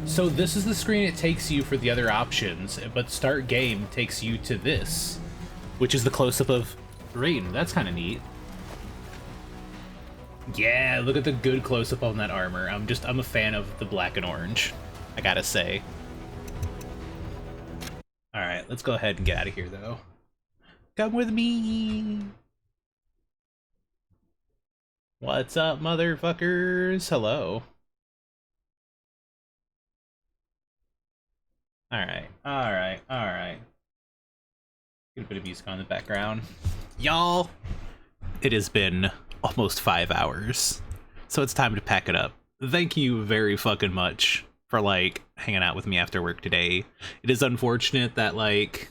So this is the screen it takes you for the other options, but start game takes you to this, which is the close-up of Raiden. That's kind of neat. Yeah, look at the good close-up on that armor. I'm a fan of the black and orange, I gotta say. Alright, let's go ahead and get out of here, though. Come with me! What's up, motherfuckers? Hello. Alright. Get a bit of music on in the background. Y'all, it has been almost 5 hours, so it's time to pack it up. Thank you very fucking much for, like, hanging out with me after work today. It is unfortunate that, like,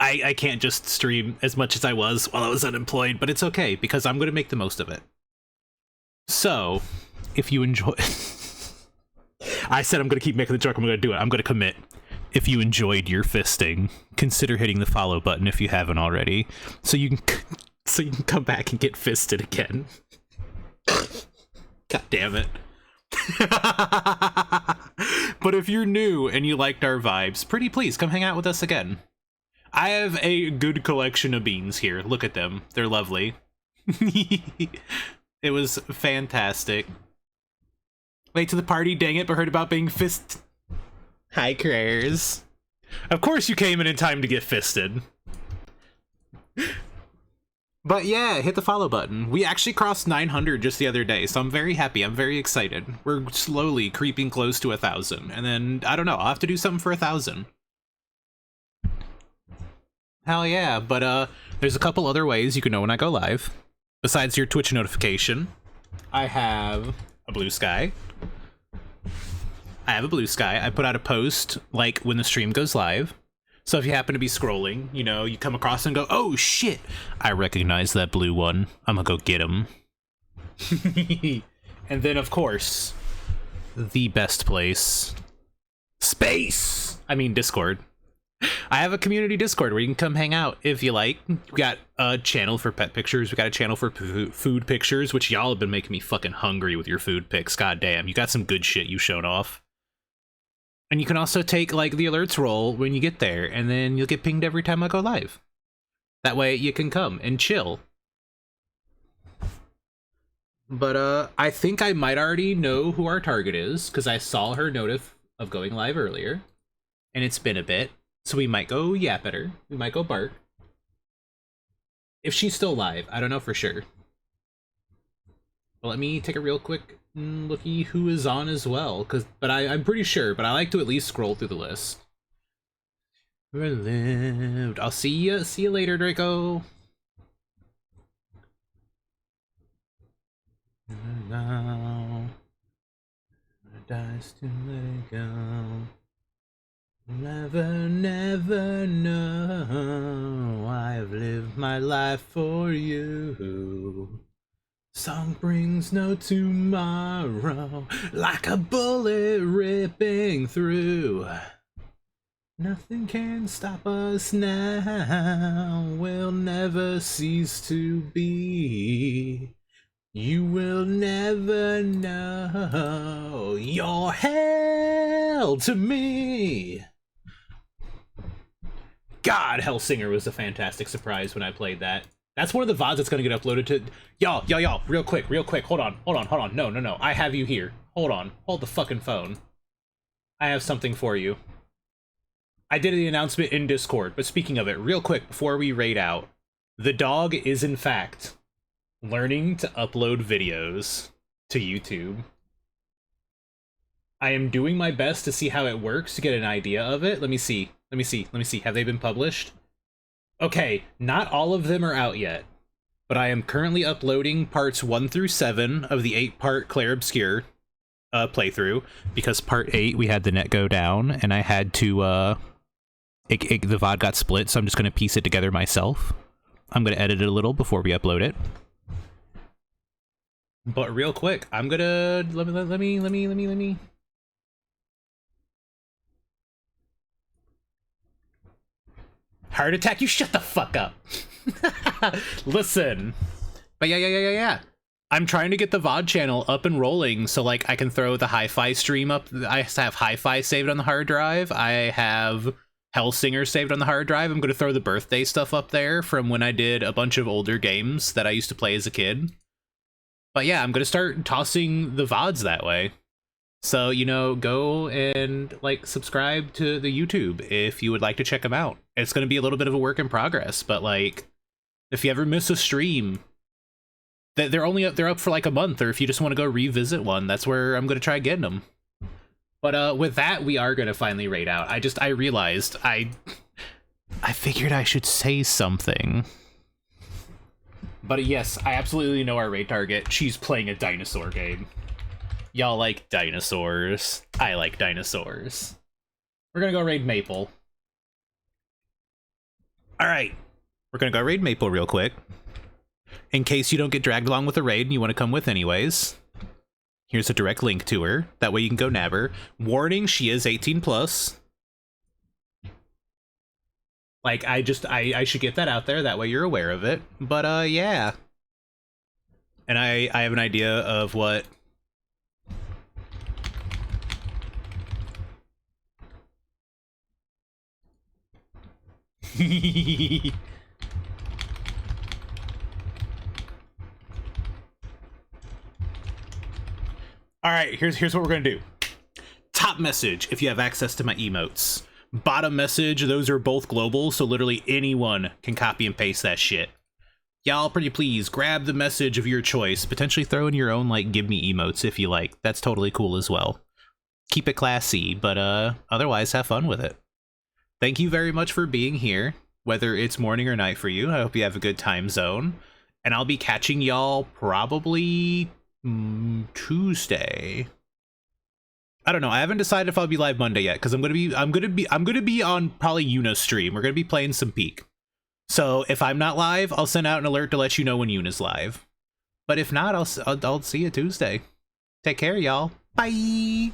I can't just stream as much as I was while I was unemployed, but it's okay, because I'm going to make the most of it. So, if you enjoy... I said I'm going to keep making the joke, I'm going to do it. I'm going to commit. If you enjoyed your fisting, consider hitting the follow button if you haven't already, so you can come back and get fisted again. God damn it. But if you're new and you liked our vibes, pretty please come hang out with us again. I have a good collection of beans here. Look at them. They're lovely. It was fantastic. Late to the party, dang it, but heard about being fist... Hi, Crairs. Of course you came in time to get fisted. But yeah, hit the follow button. We actually crossed 900 just the other day, so I'm very happy. I'm very excited. We're slowly creeping close to 1,000, and then, I don't know, I'll have to do something for 1,000. Hell yeah, but there's a couple other ways you can know when I go live. Besides your Twitch notification, I have a Blue Sky. I put out a post, like, when the stream goes live. So if you happen to be scrolling, you know, you come across and go, oh shit, I recognize that blue one. I'm gonna go get him. And then, of course, the best place. Discord. I have a community Discord where you can come hang out if you like. We got a channel for pet pictures. We got a channel for food pictures, which y'all have been making me fucking hungry with your food pics. God damn, you got some good shit you showed off. And you can also take, like, the alerts roll when you get there, and then you'll get pinged every time I go live. That way you can come and chill. But, I think I might already know who our target is, because I saw her notif of going live earlier, and it's been a bit. So we might go yap at her. We might go bark. If she's still live, I don't know for sure. But let me take a real quick looky who is on as well, but I'm pretty sure, but I like to at least scroll through the list. Relived. I'll see you later, Draco. Now, dies to let it go. Never, never know. I have lived my life for you. Song brings no tomorrow, like a bullet ripping through. Nothing can stop us now. We'll never cease to be. You will never know. You're hell to me. God, Hellsinger was a fantastic surprise when I played that. That's one of the VODs that's gonna get uploaded to... Y'all, real quick. Hold on. No. I have you here. Hold on. Hold the fucking phone. I have something for you. I did the announcement in Discord, but speaking of it, real quick, before we raid out, the dog is, in fact, learning to upload videos to YouTube. I am doing my best to see how it works to get an idea of it. Let me see. Have they been published? Okay, not all of them are out yet, but I am currently uploading parts 1 through 7 of the 8-part Claire Obscure playthrough, because part 8 we had the net go down, and I had to, the VOD got split, so I'm just going to piece it together myself. I'm going to edit it a little before we upload it. But real quick, I'm gonna let me. Heart attack! You shut the fuck up. Listen, but yeah. I'm trying to get the VOD channel up and rolling, so like I can throw the hi-fi stream up. I have hi-fi saved on the hard drive. I have Hellsinger saved on the hard drive. I'm gonna throw the birthday stuff up there from when I did a bunch of older games that I used to play as a kid. But yeah, I'm gonna start tossing the VODs that way. So, you know, go and, like, subscribe to the YouTube if you would like to check them out. It's gonna be a little bit of a work in progress, but, like, if you ever miss a stream, they're up for, like, a month, or if you just want to go revisit one, that's where I'm gonna try getting them. But, with that, we are gonna finally raid out. I realized, I figured I should say something. But yes, I absolutely know our raid target. She's playing a dinosaur game. Y'all like dinosaurs. I like dinosaurs. We're gonna go raid Maple. Alright. We're gonna go raid Maple real quick. In case you don't get dragged along with the raid and you want to come with anyways. Here's a direct link to her. That way you can go nab her. Warning, she is 18+. Like, I should get that out there, that way you're aware of it. But, yeah. And I have an idea of what... Alright, here's what we're gonna do. Top message, if you have access to my emotes. Bottom message, those are both global, so literally anyone can copy and paste that shit. Y'all, pretty please, grab the message of your choice. Potentially throw in your own, like, give me emotes if you like. That's totally cool as well. Keep it classy, but otherwise have fun with it. Thank you very much for being here, whether it's morning or night for you. I hope you have a good time zone. And I'll be catching y'all probably Tuesday. I don't know. I haven't decided if I'll be live Monday yet, because I'm gonna be on probably Yuna's stream. We're gonna be playing some Peak. So if I'm not live, I'll send out an alert to let you know when Yuna's live. But if not, I'll see you Tuesday. Take care, y'all. Bye.